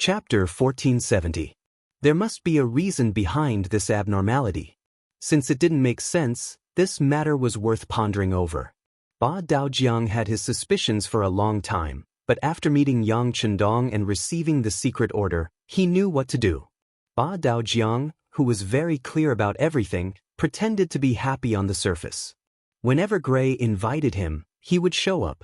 Chapter 1470. There must be a reason behind this abnormality. Since it didn't make sense, this matter was worth pondering over. Ba Daojiang had his suspicions for a long time, but after meeting Yang Chendong and receiving the secret order, he knew what to do. Ba Daojiang, who was very clear about everything, pretended to be happy on the surface. Whenever Gray invited him, he would show up.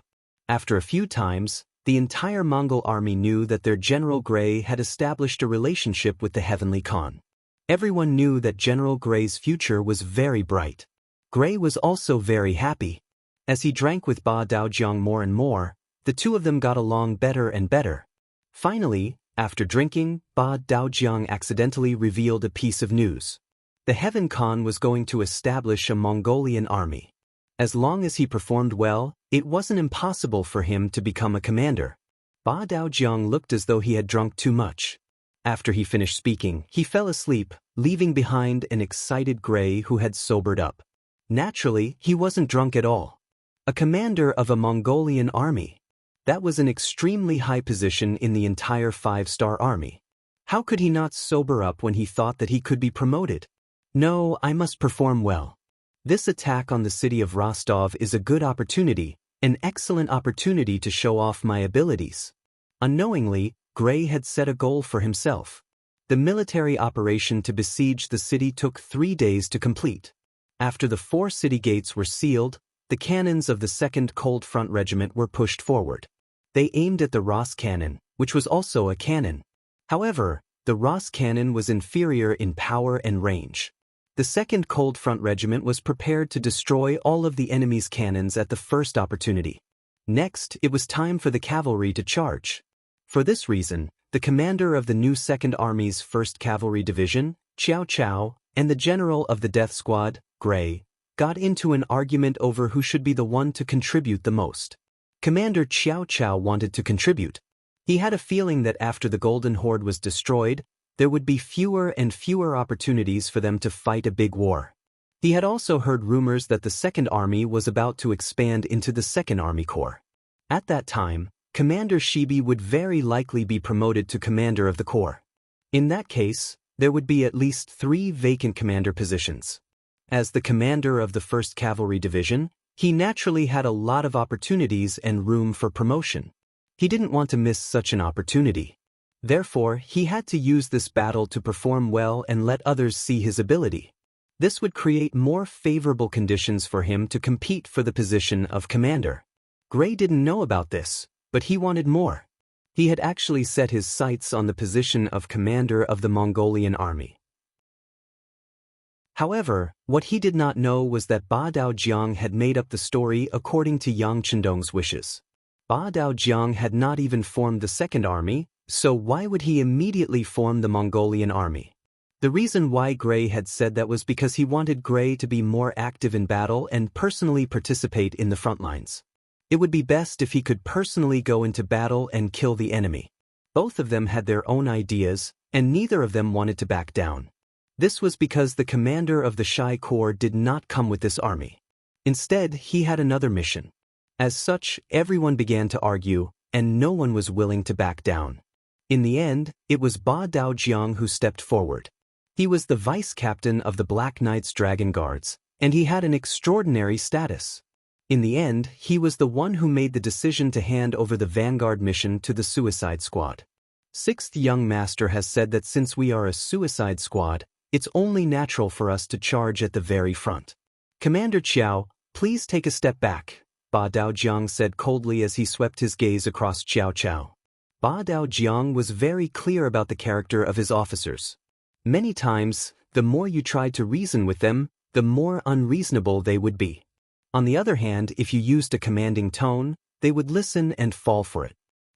After a few times, the entire Mongol army knew that their General Gray had established a relationship with the Heavenly Khan. Everyone knew that General Gray's future was very bright. Gray was also very happy. As he drank with Ba Daojiang more and more, the two of them got along better and better. Finally, after drinking, Ba Daojiang accidentally revealed a piece of news. The Heaven Khan was going to establish a Mongolian army. As long as he performed well, it wasn't impossible for him to become a commander. Ba Daojiang looked as though he had drunk too much. After he finished speaking, he fell asleep, leaving behind an excited Gray who had sobered up. Naturally, he wasn't drunk at all. A commander of a Mongolian army. That was an extremely high position in the entire 5-star army. How could he not sober up when he thought that he could be promoted? No, I must perform well. This attack on the city of Rostov is a good opportunity, an excellent opportunity to show off my abilities. Unknowingly, Gray had set a goal for himself. The military operation to besiege the city took 3 days to complete. After the 4 city gates were sealed, the cannons of the 2nd Cold Front Regiment were pushed forward. They aimed at the Ross cannon, which was also a cannon. However, the Ross cannon was inferior in power and range. The 2nd Cold Front Regiment was prepared to destroy all of the enemy's cannons at the first opportunity. Next, it was time for the cavalry to charge. For this reason, the commander of the new 2nd Army's 1st Cavalry Division, Xiao Chao, and the general of the Death Squad, Gray, got into an argument over who should be the one to contribute the most. Commander Xiao Chao wanted to contribute. He had a feeling that after the Golden Horde was destroyed, there would be fewer and fewer opportunities for them to fight a big war. He had also heard rumors that the 2nd Army was about to expand into the 2nd Army Corps. At that time, Commander Shibi would very likely be promoted to commander of the corps. In that case, there would be at least 3 vacant commander positions. As the commander of the 1st Cavalry Division, he naturally had a lot of opportunities and room for promotion. He didn't want to miss such an opportunity. Therefore, he had to use this battle to perform well and let others see his ability. This would create more favorable conditions for him to compete for the position of commander. Gray didn't know about this, but he wanted more. He had actually set his sights on the position of commander of the Mongolian army. However, what he did not know was that Ba Daojiang had made up the story according to Yang Chendong's wishes. Ba Daojiang had not even formed the 2nd Army, so why would he immediately form the Mongolian army? The reason why Gray had said that was because he wanted Gray to be more active in battle and personally participate in the front lines. It would be best if he could personally go into battle and kill the enemy. Both of them had their own ideas, and neither of them wanted to back down. This was because the commander of the Shai Corps did not come with this army. Instead, he had another mission. As such, everyone began to argue, and no one was willing to back down. In the end, it was Ba Daojiang who stepped forward. He was the vice captain of the Black Knight's Dragon Guards, and he had an extraordinary status. In the end, he was the one who made the decision to hand over the Vanguard mission to the Suicide Squad. 6th Young Master has said that since we are a Suicide Squad, it's only natural for us to charge at the very front. Commander Qiao, please take a step back, Ba Daojiang said coldly as he swept his gaze across Xiao Chao. Ba Daojiang was very clear about the character of his officers. Many times, the more you tried to reason with them, the more unreasonable they would be. On the other hand, if you used a commanding tone, they would listen and fall for it.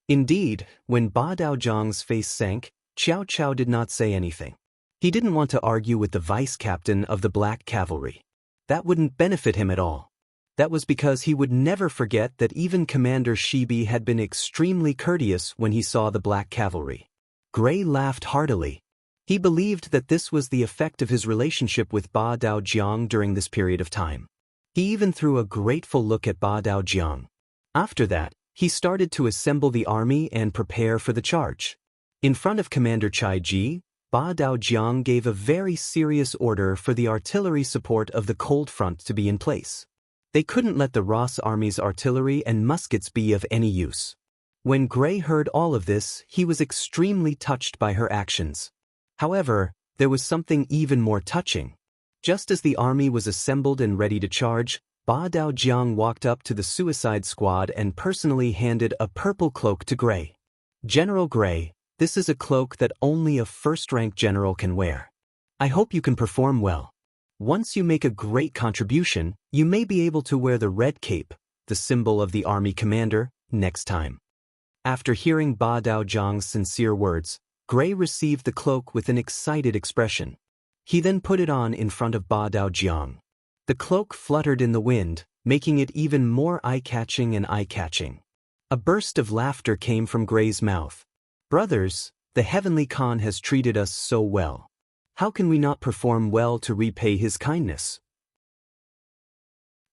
Indeed, when Ba Daojiang's face sank, Xiao Chao did not say anything. He didn't want to argue with the vice captain of the Black Cavalry. That wouldn't benefit him at all. That was because he would never forget that even Commander Shibi had been extremely courteous when he saw the Black Cavalry. Gray laughed heartily. He believed that this was the effect of his relationship with Ba Daojiang during this period of time. He even threw a grateful look at Ba Daojiang. After that, he started to assemble the army and prepare for the charge. In front of Commander Chai Ji, Ba Daojiang gave a very serious order for the artillery support of the cold front to be in place. They couldn't let the Ross army's artillery and muskets be of any use. When Gray heard all of this, he was extremely touched by her actions. However, there was something even more touching. Just as the army was assembled and ready to charge, Ba Daojiang walked up to the suicide squad and personally handed a purple cloak to Gray. "General Gray, this is a cloak that only a first-rank general can wear. I hope you can perform well. Once you make a great contribution, you may be able to wear the red cape, the symbol of the army commander, next time." After hearing Ba Daojiang's sincere words, Gray received the cloak with an excited expression. He then put it on in front of Ba Daojiang. The cloak fluttered in the wind, making it even more eye-catching and eye-catching. A burst of laughter came from Gray's mouth. "Brothers, the Heavenly Khan has treated us so well. How can we not perform well to repay his kindness?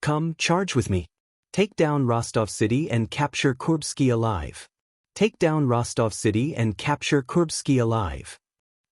Come, charge with me. Take down Rostov City and capture Kurbsky alive. Take down Rostov City and capture Kurbsky alive."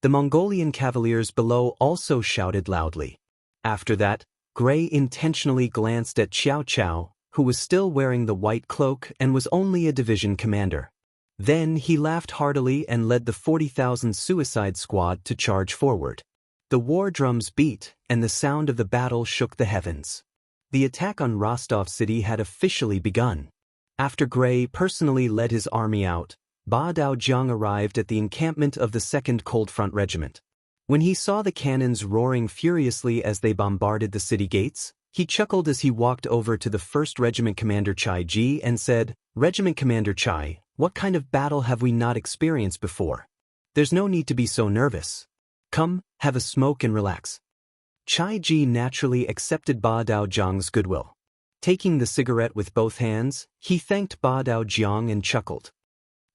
The Mongolian cavaliers below also shouted loudly. After that, Gray intentionally glanced at Xiao Qiao, who was still wearing the white cloak and was only a division commander. Then he laughed heartily and led the 40,000 suicide squad to charge forward. The war drums beat, and the sound of the battle shook the heavens. The attack on Rostov City had officially begun. After Gray personally led his army out, Ba Daojiang arrived at the encampment of the 2nd Cold Front Regiment. When he saw the cannons roaring furiously as they bombarded the city gates, he chuckled as he walked over to the 1st Regiment Commander Chai Ji and said, "Regiment Commander Chai, what kind of battle have we not experienced before? There's no need to be so nervous. Come, have a smoke and relax." Chai Ji naturally accepted Ba Daojiang's goodwill. Taking the cigarette with both hands, he thanked Ba Daojiang and chuckled.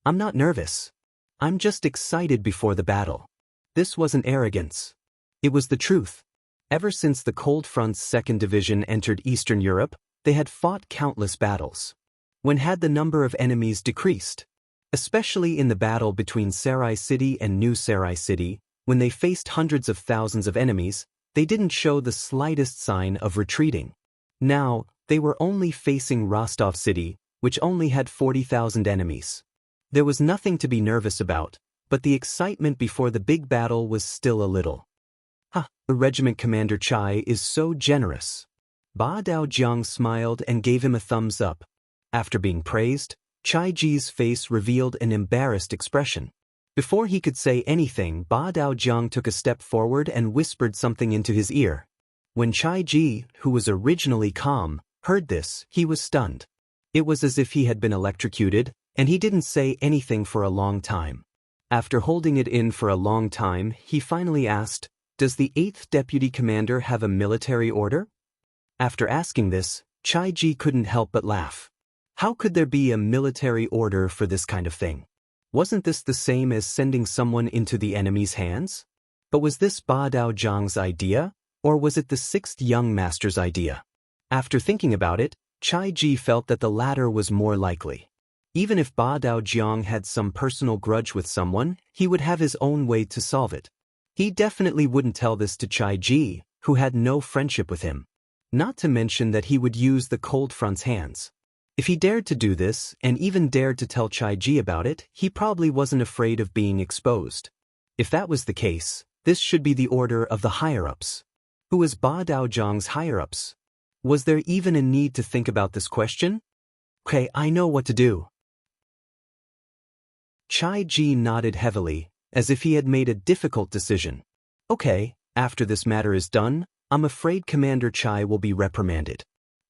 "I'm not nervous. I'm just excited before the battle." This wasn't arrogance. It was the truth. Ever since the Cold Front's 2nd Division entered Eastern Europe, they had fought countless battles. When had the number of enemies decreased? Especially in the battle between Sarai City and New Sarai City, when they faced hundreds of thousands of enemies, they didn't show the slightest sign of retreating. Now, they were only facing Rostov City, which only had 40,000 enemies. There was nothing to be nervous about, but the excitement before the big battle was still a little. The Regiment Commander Chai is so generous." Ba Daojiang smiled and gave him a thumbs up. After being praised, Chai Ji's face revealed an embarrassed expression. Before he could say anything, Ba Daojiang took a step forward and whispered something into his ear. When Chai Ji, who was originally calm, heard this, he was stunned. It was as if he had been electrocuted, and he didn't say anything for a long time. After holding it in for a long time, he finally asked, "Does the 8th Deputy Commander have a military order?" After asking this, Chai Ji couldn't help but laugh. How could there be a military order for this kind of thing? Wasn't this the same as sending someone into the enemy's hands? But was this Ba Daojiang's idea, or was it the 6th young master's idea? After thinking about it, Chai Ji felt that the latter was more likely. Even if Ba Daojiang had some personal grudge with someone, he would have his own way to solve it. He definitely wouldn't tell this to Chai Ji, who had no friendship with him. Not to mention that he would use the Cold Front's hands. If he dared to do this, and even dared to tell Chai Ji about it, he probably wasn't afraid of being exposed. If that was the case, this should be the order of the higher-ups. Who was Ba Daojiang's higher-ups? Was there even a need to think about this question? "Okay, I know what to do." Chai Ji nodded heavily, as if he had made a difficult decision. "Okay, after this matter is done, I'm afraid Commander Chai will be reprimanded.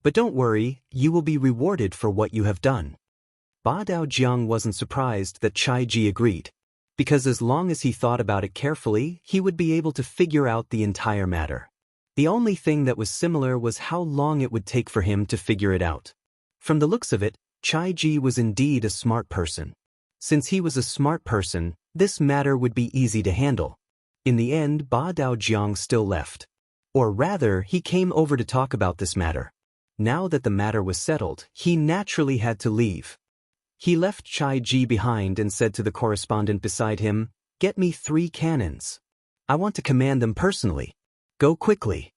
But don't worry, you will be rewarded for what you have done." Ba Daojiang wasn't surprised that Chai Ji agreed, because as long as he thought about it carefully, he would be able to figure out the entire matter. The only thing that was similar was how long it would take for him to figure it out. From the looks of it, Chai Ji was indeed a smart person. Since he was a smart person, this matter would be easy to handle. In the end, Ba Daojiang still left. Or rather, he came over to talk about this matter. Now that the matter was settled, he naturally had to leave. He left Chai Ji behind and said to the correspondent beside him, "Get me 3 cannons. I want to command them personally. Go quickly."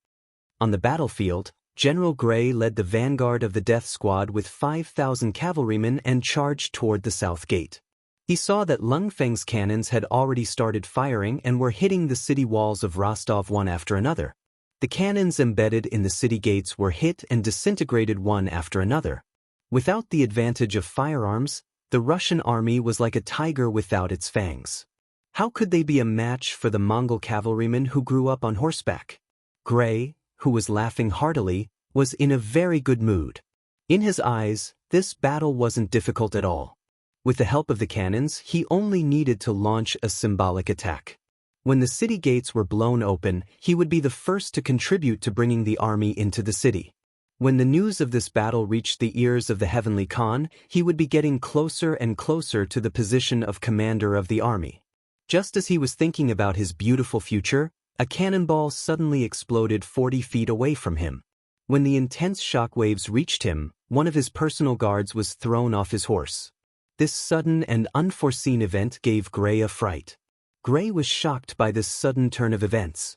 On the battlefield, General Gray led the vanguard of the death squad with 5,000 cavalrymen and charged toward the south gate. He saw that Lung Feng's cannons had already started firing and were hitting the city walls of Rostov one after another. The cannons embedded in the city gates were hit and disintegrated one after another. Without the advantage of firearms, the Russian army was like a tiger without its fangs. How could they be a match for the Mongol cavalrymen who grew up on horseback? Gray, who was laughing heartily, was in a very good mood. In his eyes, this battle wasn't difficult at all. With the help of the cannons, he only needed to launch a symbolic attack. When the city gates were blown open, he would be the first to contribute to bringing the army into the city. When the news of this battle reached the ears of the Heavenly Khan, he would be getting closer and closer to the position of commander of the army. Just as he was thinking about his beautiful future, a cannonball suddenly exploded 40 feet away from him. When the intense shockwaves reached him, one of his personal guards was thrown off his horse. This sudden and unforeseen event gave Gray a fright. Gray was shocked by this sudden turn of events.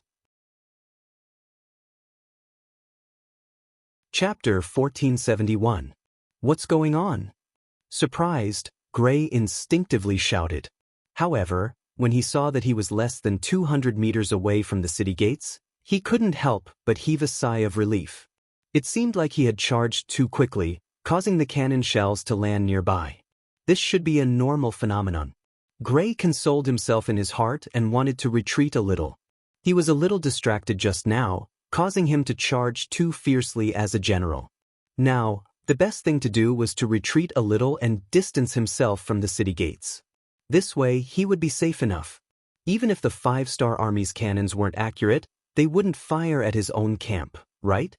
Chapter 1471. What's going on? Surprised, Gray instinctively shouted. However, when he saw that he was less than 200 meters away from the city gates, he couldn't help but heave a sigh of relief. It seemed like he had charged too quickly, causing the cannon shells to land nearby. This should be a normal phenomenon. Gray consoled himself in his heart and wanted to retreat a little. He was a little distracted just now, causing him to charge too fiercely as a general. Now, the best thing to do was to retreat a little and distance himself from the city gates. This way, he would be safe enough. Even if the 5-star army's cannons weren't accurate, they wouldn't fire at his own camp, right?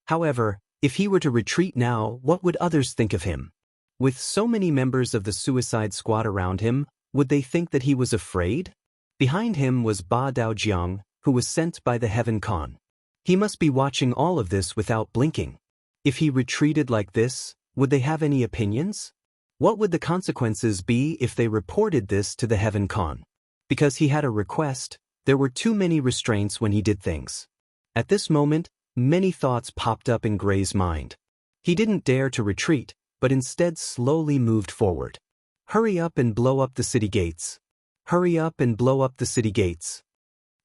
However, if he were to retreat now, what would others think of him? With so many members of the suicide squad around him, would they think that he was afraid? Behind him was Ba Daojiang, who was sent by the Heaven Khan. He must be watching all of this without blinking. If he retreated like this, would they have any opinions? What would the consequences be if they reported this to the Heaven Khan? Because he had a request, there were too many restraints when he did things. At this moment, many thoughts popped up in Gray's mind. He didn't dare to retreat, but instead slowly moved forward. Hurry up and blow up the city gates. Hurry up and blow up the city gates.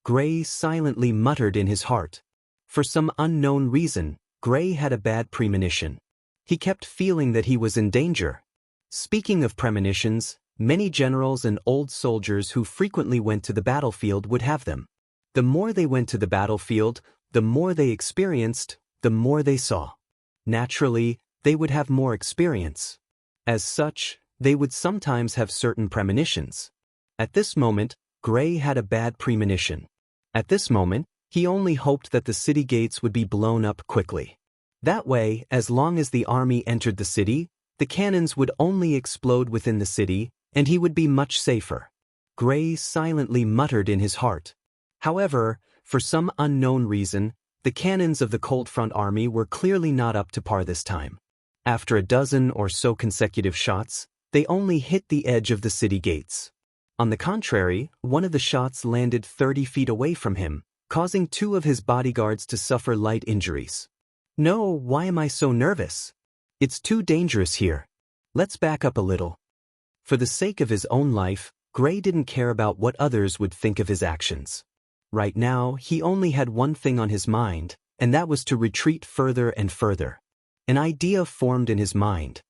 Gray silently muttered in his heart. For some unknown reason, Gray had a bad premonition. He kept feeling that he was in danger. Speaking of premonitions, many generals and old soldiers who frequently went to the battlefield would have them. The more they went to the battlefield, the more they experienced, the more they saw. Naturally, they would have more experience. As such, they would sometimes have certain premonitions. At this moment, Gray had a bad premonition. At this moment, he only hoped that the city gates would be blown up quickly. That way, as long as the army entered the city, the cannons would only explode within the city, and he would be much safer. Gray silently muttered in his heart. However, for some unknown reason, the cannons of the Cold Front army were clearly not up to par this time. After a dozen or so consecutive shots, they only hit the edge of the city gates. On the contrary, one of the shots landed 30 feet away from him, causing 2 of his bodyguards to suffer light injuries. No, why am I so nervous? It's too dangerous here. Let's back up a little. For the sake of his own life, Gray didn't care about what others would think of his actions. Right now, he only had one thing on his mind, and that was to retreat further and further. An idea formed in his mind.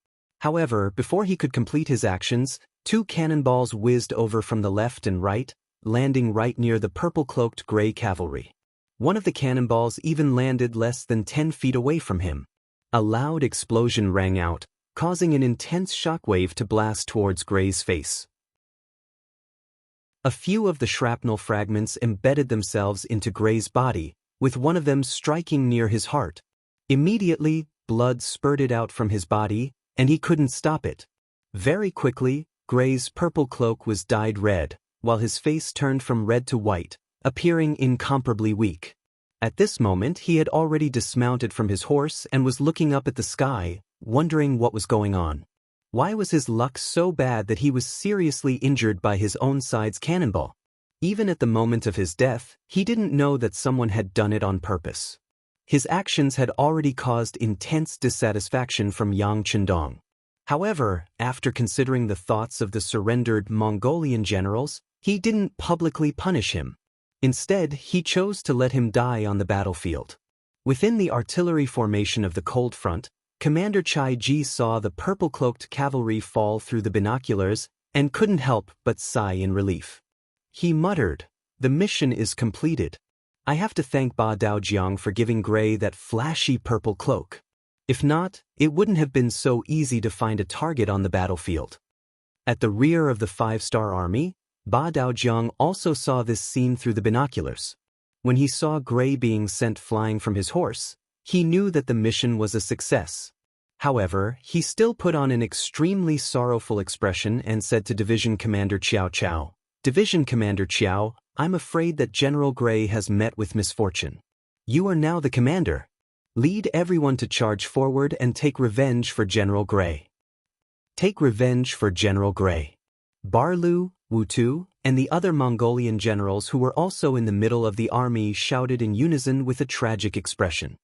However, before he could complete his actions, 2 cannonballs whizzed over from the left and right, landing right near the purple-cloaked Gray cavalry. One of the cannonballs even landed less than 10 feet away from him. A loud explosion rang out, causing an intense shockwave to blast towards Gray's face. A few of the shrapnel fragments embedded themselves into Gray's body, with one of them striking near his heart. Immediately, blood spurted out from his body, and he couldn't stop it. Very quickly, Gray's purple cloak was dyed red, while his face turned from red to white, appearing incomparably weak. At this moment he had already dismounted from his horse and was looking up at the sky, wondering what was going on. Why was his luck so bad that he was seriously injured by his own side's cannonball? Even at the moment of his death, he didn't know that someone had done it on purpose. His actions had already caused intense dissatisfaction from Yang Chendong. However, after considering the thoughts of the surrendered Mongolian generals, he didn't publicly punish him. Instead, he chose to let him die on the battlefield. Within the artillery formation of the Cold Front, Commander Chai Ji saw the purple-cloaked cavalry fall through the binoculars and couldn't help but sigh in relief. He muttered, "The mission is completed. I have to thank Ba Daojiang for giving Gray that flashy purple cloak. If not, it wouldn't have been so easy to find a target on the battlefield." At the rear of the 5-star army, Ba Daojiang also saw this scene through the binoculars. When he saw Gray being sent flying from his horse, he knew that the mission was a success. However, he still put on an extremely sorrowful expression and said to Division Commander Qiao Qiao, "Division Commander Qiao, I'm afraid that General Gray has met with misfortune. You are now the commander. Lead everyone to charge forward and take revenge for General Gray." Take revenge for General Gray. Barlu, Wu Tu, and the other Mongolian generals who were also in the middle of the army shouted in unison with a tragic expression.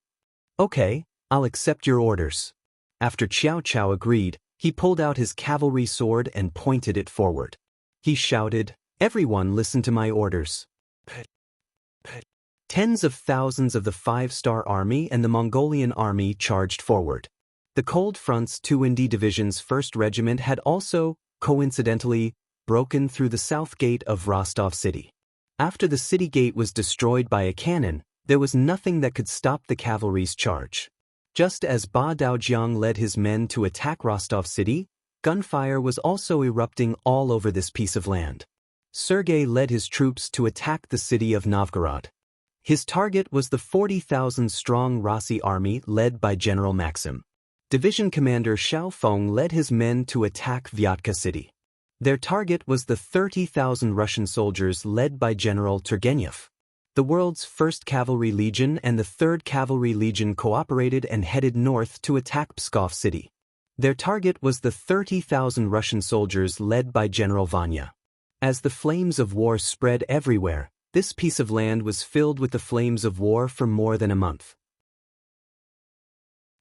"Okay, I'll accept your orders." After Qiao Qiao agreed, he pulled out his cavalry sword and pointed it forward. He shouted, "Everyone listen to my orders." Tens of thousands of the 5-star army and the Mongolian army charged forward. The Cold Front's 2nd Division's 1st Regiment had also, coincidentally, broken through the south gate of Rostov City. After the city gate was destroyed by a cannon, there was nothing that could stop the cavalry's charge. Just as Ba Daojiang led his men to attack Rostov City, gunfire was also erupting all over this piece of land. Sergei led his troops to attack the city of Novgorod. His target was the 40,000-strong Rossi army led by General Maxim. Division Commander Xiao Feng led his men to attack Vyatka City. Their target was the 30,000 Russian soldiers led by General Turgenev. The world's 1st Cavalry Legion and the 3rd Cavalry Legion cooperated and headed north to attack Pskov City. Their target was the 30,000 Russian soldiers led by General Vanya. As the flames of war spread everywhere, this piece of land was filled with the flames of war for more than a month.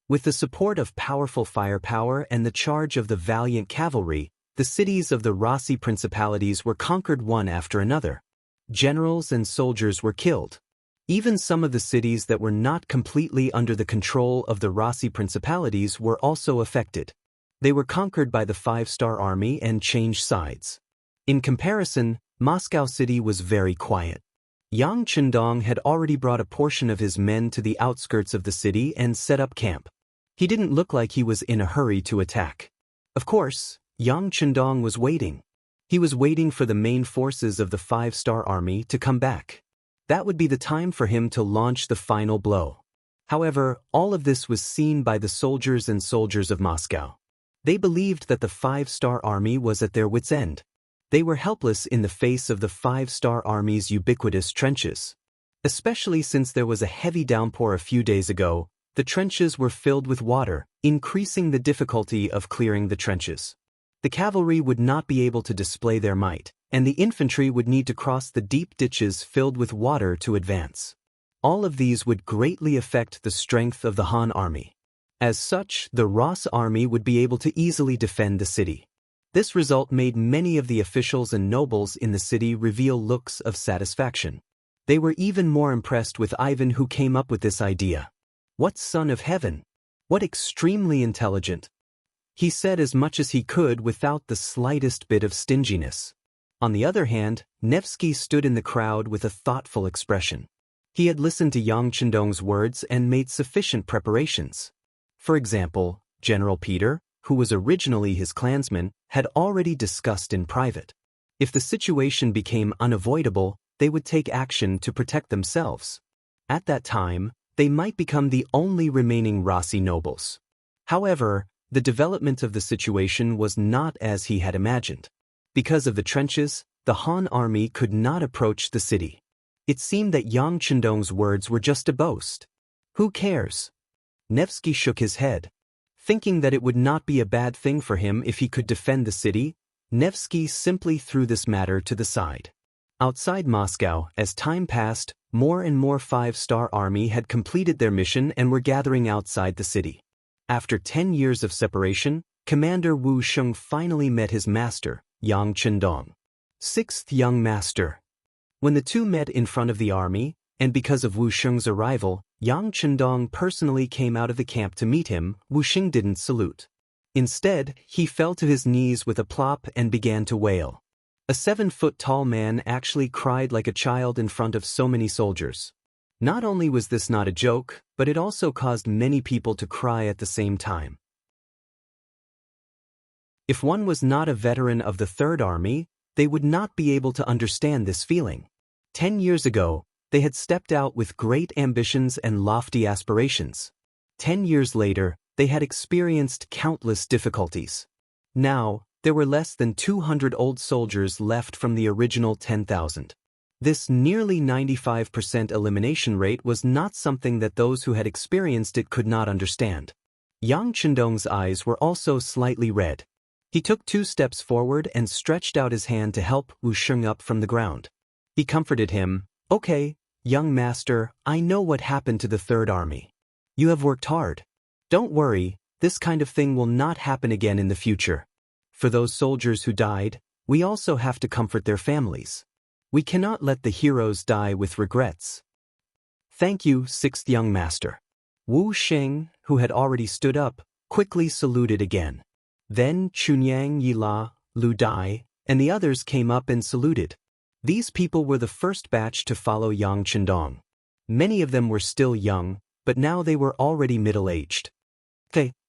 With the support of powerful firepower and the charge of the valiant cavalry, the cities of the Rossi principalities were conquered one after another. Generals and soldiers were killed. Even some of the cities that were not completely under the control of the Rossi principalities were also affected. They were conquered by the 5-star army and changed sides. In comparison, Moscow City was very quiet. Yang Chendong had already brought a portion of his men to the outskirts of the city and set up camp. He didn't look like he was in a hurry to attack. Of course, Yang Chendong was waiting. He was waiting for the main forces of the 5-star army to come back. That would be the time for him to launch the final blow. However, all of this was seen by the soldiers and soldiers of Moscow. They believed that the 5-star army was at their wits' end. They were helpless in the face of the 5-star army's ubiquitous trenches. Especially since there was a heavy downpour a few days ago, the trenches were filled with water, increasing the difficulty of clearing the trenches. The cavalry would not be able to display their might, and the infantry would need to cross the deep ditches filled with water to advance. All of these would greatly affect the strength of the Han army. As such, the Ross army would be able to easily defend the city. This result made many of the officials and nobles in the city reveal looks of satisfaction. They were even more impressed with Ivan, who came up with this idea. What son of heaven! What extremely intelligent! He said as much as he could without the slightest bit of stinginess. On the other hand, Nevsky stood in the crowd with a thoughtful expression. He had listened to Yang Chendong's words and made sufficient preparations. For example, General Peter, who was originally his clansman, had already discussed in private. If the situation became unavoidable, they would take action to protect themselves. At that time, they might become the only remaining Rossi nobles. However, the development of the situation was not as he had imagined. Because of the trenches, the Han army could not approach the city. It seemed that Yang Chendong's words were just a boast. Who cares? Nevsky shook his head. Thinking that it would not be a bad thing for him if he could defend the city, Nevsky simply threw this matter to the side. Outside Moscow, as time passed, more and more five-star army had completed their mission and were gathering outside the city. After 10 years of separation, Commander Wu Sheng finally met his master, Yang Chendong. Sixth young master. When the two met in front of the army, and because of Wu Sheng's arrival, Yang Chendong personally came out of the camp to meet him. Wu Sheng didn't salute. Instead, he fell to his knees with a plop and began to wail. A 7-foot-tall man actually cried like a child in front of so many soldiers. Not only was this not a joke, but it also caused many people to cry at the same time. If one was not a veteran of the Third Army, they would not be able to understand this feeling. 10 years ago, they had stepped out with great ambitions and lofty aspirations. 10 years later, they had experienced countless difficulties. Now, there were less than 200 old soldiers left from the original 10,000. This nearly 95% elimination rate was not something that those who had experienced it could not understand. Yang Chendong's eyes were also slightly red. He took 2 steps forward and stretched out his hand to help Wu Sheng up from the ground. He comforted him, "Okay, young master, I know what happened to the Third Army. You have worked hard. Don't worry, this kind of thing will not happen again in the future. For those soldiers who died, we also have to comfort their families. We cannot let the heroes die with regrets." "Thank you, sixth young master." Wu Sheng, who had already stood up, quickly saluted again. Then Chunyang Yila, Lu Dai, and the others came up and saluted. These people were the first batch to follow Yang Chendong. Many of them were still young, but now they were already middle-aged.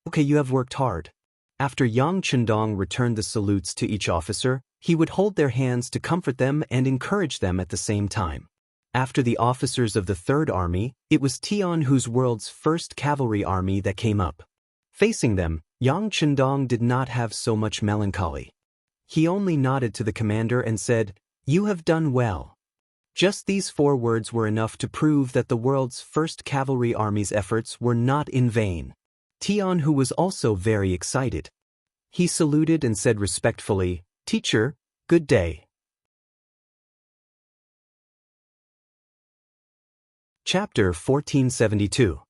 Okay, you have worked hard." After Yang Chendong returned the salutes to each officer, he would hold their hands to comfort them and encourage them at the same time. After the officers of the Third Army, it was Tian Hu's world's first cavalry army that came up. Facing them, Yang Chendong did not have so much melancholy. He only nodded to the commander and said, "You have done well." Just these 4 words were enough to prove that the world's first cavalry army's efforts were not in vain. Tian Hu was also very excited. He saluted and said respectfully, "Teacher, good day." Chapter 1472.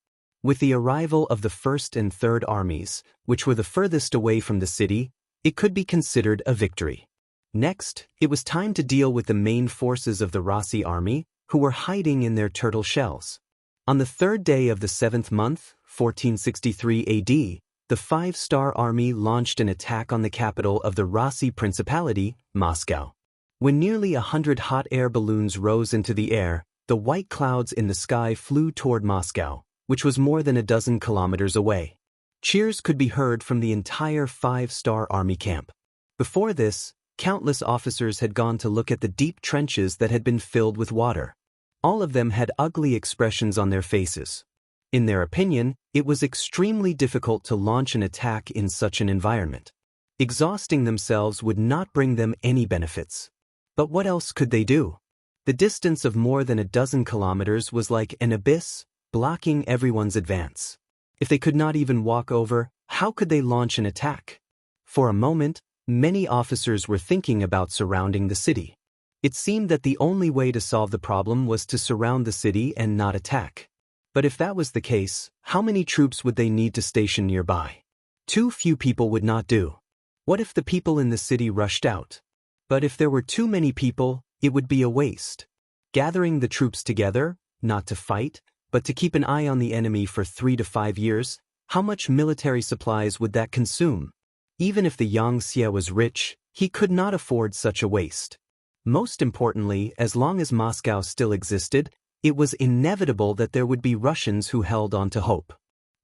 With the arrival of the First and Third Armies, which were the furthest away from the city, it could be considered a victory. Next, it was time to deal with the main forces of the Rossi army, who were hiding in their turtle shells. On the 3rd day of the 7th month, 1463 AD, the 5-star army launched an attack on the capital of the Rossi Principality, Moscow. When nearly 100 hot air balloons rose into the air, the white clouds in the sky flew toward Moscow, which was more than a dozen kilometers away. Cheers could be heard from the entire 5-star army camp. Before this, countless officers had gone to look at the deep trenches that had been filled with water. All of them had ugly expressions on their faces. In their opinion, it was extremely difficult to launch an attack in such an environment. Exhausting themselves would not bring them any benefits. But what else could they do? The distance of more than a dozen kilometers was like an abyss, blocking everyone's advance. If they could not even walk over, how could they launch an attack? For a moment, many officers were thinking about surrounding the city. It seemed that the only way to solve the problem was to surround the city and not attack. But if that was the case, how many troops would they need to station nearby? Too few people would not do. What if the people in the city rushed out? But if there were too many people, it would be a waste. Gathering the troops together, not to fight, but to keep an eye on the enemy for 3 to 5 years, how much military supplies would that consume? Even if the Xianxia was rich, he could not afford such a waste. Most importantly, as long as Moscow still existed, it was inevitable that there would be Russians who held on to hope.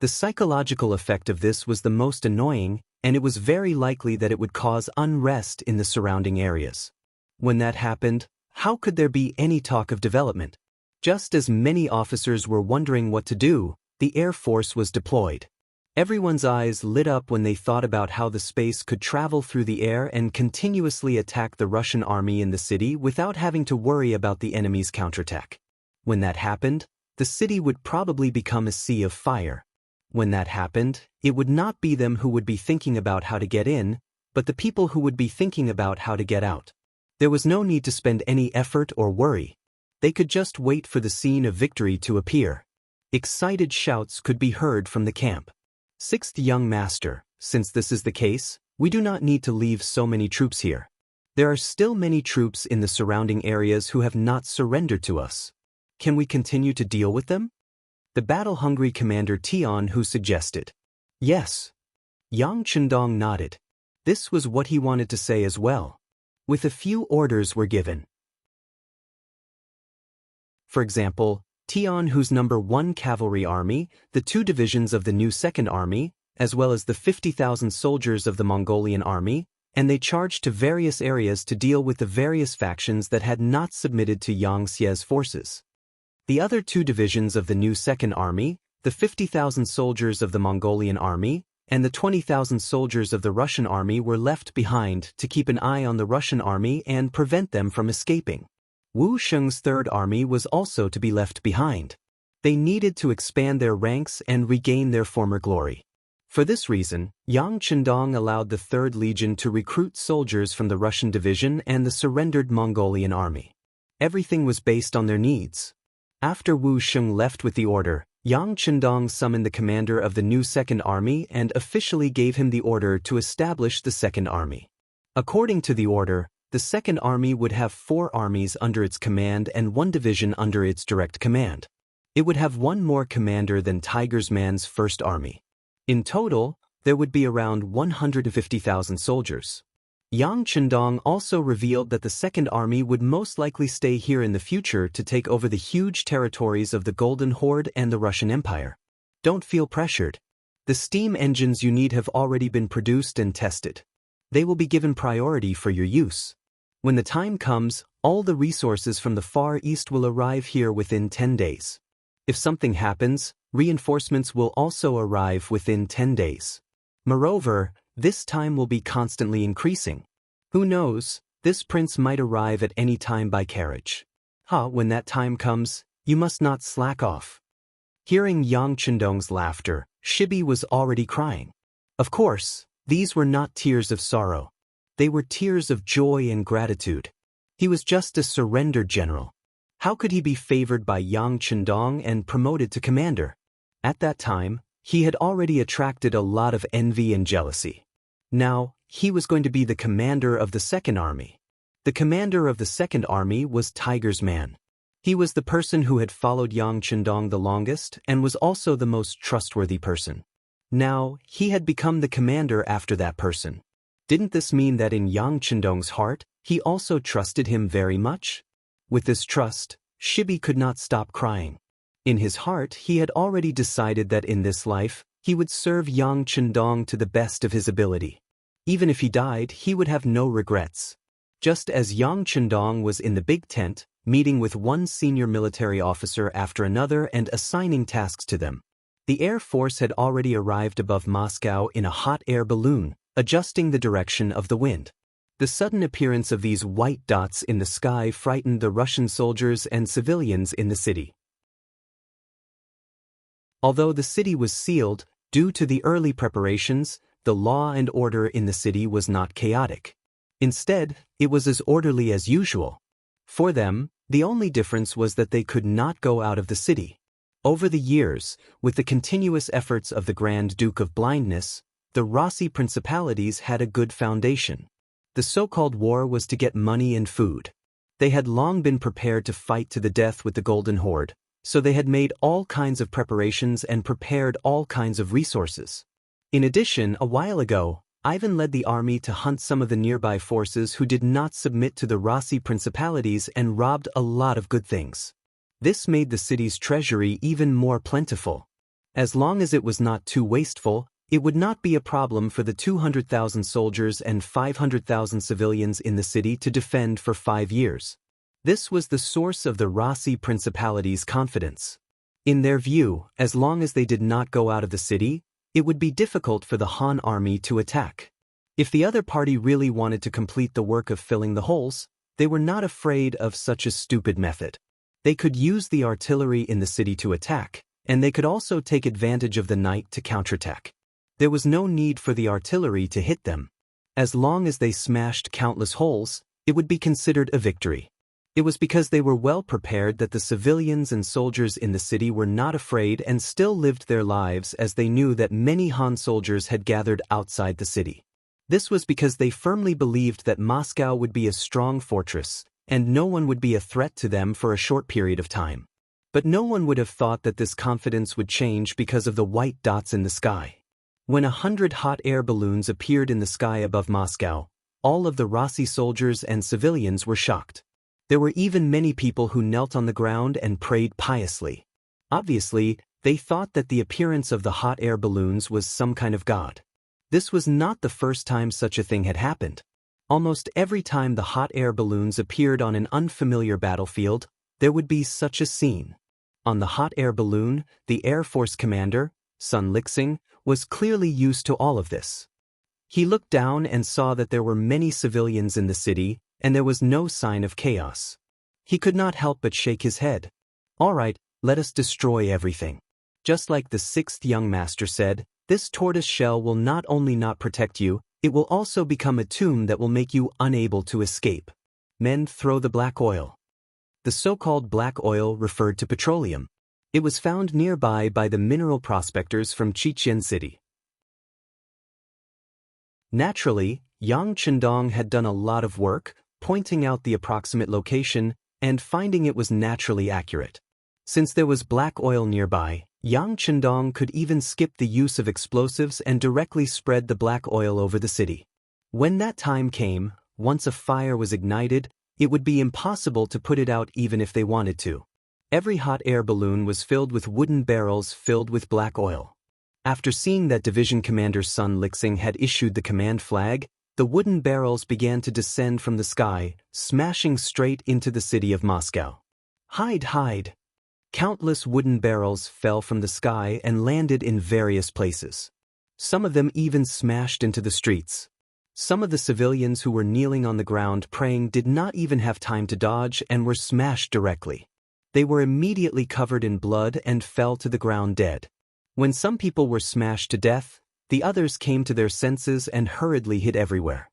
The psychological effect of this was the most annoying, and it was very likely that it would cause unrest in the surrounding areas. When that happened, how could there be any talk of development? Just as many officers were wondering what to do, the Air Force was deployed. Everyone's eyes lit up when they thought about how the space could travel through the air and continuously attack the Russian army in the city without having to worry about the enemy's counterattack. When that happened, the city would probably become a sea of fire. When that happened, it would not be them who would be thinking about how to get in, but the people who would be thinking about how to get out. There was no need to spend any effort or worry. They could just wait for the scene of victory to appear. Excited shouts could be heard from the camp. Sixth young master, since this is the case, we do not need to leave so many troops here. There are still many troops in the surrounding areas who have not surrendered to us. Can we continue to deal with them? The battle-hungry commander Tian Hu suggested. Yes. Yang Chendong nodded. This was what he wanted to say as well. With a few orders were given. For example, Tian Hu's No. 1 Cavalry Army, the 2 divisions of the new 2nd Army, as well as the 50,000 soldiers of the Mongolian Army, and they charged to various areas to deal with the various factions that had not submitted to Yang Xie's forces. The other 2 divisions of the new 2nd Army, the 50,000 soldiers of the Mongolian Army, and the 20,000 soldiers of the Russian Army were left behind to keep an eye on the Russian Army and prevent them from escaping. Wu Sheng's 3rd Army was also to be left behind. They needed to expand their ranks and regain their former glory. For this reason, Yang Chendong allowed the 3rd Legion to recruit soldiers from the Russian division and the surrendered Mongolian army. Everything was based on their needs. After Wu Sheng left with the order, Yang Chendong summoned the commander of the new 2nd Army and officially gave him the order to establish the 2nd Army. According to the order, the 2nd Army would have 4 armies under its command and 1 division under its direct command. It would have 1 more commander than Tiger's Man's 1st Army. In total, there would be around 150,000 soldiers. Yang Chendong also revealed that the 2nd Army would most likely stay here in the future to take over the huge territories of the Golden Horde and the Russian Empire. Don't feel pressured. The steam engines you need have already been produced and tested. They will be given priority for your use. When the time comes, all the resources from the Far East will arrive here within 10 days. If something happens, reinforcements will also arrive within 10 days. Moreover, this time will be constantly increasing. Who knows, this prince might arrive at any time by carriage. When that time comes, you must not slack off. Hearing Yang Chendong's laughter, Shibi was already crying. Of course, these were not tears of sorrow. They were tears of joy and gratitude. He was just a surrendered general. How could he be favored by Yang Chendong and promoted to commander? At that time, he had already attracted a lot of envy and jealousy. Now, he was going to be the commander of the 2nd Army. The commander of the 2nd Army was Tiger's Man. He was the person who had followed Yang Chendong the longest and was also the most trustworthy person. Now, he had become the commander after that person. Didn't this mean that in Yang Chendong's heart, he also trusted him very much? With this trust, Shibi could not stop crying. In his heart, he had already decided that in this life, he would serve Yang Chendong to the best of his ability. Even if he died, he would have no regrets. Just as Yang Chendong was in the big tent, meeting with one senior military officer after another and assigning tasks to them. The Air Force had already arrived above Moscow in a hot air balloon, adjusting the direction of the wind. The sudden appearance of these white dots in the sky frightened the Russian soldiers and civilians in the city. Although the city was sealed, due to the early preparations, the law and order in the city was not chaotic. Instead, it was as orderly as usual. For them, the only difference was that they could not go out of the city. Over the years, with the continuous efforts of the Grand Duke of Blindness, the Rossi principalities had a good foundation. The so-called war was to get money and food. They had long been prepared to fight to the death with the Golden Horde, so they had made all kinds of preparations and prepared all kinds of resources. In addition, a while ago, Ivan led the army to hunt some of the nearby forces who did not submit to the Rossi principalities and robbed a lot of good things. This made the city's treasury even more plentiful. As long as it was not too wasteful, it would not be a problem for the 200,000 soldiers and 500,000 civilians in the city to defend for 5 years. This was the source of the Rossi principalities' confidence. In their view, as long as they did not go out of the city, it would be difficult for the Han army to attack. If the other party really wanted to complete the work of filling the holes, they were not afraid of such a stupid method. They could use the artillery in the city to attack, and they could also take advantage of the night to counterattack. There was no need for the artillery to hit them. As long as they smashed countless holes, it would be considered a victory. It was because they were well prepared that the civilians and soldiers in the city were not afraid and still lived their lives, as they knew that many Han soldiers had gathered outside the city. This was because they firmly believed that Moscow would be a strong fortress, and no one would be a threat to them for a short period of time. But no one would have thought that this confidence would change because of the white dots in the sky. When 100 hot air balloons appeared in the sky above Moscow, all of the Rossi soldiers and civilians were shocked. There were even many people who knelt on the ground and prayed piously. Obviously, they thought that the appearance of the hot air balloons was some kind of god. This was not the first time such a thing had happened. Almost every time the hot air balloons appeared on an unfamiliar battlefield, there would be such a scene. On the hot air balloon, the Air Force commander, Sun Lixing, was clearly used to all of this. He looked down and saw that there were many civilians in the city, and there was no sign of chaos. He could not help but shake his head. All right, let us destroy everything. Just like the sixth young master said, this tortoise shell will not only not protect you, it will also become a tomb that will make you unable to escape. Men, throw the black oil. The so-called black oil referred to petroleum. It was found nearby by the mineral prospectors from Chichen City. Naturally, Yang Chendong had done a lot of work, pointing out the approximate location and finding it was naturally accurate. Since there was black oil nearby, Yang Chendong could even skip the use of explosives and directly spread the black oil over the city. When that time came, once a fire was ignited, it would be impossible to put it out even if they wanted to. Every hot air balloon was filled with wooden barrels filled with black oil. After seeing that Division Commander Sun Lixing had issued the command flag, the wooden barrels began to descend from the sky, smashing straight into the city of Moscow. Hide, hide! Countless wooden barrels fell from the sky and landed in various places. Some of them even smashed into the streets. Some of the civilians who were kneeling on the ground praying did not even have time to dodge and were smashed directly. They were immediately covered in blood and fell to the ground dead. When some people were smashed to death, the others came to their senses and hurriedly hid everywhere.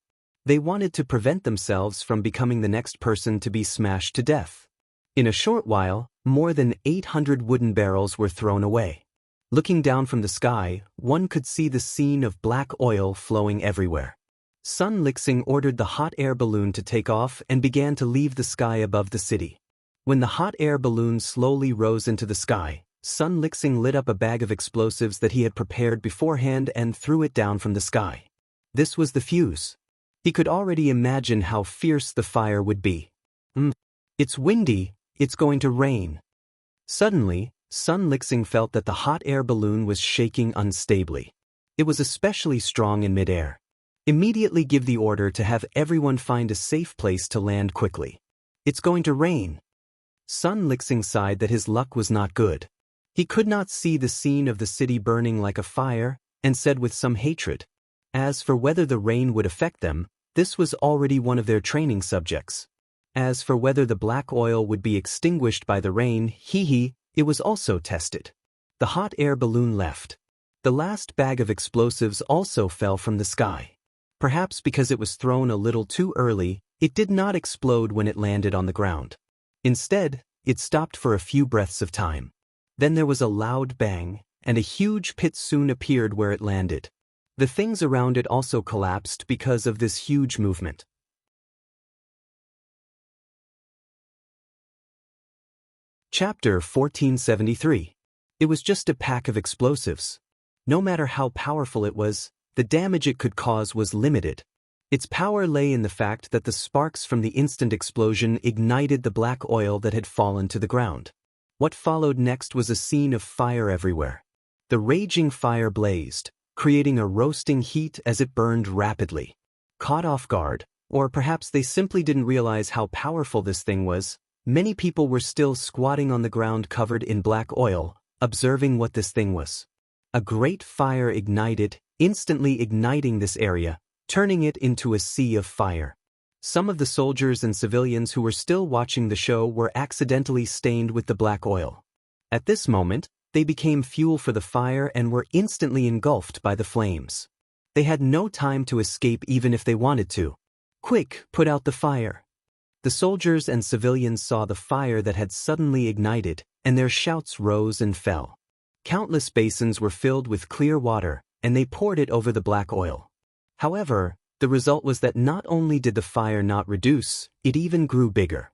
They wanted to prevent themselves from becoming the next person to be smashed to death. In a short while, more than 800 wooden barrels were thrown away. Looking down from the sky, one could see the scene of black oil flowing everywhere. Sun Lixing ordered the hot air balloon to take off and began to leave the sky above the city. When the hot air balloon slowly rose into the sky, Sun Lixing lit up a bag of explosives that he had prepared beforehand and threw it down from the sky. This was the fuse. He could already imagine how fierce the fire would be. It's windy, it's going to rain. Suddenly, Sun Lixing felt that the hot air balloon was shaking unstably. It was especially strong in midair. Immediately give the order to have everyone find a safe place to land quickly. It's going to rain. Sun Lixing sighed that his luck was not good. He could not see the scene of the city burning like a fire, and said with some hatred, as for whether the rain would affect them, this was already one of their training subjects. As for whether the black oil would be extinguished by the rain, it was also tested. The hot air balloon left. The last bag of explosives also fell from the sky. Perhaps because it was thrown a little too early, it did not explode when it landed on the ground. Instead, it stopped for a few breaths of time. Then there was a loud bang, and a huge pit soon appeared where it landed. The things around it also collapsed because of this huge movement. Chapter 1473. It was just a pack of explosives. No matter how powerful it was, the damage it could cause was limited. Its power lay in the fact that the sparks from the instant explosion ignited the black oil that had fallen to the ground. What followed next was a scene of fire everywhere. The raging fire blazed, creating a roasting heat as it burned rapidly. Caught off guard, or perhaps they simply didn't realize how powerful this thing was, many people were still squatting on the ground covered in black oil, observing what this thing was. A great fire ignited, instantly igniting this area, turning it into a sea of fire. Some of the soldiers and civilians who were still watching the show were accidentally stained with the black oil. At this moment, they became fuel for the fire and were instantly engulfed by the flames. They had no time to escape even if they wanted to. "Quick, put out the fire." The soldiers and civilians saw the fire that had suddenly ignited, and their shouts rose and fell. Countless basins were filled with clear water, and they poured it over the black oil. However, the result was that not only did the fire not reduce, it even grew bigger.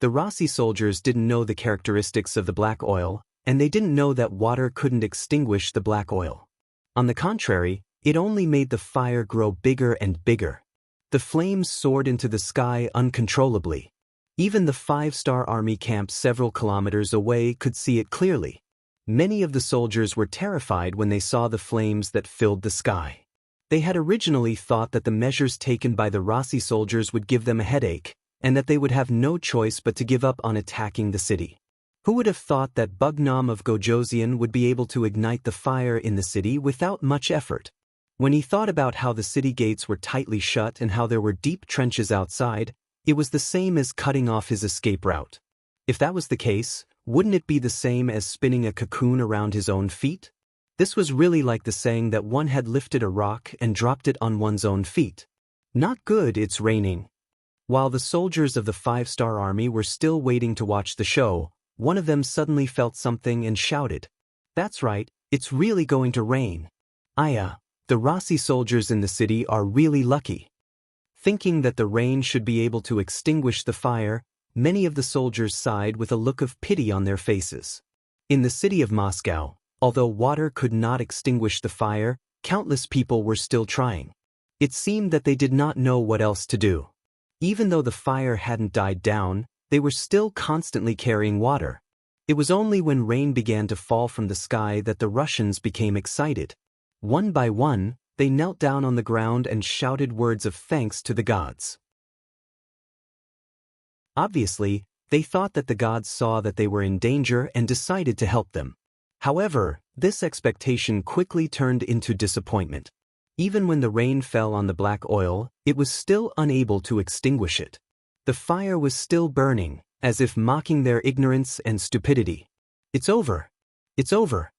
The Rossi soldiers didn't know the characteristics of the black oil, and they didn't know that water couldn't extinguish the black oil. On the contrary, it only made the fire grow bigger and bigger. The flames soared into the sky uncontrollably. Even the 5-star army camp several kilometers away could see it clearly. Many of the soldiers were terrified when they saw the flames that filled the sky. They had originally thought that the measures taken by the Rossi soldiers would give them a headache, and that they would have no choice but to give up on attacking the city. Who would have thought that Bugnam of Gojosian would be able to ignite the fire in the city without much effort? When he thought about how the city gates were tightly shut and how there were deep trenches outside, it was the same as cutting off his escape route. If that was the case, wouldn't it be the same as spinning a cocoon around his own feet? This was really like the saying that one had lifted a rock and dropped it on one's own feet. Not good, it's raining. While the soldiers of the 5-star army were still waiting to watch the show, one of them suddenly felt something and shouted, "That's right, it's really going to rain." Aya, the Rossi soldiers in the city are really lucky. Thinking that the rain should be able to extinguish the fire, many of the soldiers sighed with a look of pity on their faces. In the city of Moscow, although water could not extinguish the fire, countless people were still trying. It seemed that they did not know what else to do. Even though the fire hadn't died down, they were still constantly carrying water. It was only when rain began to fall from the sky that the Russians became excited. One by one, they knelt down on the ground and shouted words of thanks to the gods. Obviously, they thought that the gods saw that they were in danger and decided to help them. However, this expectation quickly turned into disappointment. Even when the rain fell on the black oil, it was still unable to extinguish it. The fire was still burning, as if mocking their ignorance and stupidity. "It's over! It's over!"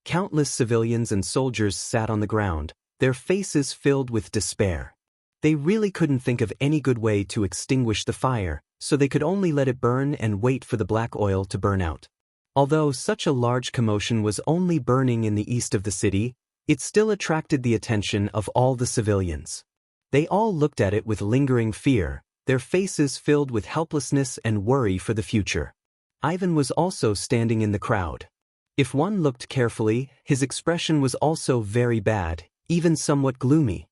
Countless civilians and soldiers sat on the ground, their faces filled with despair. They really couldn't think of any good way to extinguish the fire, so they could only let it burn and wait for the black oil to burn out. Although such a large commotion was only burning in the east of the city, it still attracted the attention of all the civilians. They all looked at it with lingering fear, their faces filled with helplessness and worry for the future. Ivan was also standing in the crowd. If one looked carefully, his expression was also very bad, even somewhat gloomy.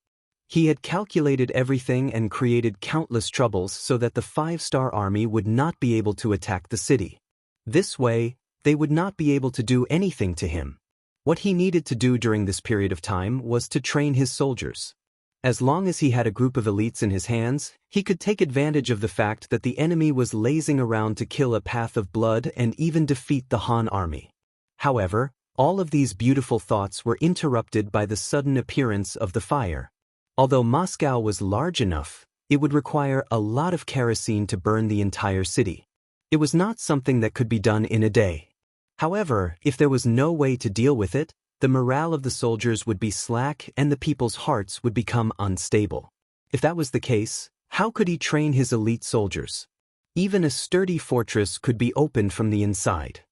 He had calculated everything and created countless troubles so that the 5-star army would not be able to attack the city. This way, they would not be able to do anything to him. What he needed to do during this period of time was to train his soldiers. As long as he had a group of elites in his hands, he could take advantage of the fact that the enemy was lazing around to kill a path of blood and even defeat the Han army. However, all of these beautiful thoughts were interrupted by the sudden appearance of the fire. Although Moscow was large enough, it would require a lot of kerosene to burn the entire city. It was not something that could be done in a day. However, if there was no way to deal with it, the morale of the soldiers would be slack and the people's hearts would become unstable. If that was the case, how could he train his elite soldiers? Even a sturdy fortress could be opened from the inside.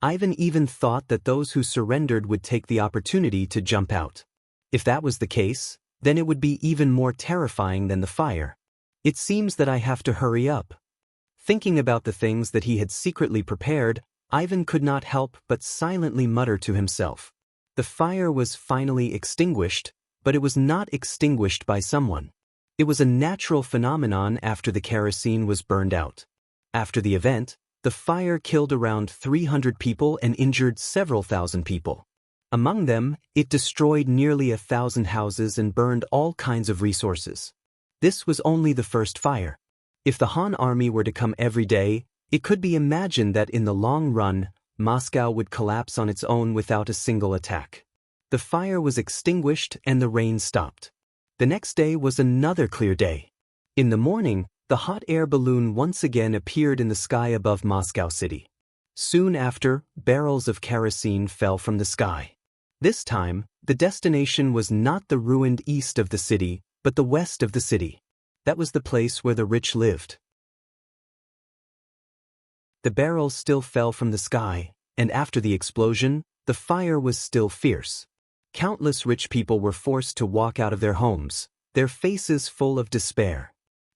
Ivan even thought that those who surrendered would take the opportunity to jump out. If that was the case, then it would be even more terrifying than the fire. It seems that I have to hurry up. Thinking about the things that he had secretly prepared, Ivan could not help but silently mutter to himself. The fire was finally extinguished, but it was not extinguished by someone. It was a natural phenomenon after the kerosene was burned out. After the event, the fire killed around 300 people and injured several thousand people. Among them, it destroyed nearly 1,000 houses and burned all kinds of resources. This was only the first fire. If the Han army were to come every day, it could be imagined that in the long run, Moscow would collapse on its own without a single attack. The fire was extinguished and the rain stopped. The next day was another clear day. In the morning, the hot air balloon once again appeared in the sky above Moscow city. Soon after, barrels of kerosene fell from the sky. This time, the destination was not the ruined east of the city, but the west of the city. That was the place where the rich lived. The barrels still fell from the sky, and after the explosion, the fire was still fierce. Countless rich people were forced to walk out of their homes, their faces full of despair.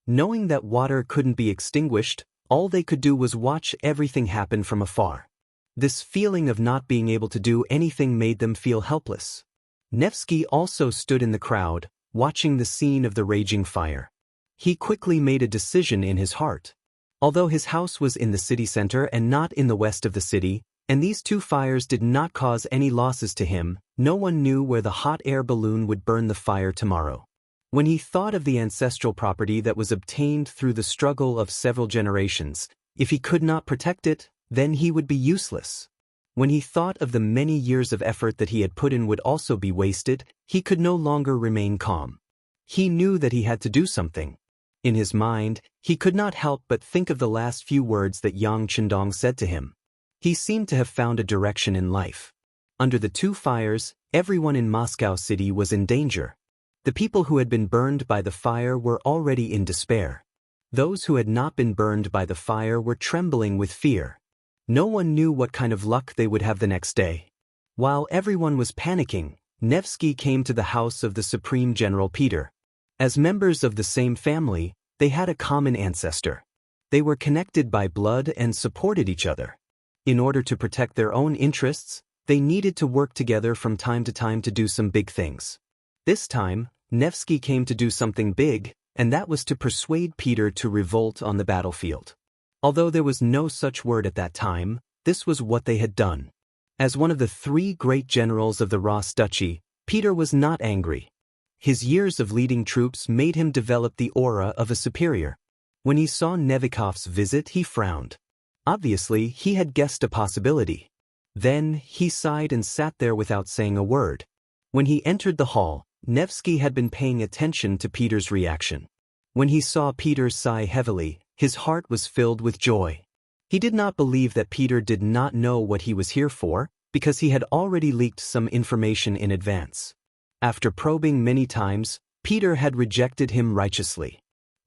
Knowing that water couldn't be extinguished, all they could do was watch everything happen from afar. This feeling of not being able to do anything made them feel helpless. Nevsky also stood in the crowd, watching the scene of the raging fire. He quickly made a decision in his heart. Although his house was in the city center and not in the west of the city, and these two fires did not cause any losses to him, no one knew where the hot air balloon would burn the fire tomorrow. When he thought of the ancestral property that was obtained through the struggle of several generations, if he could not protect it, then he would be useless. When he thought of the many years of effort that he had put in would also be wasted, he could no longer remain calm. He knew that he had to do something. In his mind, he could not help but think of the last few words that Yang Qindong said to him. He seemed to have found a direction in life. Under the two fires, everyone in Moscow City was in danger. The people who had been burned by the fire were already in despair. Those who had not been burned by the fire were trembling with fear. No one knew what kind of luck they would have the next day. While everyone was panicking, Nevsky came to the house of the Supreme General Peter. As members of the same family, they had a common ancestor. They were connected by blood and supported each other. In order to protect their own interests, they needed to work together from time to do some big things. This time, Nevsky came to do something big, and that was to persuade Peter to revolt on the battlefield. Although there was no such word at that time, this was what they had done. As one of the three great generals of the Rus Duchy, Peter was not angry. His years of leading troops made him develop the aura of a superior. When he saw Nevikov's visit, he frowned. Obviously, he had guessed a possibility. Then, he sighed and sat there without saying a word. When he entered the hall, Nevsky had been paying attention to Peter's reaction. When he saw Peter sigh heavily, his heart was filled with joy. He did not believe that Peter did not know what he was here for, because he had already leaked some information in advance. After probing many times, Peter had rejected him righteously.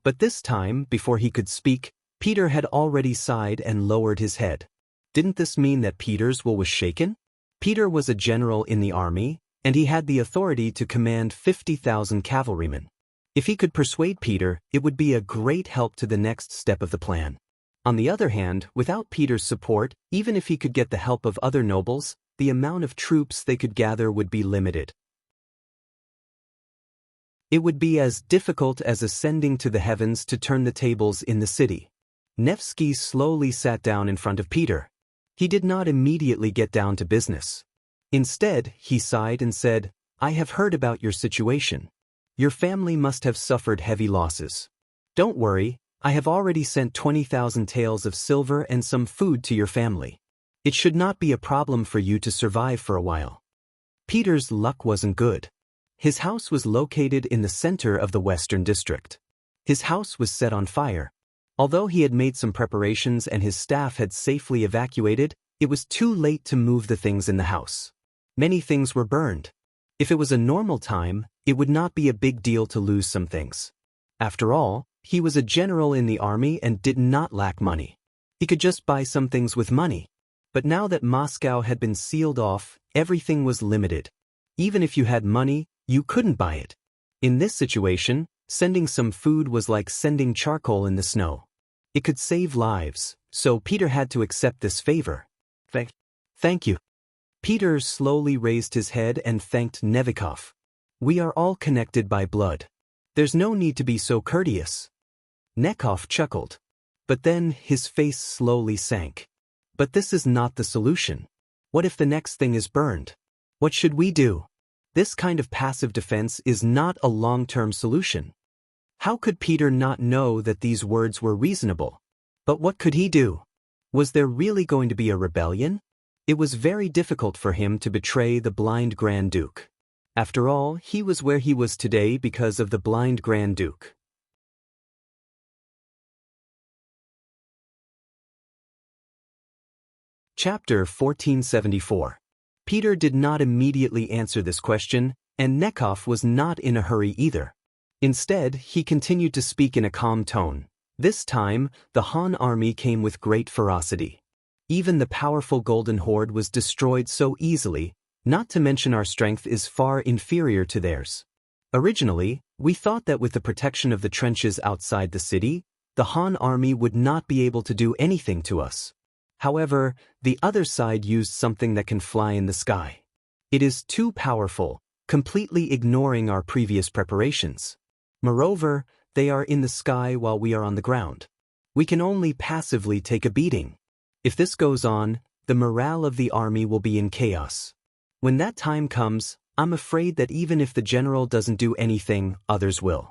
But this time, before he could speak, Peter had already sighed and lowered his head. Didn't this mean that Peter's will was shaken? Peter was a general in the army, and he had the authority to command 50,000 cavalrymen. If he could persuade Peter, it would be a great help to the next step of the plan. On the other hand, without Peter's support, even if he could get the help of other nobles, the amount of troops they could gather would be limited. It would be as difficult as ascending to the heavens to turn the tables in the city. Nevsky slowly sat down in front of Peter. He did not immediately get down to business. Instead, he sighed and said, "I have heard about your situation. Your family must have suffered heavy losses. Don't worry, I have already sent 20,000 taels of silver and some food to your family. It should not be a problem for you to survive for a while." Peter's luck wasn't good. His house was located in the center of the Western District. His house was set on fire. Although he had made some preparations and his staff had safely evacuated, it was too late to move the things in the house. Many things were burned. If it was a normal time, it would not be a big deal to lose some things. After all, he was a general in the army and did not lack money. He could just buy some things with money. But now that Moscow had been sealed off, everything was limited. Even if you had money, you couldn't buy it. In this situation, sending some food was like sending charcoal in the snow. It could save lives, so Peter had to accept this favor. Thank you. Peter slowly raised his head and thanked Nevikov. "We are all connected by blood. There's no need to be so courteous." Nekov chuckled. But then his face slowly sank. "But this is not the solution. What if the next thing is burned? What should we do? This kind of passive defense is not a long-term solution." How could Peter not know that these words were reasonable? But what could he do? Was there really going to be a rebellion? It was very difficult for him to betray the blind Grand Duke. After all, he was where he was today because of the blind Grand Duke. Chapter 1474. Peter did not immediately answer this question, and Nekhov was not in a hurry either. Instead, he continued to speak in a calm tone. This time, the Han army came with great ferocity. Even the powerful Golden Horde was destroyed so easily, not to mention our strength is far inferior to theirs. Originally, we thought that with the protection of the trenches outside the city, the Han army would not be able to do anything to us. However, the other side used something that can fly in the sky. It is too powerful, completely ignoring our previous preparations. Moreover, they are in the sky while we are on the ground. We can only passively take a beating. If this goes on, the morale of the army will be in chaos. When that time comes, I'm afraid that even if the general doesn't do anything, others will.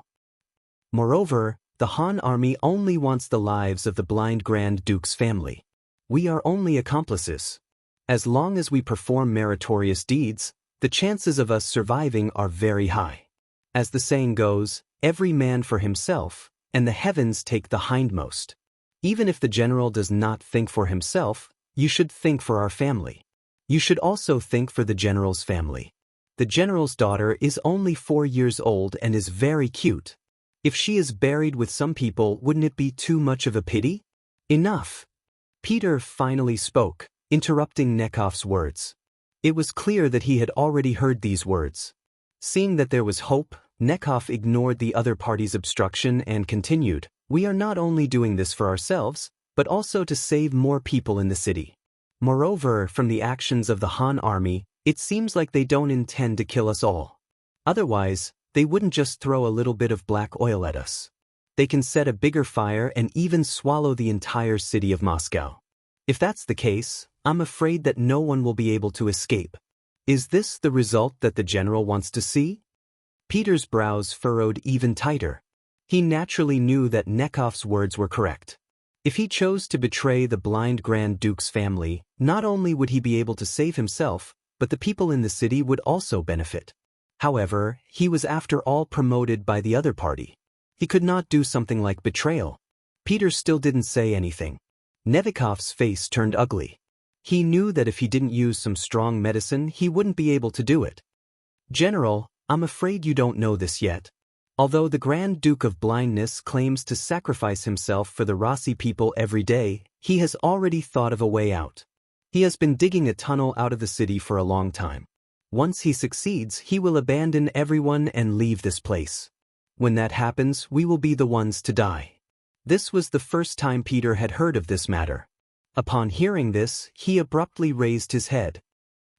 Moreover, the Han army only wants the lives of the blind Grand Duke's family. We are only accomplices. As long as we perform meritorious deeds, the chances of us surviving are very high. As the saying goes, every man for himself, and the heavens take the hindmost. Even if the general does not think for himself, you should think for our family. You should also think for the general's family. The general's daughter is only 4 years old and is very cute. If she is buried with some people, wouldn't it be too much of a pity? Enough. Peter finally spoke, interrupting Nekhov's words. It was clear that he had already heard these words. Seeing that there was hope, Nekhov ignored the other party's obstruction and continued, "We are not only doing this for ourselves, but also to save more people in the city. Moreover, from the actions of the Han army, it seems like they don't intend to kill us all. Otherwise, they wouldn't just throw a little bit of black oil at us. They can set a bigger fire and even swallow the entire city of Moscow. If that's the case, I'm afraid that no one will be able to escape. Is this the result that the general wants to see?" Peter's brows furrowed even tighter. He naturally knew that Nekhov's words were correct. If he chose to betray the blind Grand Duke's family, not only would he be able to save himself, but the people in the city would also benefit. However, he was after all promoted by the other party. He could not do something like betrayal. Peter still didn't say anything. Nevikov's face turned ugly. He knew that if he didn't use some strong medicine, he wouldn't be able to do it. "General, I'm afraid you don't know this yet. Although the Grand Duke of Blindness claims to sacrifice himself for the Rossi people every day, he has already thought of a way out. He has been digging a tunnel out of the city for a long time. Once he succeeds, he will abandon everyone and leave this place. When that happens, we will be the ones to die." This was the first time Peter had heard of this matter. Upon hearing this, he abruptly raised his head.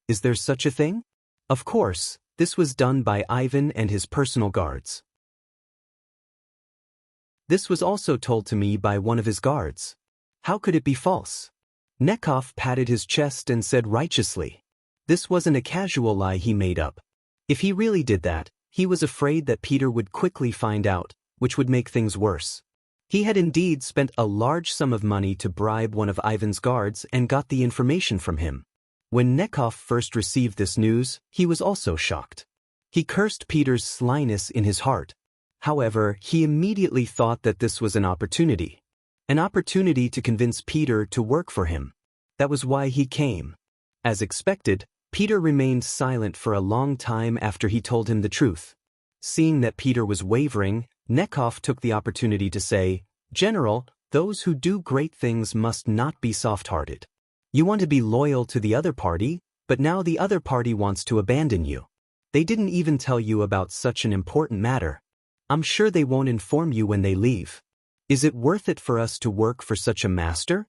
"Is there such a thing?" Of course, this was done by Ivan and his personal guards. This was also told to me by one of his guards. How could it be false? Nekhov patted his chest and said righteously. This wasn't a casual lie he made up. If he really did that, he was afraid that Peter would quickly find out, which would make things worse. He had indeed spent a large sum of money to bribe one of Ivan's guards and got the information from him. When Nekhov first received this news, he was also shocked. He cursed Peter's slyness in his heart. However, he immediately thought that this was an opportunity. An opportunity to convince Peter to work for him. That was why he came. As expected, Peter remained silent for a long time after he told him the truth. Seeing that Peter was wavering, Nekhov took the opportunity to say, "General, those who do great things must not be soft-hearted. You want to be loyal to the other party, but now the other party wants to abandon you. They didn't even tell you about such an important matter. I'm sure they won't inform you when they leave. Is it worth it for us to work for such a master?"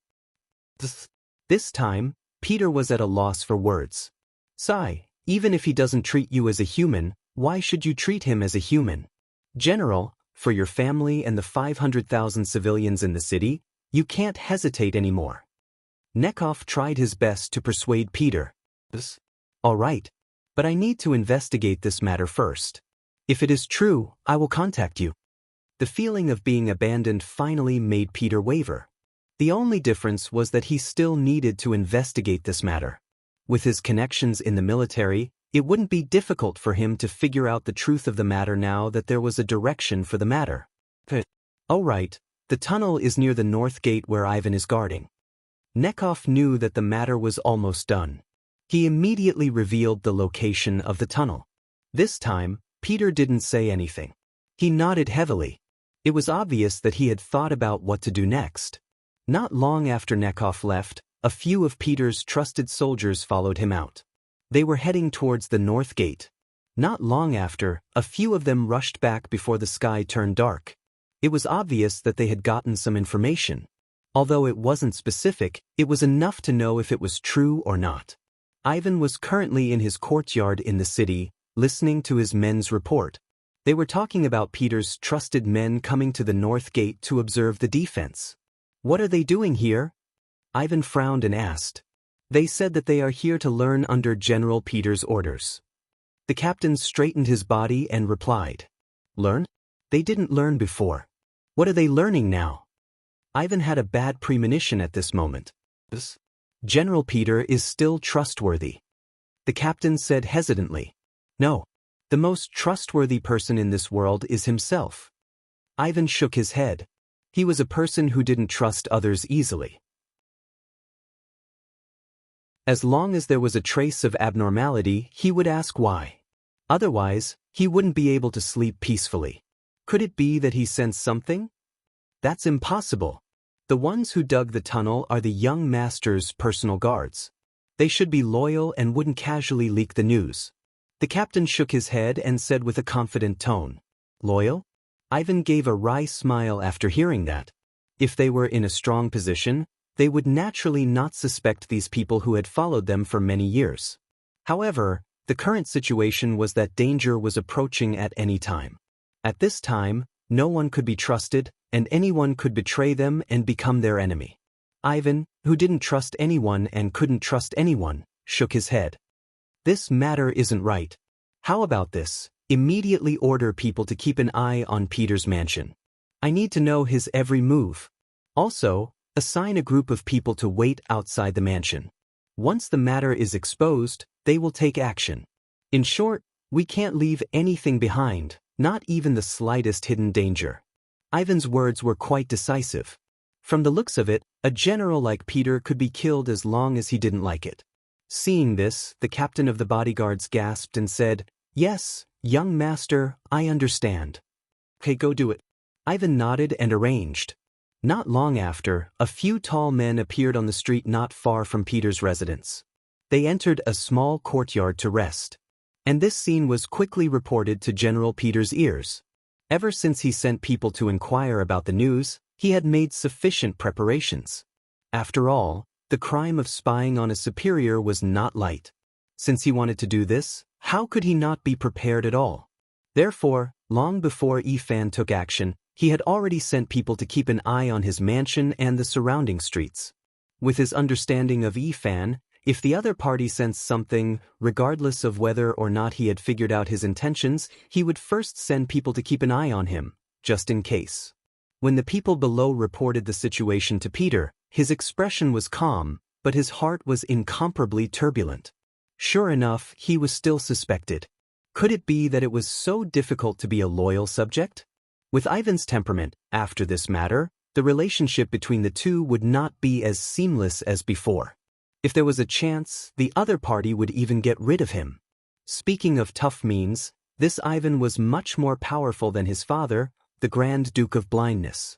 This time, Peter was at a loss for words. "Sigh, even if he doesn't treat you as a human, why should you treat him as a human? General, for your family and the 500,000 civilians in the city, you can't hesitate anymore." Nekhov tried his best to persuade Peter. "All right, but I need to investigate this matter first. If it is true, I will contact you." The feeling of being abandoned finally made Peter waver. The only difference was that he still needed to investigate this matter. With his connections in the military, it wouldn't be difficult for him to figure out the truth of the matter now that there was a direction for the matter. "Oh right, the tunnel is near the north gate where Ivan is guarding. Nekhov knew that the matter was almost done. He immediately revealed the location of the tunnel. This time, Peter didn't say anything. He nodded heavily. It was obvious that he had thought about what to do next. Not long after Nekhov left, a few of Peter's trusted soldiers followed him out. They were heading towards the north gate. Not long after, a few of them rushed back before the sky turned dark. It was obvious that they had gotten some information. Although it wasn't specific, it was enough to know if it was true or not. Ivan was currently in his courtyard in the city, listening to his men's report. They were talking about Peter's trusted men coming to the north gate to observe the defense. "What are they doing here?" Ivan frowned and asked. "They said that they are here to learn under General Peter's orders." The captain straightened his body and replied, "Learn? They didn't learn before. What are they learning now?" Ivan had a bad premonition at this moment. "General Peter is still trustworthy," the captain said hesitantly. "No. The most trustworthy person in this world is himself." Ivan shook his head. He was a person who didn't trust others easily. As long as there was a trace of abnormality, he would ask why. Otherwise, he wouldn't be able to sleep peacefully. Could it be that he sensed something? That's impossible. The ones who dug the tunnel are the young master's personal guards. They should be loyal and wouldn't casually leak the news. The captain shook his head and said with a confident tone, "Loyal?" Ivan gave a wry smile after hearing that. If they were in a strong position, they would naturally not suspect these people who had followed them for many years. However, the current situation was that danger was approaching at any time. At this time, no one could be trusted, and anyone could betray them and become their enemy. Ivan, who didn't trust anyone and couldn't trust anyone, shook his head. "This matter isn't right. How about this? Immediately order people to keep an eye on Peter's mansion. I need to know his every move. Also, assign a group of people to wait outside the mansion. Once the matter is exposed, they will take action. In short, we can't leave anything behind, not even the slightest hidden danger." Ivan's words were quite decisive. From the looks of it, a general like Peter could be killed as long as he didn't like it. Seeing this, the captain of the bodyguards gasped and said, "Yes, young master, I understand." "Okay, go do it." Ivan nodded and arranged. Not long after, a few tall men appeared on the street not far from Peter's residence. They entered a small courtyard to rest. And this scene was quickly reported to General Peter's ears. Ever since he sent people to inquire about the news, he had made sufficient preparations. After all, the crime of spying on a superior was not light. Since he wanted to do this, how could he not be prepared at all? Therefore, long before Yifan took action, he had already sent people to keep an eye on his mansion and the surrounding streets. With his understanding of Yifan, if the other party sensed something, regardless of whether or not he had figured out his intentions, he would first send people to keep an eye on him, just in case. When the people below reported the situation to Peter, his expression was calm, but his heart was incomparably turbulent. Sure enough, he was still suspected. Could it be that it was so difficult to be a loyal subject? With Ivan's temperament, after this matter, the relationship between the two would not be as seamless as before. If there was a chance, the other party would even get rid of him. Speaking of tough means, this Ivan was much more powerful than his father, the Grand Duke of Blindness.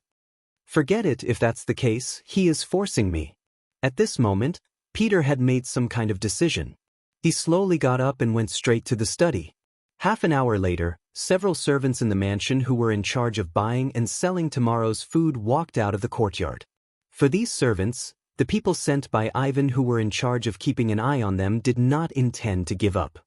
Forget it if that's the case, he is forcing me. At this moment, Peter had made some kind of decision. He slowly got up and went straight to the study. Half an hour later, several servants in the mansion who were in charge of buying and selling tomorrow's food walked out of the courtyard. For these servants, the people sent by Ivan who were in charge of keeping an eye on them did not intend to give up.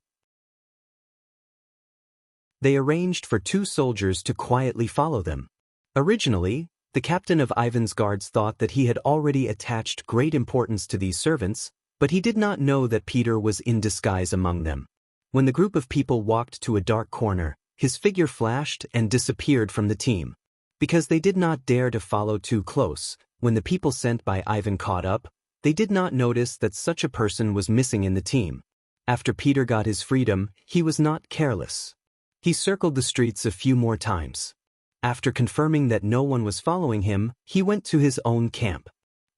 They arranged for 2 soldiers to quietly follow them. Originally, the captain of Ivan's guards thought that he had already attached great importance to these servants, but he did not know that Peter was in disguise among them. When the group of people walked to a dark corner, his figure flashed and disappeared from the team. Because they did not dare to follow too close, when the people sent by Ivan caught up, they did not notice that such a person was missing in the team. After Peter got his freedom, he was not careless. He circled the streets a few more times. After confirming that no one was following him, he went to his own camp.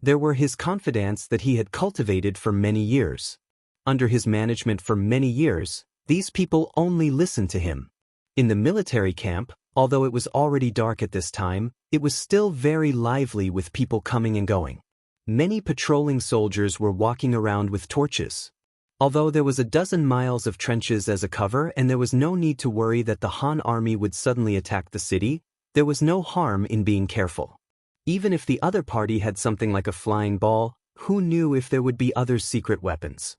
There were his confidants that he had cultivated for many years. Under his management for many years, these people only listened to him. In the military camp, although it was already dark at this time, it was still very lively with people coming and going. Many patrolling soldiers were walking around with torches. Although there was a dozen miles of trenches as a cover and there was no need to worry that the Han army would suddenly attack the city, there was no harm in being careful. Even if the other party had something like a flying ball, who knew if there would be other secret weapons?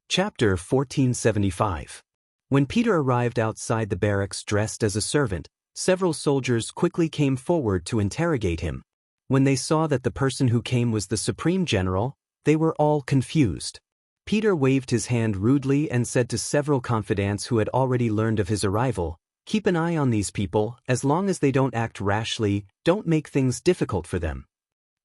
Chapter 1475. When Peter arrived outside the barracks dressed as a servant, several soldiers quickly came forward to interrogate him. When they saw that the person who came was the Supreme General, they were all confused. Peter waved his hand rudely and said to several confidants who had already learned of his arrival, "Keep an eye on these people, as long as they don't act rashly, don't make things difficult for them."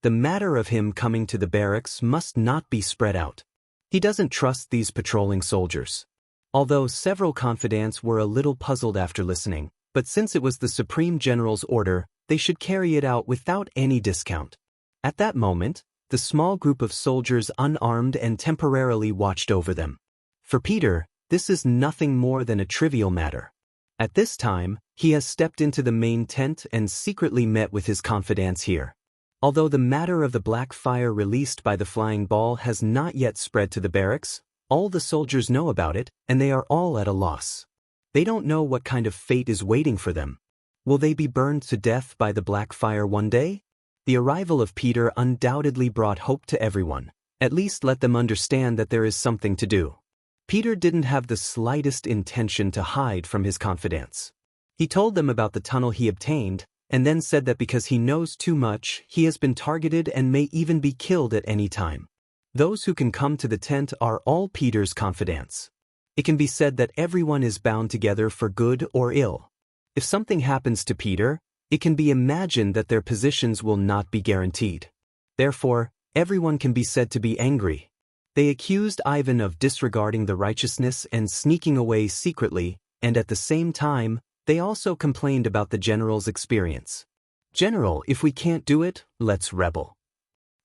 The matter of him coming to the barracks must not be spread out. He doesn't trust these patrolling soldiers. Although several confidants were a little puzzled after listening, but since it was the Supreme General's order, they should carry it out without any discount. At that moment, the small group of soldiers unarmed and temporarily watched over them. For Peter, this is nothing more than a trivial matter. At this time, he has stepped into the main tent and secretly met with his confidants here. Although the matter of the black fire released by the flying ball has not yet spread to the barracks, all the soldiers know about it, and they are all at a loss. They don't know what kind of fate is waiting for them. Will they be burned to death by the black fire one day? The arrival of Peter undoubtedly brought hope to everyone. At least let them understand that there is something to do. Peter didn't have the slightest intention to hide from his confidants. He told them about the tunnel he obtained, and then said that because he knows too much, he has been targeted and may even be killed at any time. Those who can come to the tent are all Peter's confidants. It can be said that everyone is bound together for good or ill. If something happens to Peter, it can be imagined that their positions will not be guaranteed. Therefore, everyone can be said to be angry. They accused Ivan of disregarding the righteousness and sneaking away secretly, and at the same time, they also complained about the general's experience. "General, if we can't do it, let's rebel."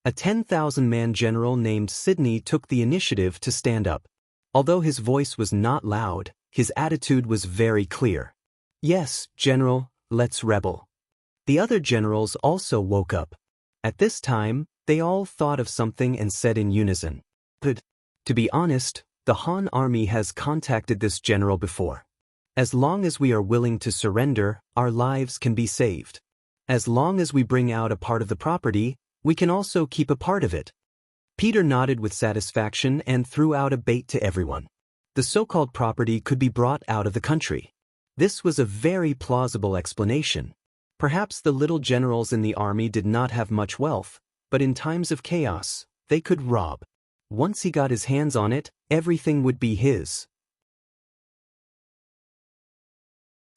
A 10,000-man general named Sidney took the initiative to stand up. Although his voice was not loud, his attitude was very clear. "Yes, General, let's rebel." The other generals also woke up. At this time, they all thought of something and said in unison, "Good." To be honest, the Han army has contacted this general before. As long as we are willing to surrender, our lives can be saved. As long as we bring out a part of the property, we can also keep a part of it. Peter nodded with satisfaction and threw out a bait to everyone. The so-called property could be brought out of the country. This was a very plausible explanation. Perhaps the little generals in the army did not have much wealth, but in times of chaos, they could rob. Once he got his hands on it, everything would be his.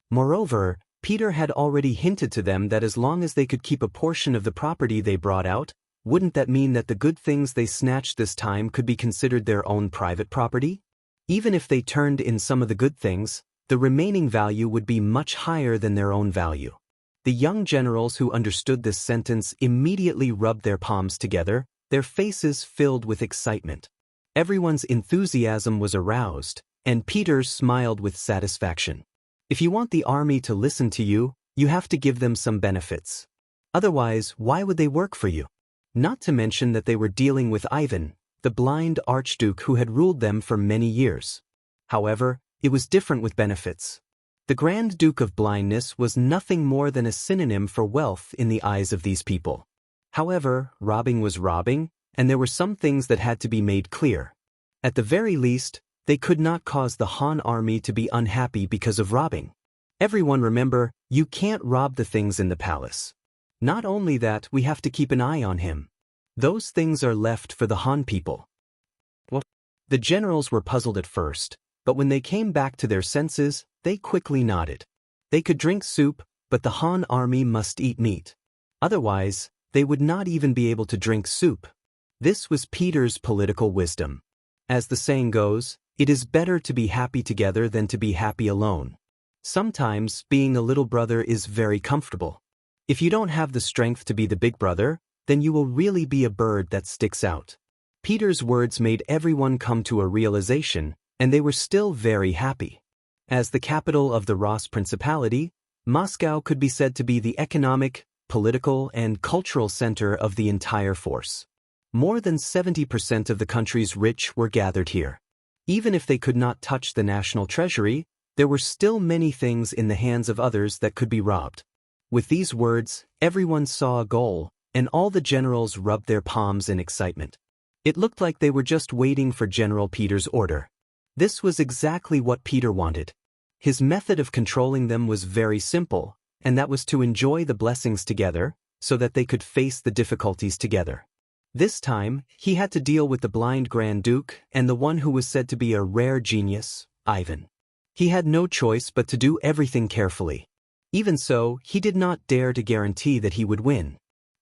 Moreover, Peter had already hinted to them that as long as they could keep a portion of the property they brought out, wouldn't that mean that the good things they snatched this time could be considered their own private property? Even if they turned in some of the good things, the remaining value would be much higher than their own value. The young generals who understood this sentence immediately rubbed their palms together, their faces filled with excitement. Everyone's enthusiasm was aroused, and Peter smiled with satisfaction. If you want the army to listen to you, you have to give them some benefits. Otherwise, why would they work for you? Not to mention that they were dealing with Ivan, the blind archduke who had ruled them for many years. However, it was different with benefits. The Grand Duke of Blindness was nothing more than a synonym for wealth in the eyes of these people. However, robbing was robbing, and there were some things that had to be made clear. At the very least, they could not cause the Han army to be unhappy because of robbing. Everyone remember, you can't rob the things in the palace. Not only that, we have to keep an eye on him. Those things are left for the Han people. What? The generals were puzzled at first, but when they came back to their senses, they quickly nodded. They could drink soup, but the Han army must eat meat. Otherwise, they would not even be able to drink soup. This was Peter's political wisdom. As the saying goes, it is better to be happy together than to be happy alone. Sometimes, being a little brother is very comfortable. If you don't have the strength to be the big brother, then you will really be a bird that sticks out. Peter's words made everyone come to a realization, and they were still very happy. As the capital of the Rus Principality, Moscow could be said to be the economic, political, and cultural center of the entire force. More than 70% of the country's rich were gathered here. Even if they could not touch the national treasury, there were still many things in the hands of others that could be robbed. With these words, everyone saw a goal, and all the generals rubbed their palms in excitement. It looked like they were just waiting for General Peter's order. This was exactly what Peter wanted. His method of controlling them was very simple, and that was to enjoy the blessings together, so that they could face the difficulties together. This time, he had to deal with the blind Grand Duke and the one who was said to be a rare genius, Ivan. He had no choice but to do everything carefully. Even so, he did not dare to guarantee that he would win.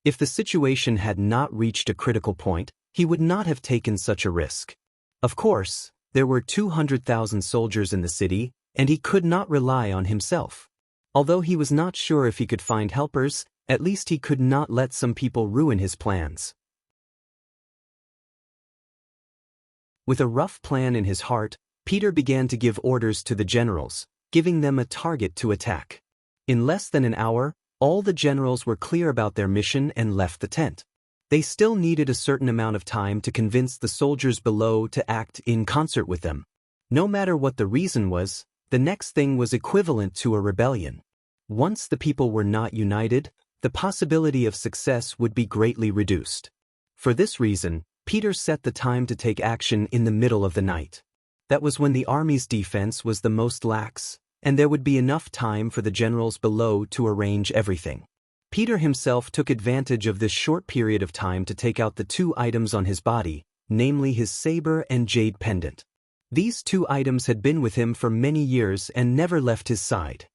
If the situation had not reached a critical point, he would not have taken such a risk. Of course, there were 200,000 soldiers in the city, and he could not rely on himself. Although he was not sure if he could find helpers, at least he could not let some people ruin his plans. With a rough plan in his heart, Peter began to give orders to the generals, giving them a target to attack. In less than an hour, all the generals were clear about their mission and left the tent. They still needed a certain amount of time to convince the soldiers below to act in concert with them. No matter what the reason was, the next thing was equivalent to a rebellion. Once the people were not united, the possibility of success would be greatly reduced. For this reason, Peter set the time to take action in the middle of the night. That was when the army's defense was the most lax, and there would be enough time for the generals below to arrange everything. Peter himself took advantage of this short period of time to take out the two items on his body, namely his saber and jade pendant. These two items had been with him for many years and never left his side.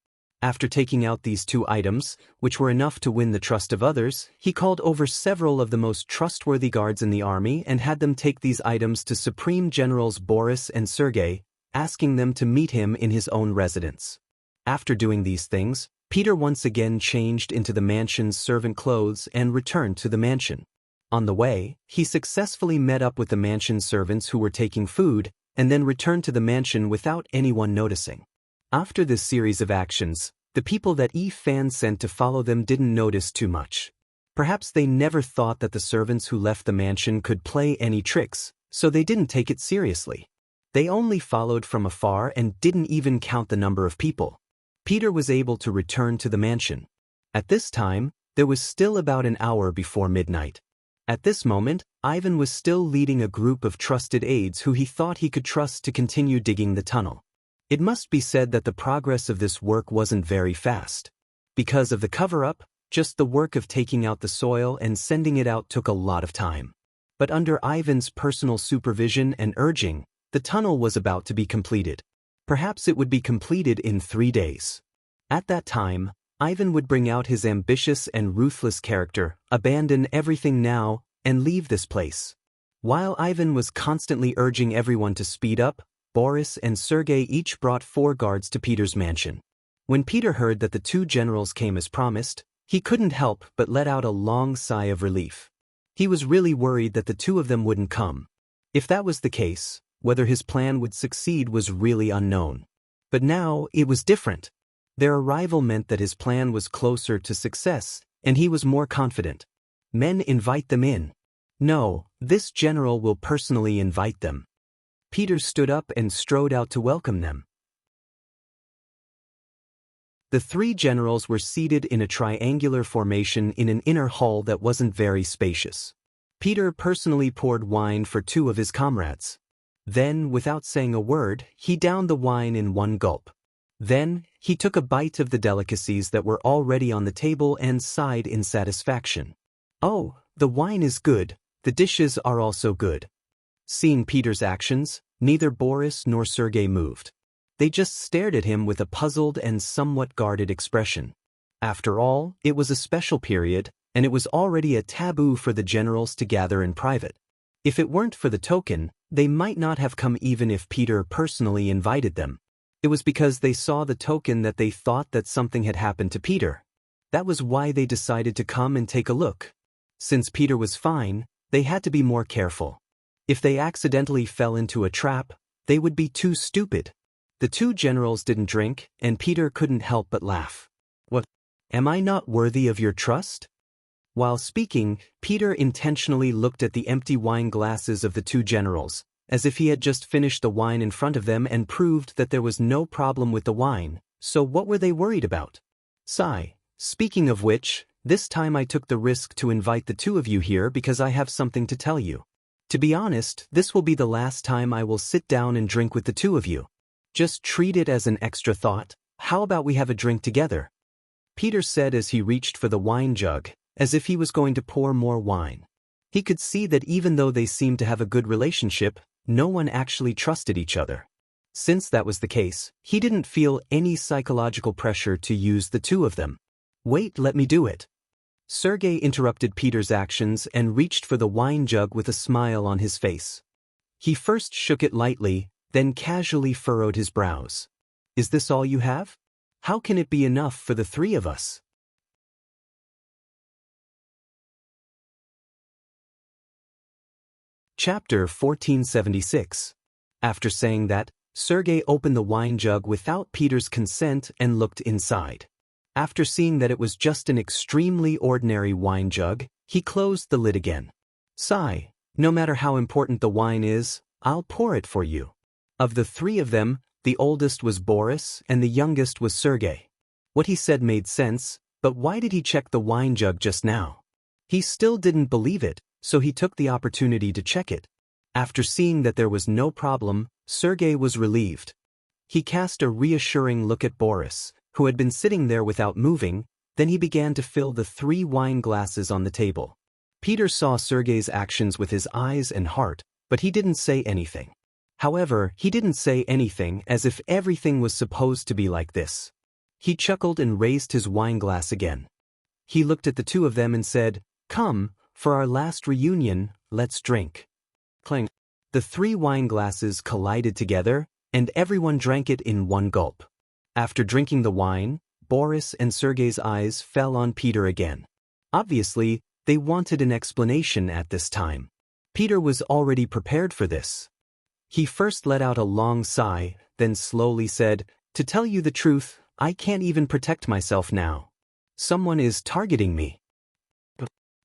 After taking out these two items, which were enough to win the trust of others, he called over several of the most trustworthy guards in the army and had them take these items to Supreme Generals Boris and Sergei, asking them to meet him in his own residence. After doing these things, Peter once again changed into the mansion's servant clothes and returned to the mansion. On the way, he successfully met up with the mansion servants who were taking food, and then returned to the mansion without anyone noticing. After this series of actions, the people that Fan sent to follow them didn't notice too much. Perhaps they never thought that the servants who left the mansion could play any tricks, so they didn't take it seriously. They only followed from afar and didn't even count the number of people. Peter was able to return to the mansion. At this time, there was still about an hour before midnight. At this moment, Ivan was still leading a group of trusted aides who he thought he could trust to continue digging the tunnel. It must be said that the progress of this work wasn't very fast. Because of the cover-up, just the work of taking out the soil and sending it out took a lot of time. But under Ivan's personal supervision and urging, the tunnel was about to be completed. Perhaps it would be completed in 3 days. At that time, Ivan would bring out his ambitious and ruthless character, abandon everything now, and leave this place. While Ivan was constantly urging everyone to speed up, Boris and Sergei each brought 4 guards to Peter's mansion. When Peter heard that the 2 generals came as promised, he couldn't help but let out a long sigh of relief. He was really worried that the 2 of them wouldn't come. If that was the case, whether his plan would succeed was really unknown. But now, it was different. Their arrival meant that his plan was closer to success, and he was more confident. Men invite them in. No, this general will personally invite them. Peter stood up and strode out to welcome them. The 3 generals were seated in a triangular formation in an inner hall that wasn't very spacious. Peter personally poured wine for 2 of his comrades. Then, without saying a word, he downed the wine in 1 gulp. Then, he took a bite of the delicacies that were already on the table and sighed in satisfaction. "Oh, the wine is good, the dishes are also good." Seeing Peter's actions, neither Boris nor Sergei moved. They just stared at him with a puzzled and somewhat guarded expression. After all, it was a special period, and it was already a taboo for the generals to gather in private. If it weren't for the token, they might not have come even if Peter personally invited them. It was because they saw the token that they thought that something had happened to Peter. That was why they decided to come and take a look. Since Peter was fine, they had to be more careful. If they accidentally fell into a trap, they would be too stupid. The two generals didn't drink, and Peter couldn't help but laugh. What? Am I not worthy of your trust? While speaking, Peter intentionally looked at the empty wine glasses of the two generals, as if he had just finished the wine in front of them and proved that there was no problem with the wine, so what were they worried about? Sigh. Speaking of which, this time I took the risk to invite the two of you here because I have something to tell you. To be honest, this will be the last time I will sit down and drink with the two of you. Just treat it as an extra thought. How about we have a drink together? Peter said as he reached for the wine jug, as if he was going to pour more wine. He could see that even though they seemed to have a good relationship, no one actually trusted each other. Since that was the case, he didn't feel any psychological pressure to use the two of them. Wait, let me do it. Sergei interrupted Peter's actions and reached for the wine jug with a smile on his face. He first shook it lightly, then casually furrowed his brows. Is this all you have? How can it be enough for the three of us? Chapter 1476. After saying that, Sergei opened the wine jug without Peter's consent and looked inside. After seeing that it was just an extremely ordinary wine jug, he closed the lid again. Sigh. No matter how important the wine is, I'll pour it for you. Of the three of them, the oldest was Boris and the youngest was Sergei. What he said made sense, but why did he check the wine jug just now? He still didn't believe it, so he took the opportunity to check it. After seeing that there was no problem, Sergei was relieved. He cast a reassuring look at Boris, who had been sitting there without moving, then he began to fill the 3 wine glasses on the table. Peter saw Sergei's actions with his eyes and heart, but he didn't say anything. However, he didn't say anything as if everything was supposed to be like this. He chuckled and raised his wine glass again. He looked at the two of them and said, "Come, for our last reunion, let's drink." Clang. The 3 wine glasses collided together, and everyone drank it in one gulp. After drinking the wine, Boris and Sergei's eyes fell on Peter again. Obviously, they wanted an explanation at this time. Peter was already prepared for this. He first let out a long sigh, then slowly said, "To tell you the truth, I can't even protect myself now. Someone is targeting me."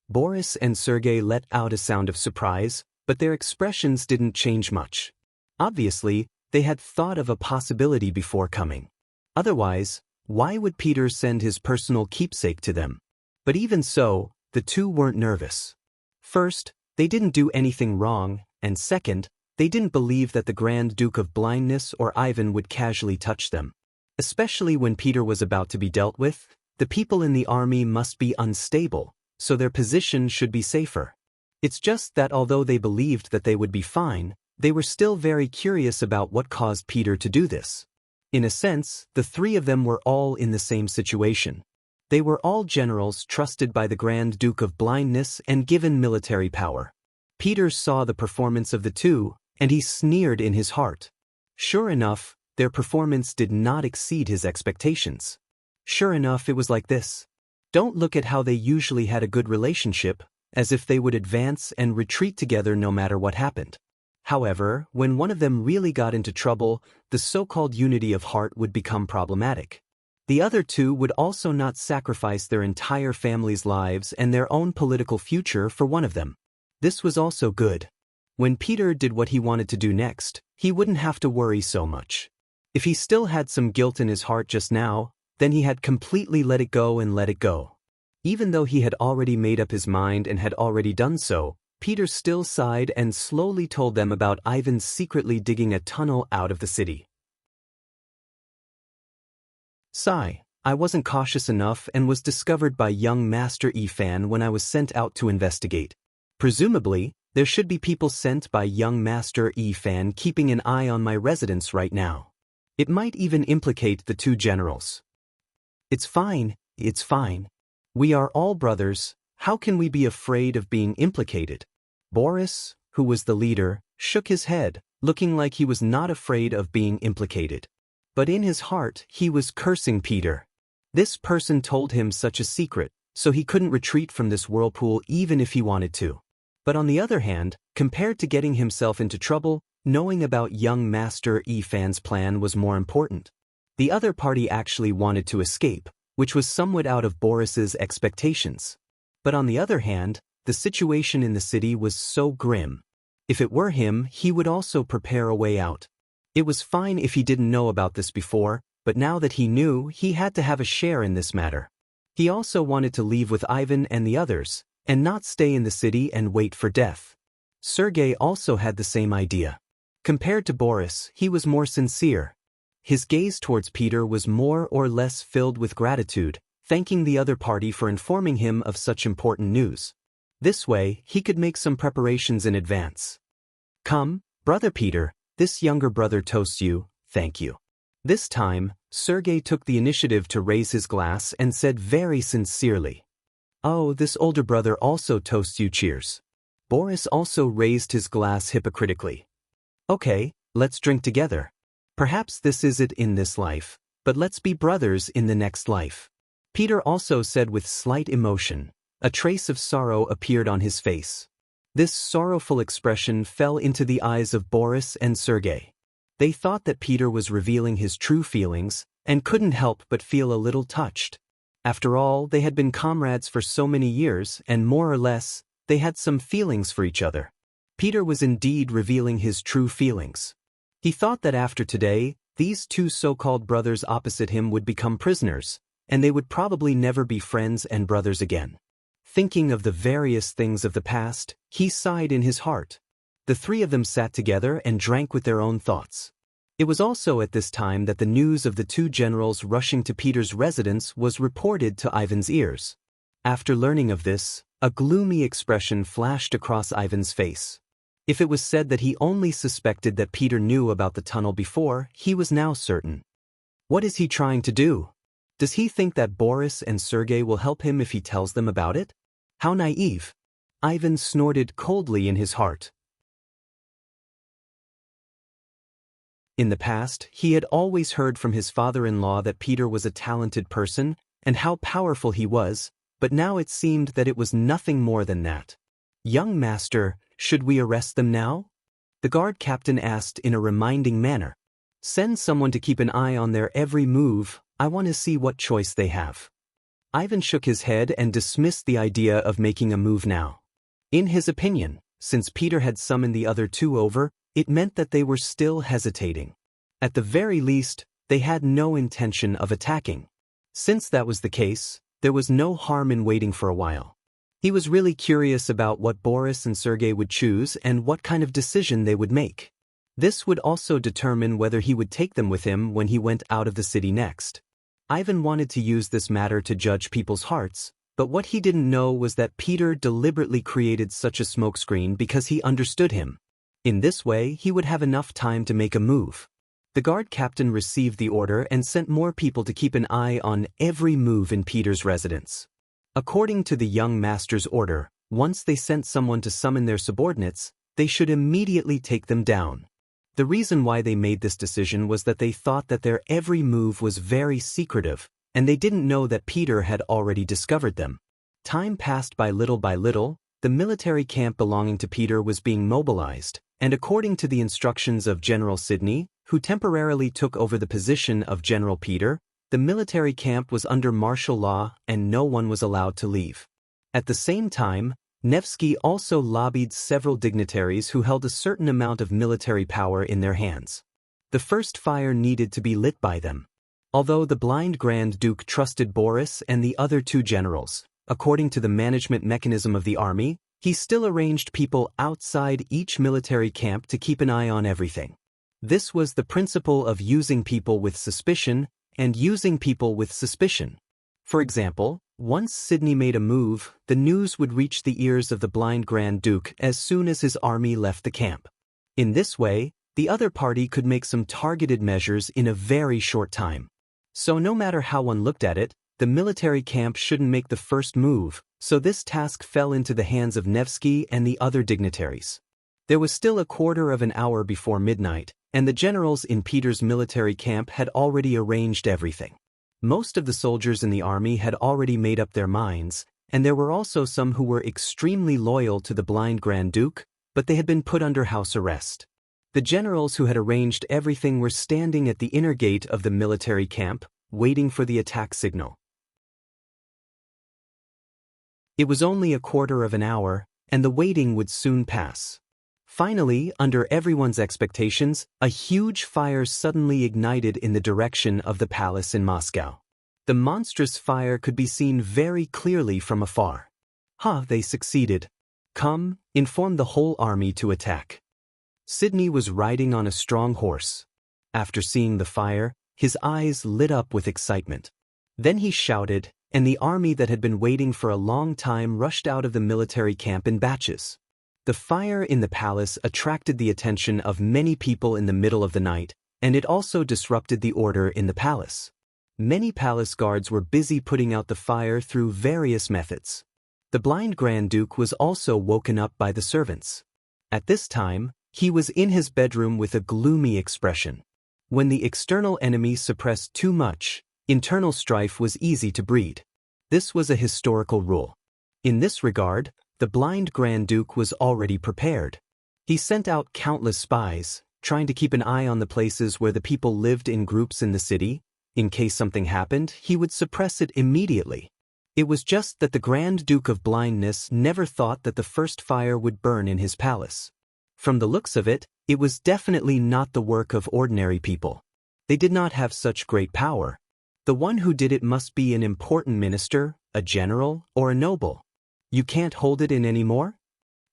Boris and Sergei let out a sound of surprise, but their expressions didn't change much. Obviously, they had thought of a possibility before coming. Otherwise, why would Peter send his personal keepsake to them? But even so, the two weren't nervous. First, they didn't do anything wrong, and second, they didn't believe that the Grand Duke of Blindness or Ivan would casually touch them. Especially when Peter was about to be dealt with, the people in the army must be unstable, so their position should be safer. It's just that although they believed that they would be fine, they were still very curious about what caused Peter to do this. In a sense, the 3 of them were all in the same situation. They were all generals trusted by the Grand Duke of Blindness and given military power. Peter saw the performance of the two, and he sneered in his heart. Sure enough, their performance did not exceed his expectations. Sure enough, it was like this. Don't look at how they usually had a good relationship, as if they would advance and retreat together no matter what happened. However, when one of them really got into trouble, the so-called unity of heart would become problematic. The other two would also not sacrifice their entire family's lives and their own political future for one of them. This was also good. When Peter did what he wanted to do next, he wouldn't have to worry so much. If he still had some guilt in his heart just now, then he had completely let it go and let it go. Even though he had already made up his mind and had already done so, Peter still sighed and slowly told them about Ivan secretly digging a tunnel out of the city. Sigh. I wasn't cautious enough and was discovered by young Master Ifan when I was sent out to investigate. Presumably, there should be people sent by young Master Ifan keeping an eye on my residence right now. It might even implicate the 2 generals. It's fine, it's fine. We are all brothers, how can we be afraid of being implicated? Boris, who was the leader, shook his head, looking like he was not afraid of being implicated. But in his heart, he was cursing Peter. This person told him such a secret, so he couldn't retreat from this whirlpool even if he wanted to. But on the other hand, compared to getting himself into trouble, knowing about young Master Yifan's plan was more important. The other party actually wanted to escape, which was somewhat out of Boris's expectations. But on the other hand, the situation in the city was so grim. If it were him, he would also prepare a way out. It was fine if he didn't know about this before, but now that he knew, he had to have a share in this matter. He also wanted to leave with Ivan and the others, and not stay in the city and wait for death. Sergei also had the same idea. Compared to Boris, he was more sincere. His gaze towards Peter was more or less filled with gratitude, thanking the other party for informing him of such important news. This way, he could make some preparations in advance. Come, brother Peter, this younger brother toasts you, thank you. This time, Sergei took the initiative to raise his glass and said very sincerely, "Oh, this older brother also toasts you, cheers." Boris also raised his glass hypocritically. "Okay, let's drink together. Perhaps this is it in this life, but let's be brothers in the next life." Peter also said with slight emotion. A trace of sorrow appeared on his face. This sorrowful expression fell into the eyes of Boris and Sergei. They thought that Peter was revealing his true feelings, and couldn't help but feel a little touched. After all, they had been comrades for so many years, and more or less, they had some feelings for each other. Peter was indeed revealing his true feelings. He thought that after today, these two so-called brothers opposite him would become prisoners, and they would probably never be friends and brothers again. Thinking of the various things of the past, he sighed in his heart. The three of them sat together and drank with their own thoughts. It was also at this time that the news of the two generals rushing to Peter's residence was reported to Ivan's ears. After learning of this, a gloomy expression flashed across Ivan's face. If it was said that he only suspected that Peter knew about the tunnel before, he was now certain. What is he trying to do? Does he think that Boris and Sergei will help him if he tells them about it? How naive! Ivan snorted coldly in his heart. In the past, he had always heard from his father-in-law that Peter was a talented person, and how powerful he was, but now it seemed that it was nothing more than that. "Young master, should we arrest them now?" The guard captain asked in a reminding manner. "Send someone to keep an eye on their every move, I want to see what choice they have." Ivan shook his head and dismissed the idea of making a move now. In his opinion, since Peter had summoned the other two over, it meant that they were still hesitating. At the very least, they had no intention of attacking. Since that was the case, there was no harm in waiting for a while. He was really curious about what Boris and Sergei would choose and what kind of decision they would make. This would also determine whether he would take them with him when he went out of the city next. Ivan wanted to use this matter to judge people's hearts, but what he didn't know was that Peter deliberately created such a smokescreen because he understood him. In this way, he would have enough time to make a move. The guard captain received the order and sent more people to keep an eye on every move in Peter's residence. According to the young master's order, once they sent someone to summon their subordinates, they should immediately take them down. The reason why they made this decision was that they thought that their every move was very secretive, and they didn't know that Peter had already discovered them. Time passed by little, the military camp belonging to Peter was being mobilized, and according to the instructions of General Sidney, who temporarily took over the position of General Peter, the military camp was under martial law and no one was allowed to leave. At the same time, Nevsky also lobbied several dignitaries who held a certain amount of military power in their hands. The first fire needed to be lit by them. Although the blind Grand Duke trusted Boris and the other two generals, according to the management mechanism of the army, he still arranged people outside each military camp to keep an eye on everything. This was the principle of using people with suspicion and using people with suspicion. For example, once Sidney made a move, the news would reach the ears of the blind Grand Duke as soon as his army left the camp. In this way, the other party could make some targeted measures in a very short time. So no matter how one looked at it, the military camp shouldn't make the first move, so this task fell into the hands of Nevsky and the other dignitaries. There was still a quarter of an hour before midnight, and the generals in Peter's military camp had already arranged everything. Most of the soldiers in the army had already made up their minds, and there were also some who were extremely loyal to the blind Grand Duke, but they had been put under house arrest. The generals who had arranged everything were standing at the inner gate of the military camp, waiting for the attack signal. It was only a quarter of an hour, and the waiting would soon pass. Finally, under everyone's expectations, a huge fire suddenly ignited in the direction of the palace in Moscow. The monstrous fire could be seen very clearly from afar. They succeeded. Come, inform the whole army to attack. Sidney was riding on a strong horse. After seeing the fire, his eyes lit up with excitement. Then he shouted, and the army that had been waiting for a long time rushed out of the military camp in batches. The fire in the palace attracted the attention of many people in the middle of the night, and it also disrupted the order in the palace. Many palace guards were busy putting out the fire through various methods. The blind Grand Duke was also woken up by the servants. At this time, he was in his bedroom with a gloomy expression. When the external enemy suppressed too much, internal strife was easy to breed. This was a historical rule. In this regard, the blind Grand Duke was already prepared. He sent out countless spies, trying to keep an eye on the places where the people lived in groups in the city. In case something happened, he would suppress it immediately. It was just that the Grand Duke of Blindness never thought that the first fire would burn in his palace. From the looks of it, it was definitely not the work of ordinary people. They did not have such great power. The one who did it must be an important minister, a general, or a noble. You can't hold it in anymore?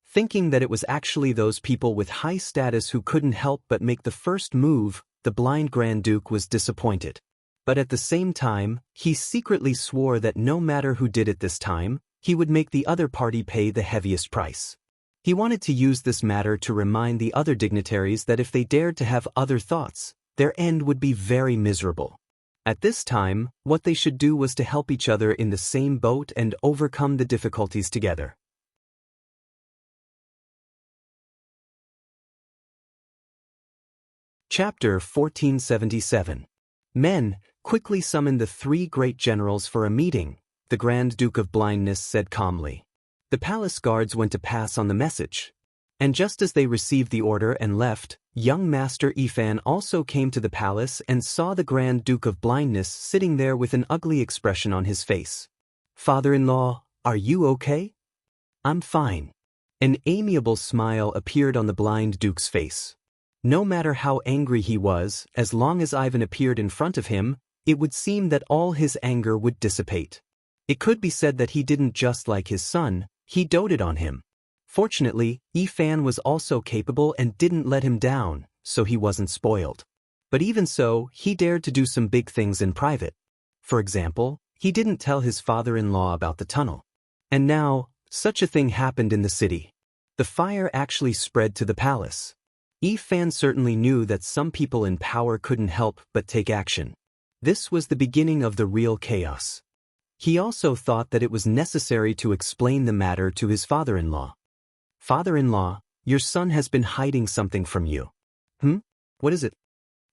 Thinking that it was actually those people with high status who couldn't help but make the first move, the blind Grand Duke was disappointed. But at the same time, he secretly swore that no matter who did it this time, he would make the other party pay the heaviest price. He wanted to use this matter to remind the other dignitaries that if they dared to have other thoughts, their end would be very miserable. At this time, what they should do was to help each other in the same boat and overcome the difficulties together. Chapter 1477. Men, quickly summon the three great generals for a meeting, the Grand Duke of Blindness said calmly. The palace guards went to pass on the message. And just as they received the order and left, young Master Ifan also came to the palace and saw the Grand Duke of Blindness sitting there with an ugly expression on his face. "Father-in-law, are you okay?" "I'm fine." An amiable smile appeared on the blind Duke's face. No matter how angry he was, as long as Ivan appeared in front of him, it would seem that all his anger would dissipate. It could be said that he didn't just like his son, he doted on him. Fortunately, Ifan was also capable and didn't let him down, so he wasn't spoiled. But even so, he dared to do some big things in private. For example, he didn't tell his father-in-law about the tunnel. And now, such a thing happened in the city. The fire actually spread to the palace. Ifan certainly knew that some people in power couldn't help but take action. This was the beginning of the real chaos. He also thought that it was necessary to explain the matter to his father-in-law. "Father-in-law, your son has been hiding something from you." What is it?"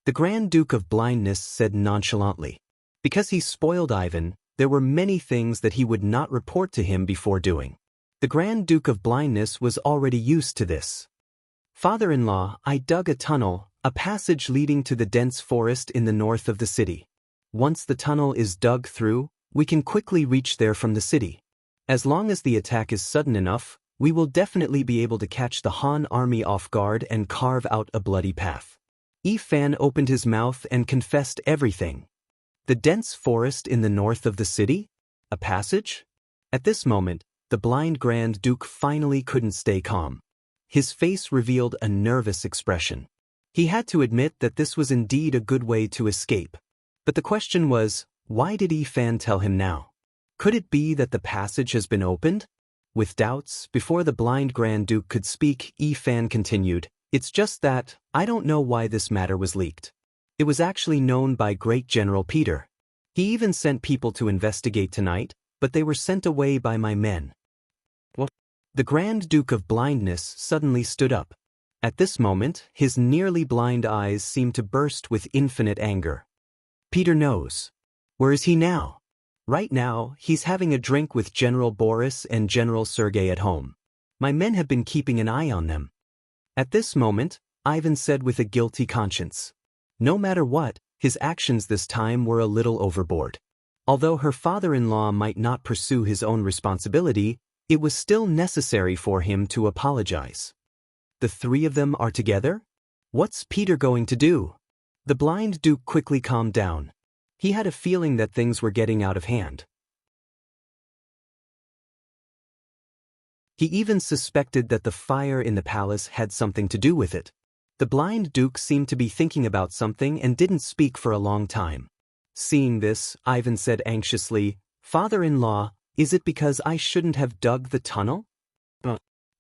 The Grand Duke of Blindness said nonchalantly. Because he spoiled Ivan, there were many things that he would not report to him before doing. The Grand Duke of Blindness was already used to this. "Father-in-law, I dug a tunnel, a passage leading to the dense forest in the north of the city. Once the tunnel is dug through, we can quickly reach there from the city. As long as the attack is sudden enough, we will definitely be able to catch the Han army off guard and carve out a bloody path." Ifan opened his mouth and confessed everything. The dense forest in the north of the city? A passage? At this moment, the blind Grand Duke finally couldn't stay calm. His face revealed a nervous expression. He had to admit that this was indeed a good way to escape. But the question was, why did Ifan tell him now? Could it be that the passage has been opened? With doubts, before the blind Grand Duke could speak, Ifan continued, "It's just that, I don't know why this matter was leaked. It was actually known by Great General Peter. He even sent people to investigate tonight, but they were sent away by my men." What? The Grand Duke of Blindness suddenly stood up. At this moment, his nearly blind eyes seemed to burst with infinite anger. Peter knows. Where is he now? Right now, he's having a drink with General Boris and General Sergei at home. My men have been keeping an eye on them. At this moment, Ivan said with a guilty conscience. No matter what, his actions this time were a little overboard. Although her father-in-law might not pursue his own responsibility, it was still necessary for him to apologize. The three of them are together? What's Peter going to do? The blind duke quickly calmed down. He had a feeling that things were getting out of hand. He even suspected that the fire in the palace had something to do with it. The blind duke seemed to be thinking about something and didn't speak for a long time. Seeing this, Ivan said anxiously, "Father-in-law, is it because I shouldn't have dug the tunnel?"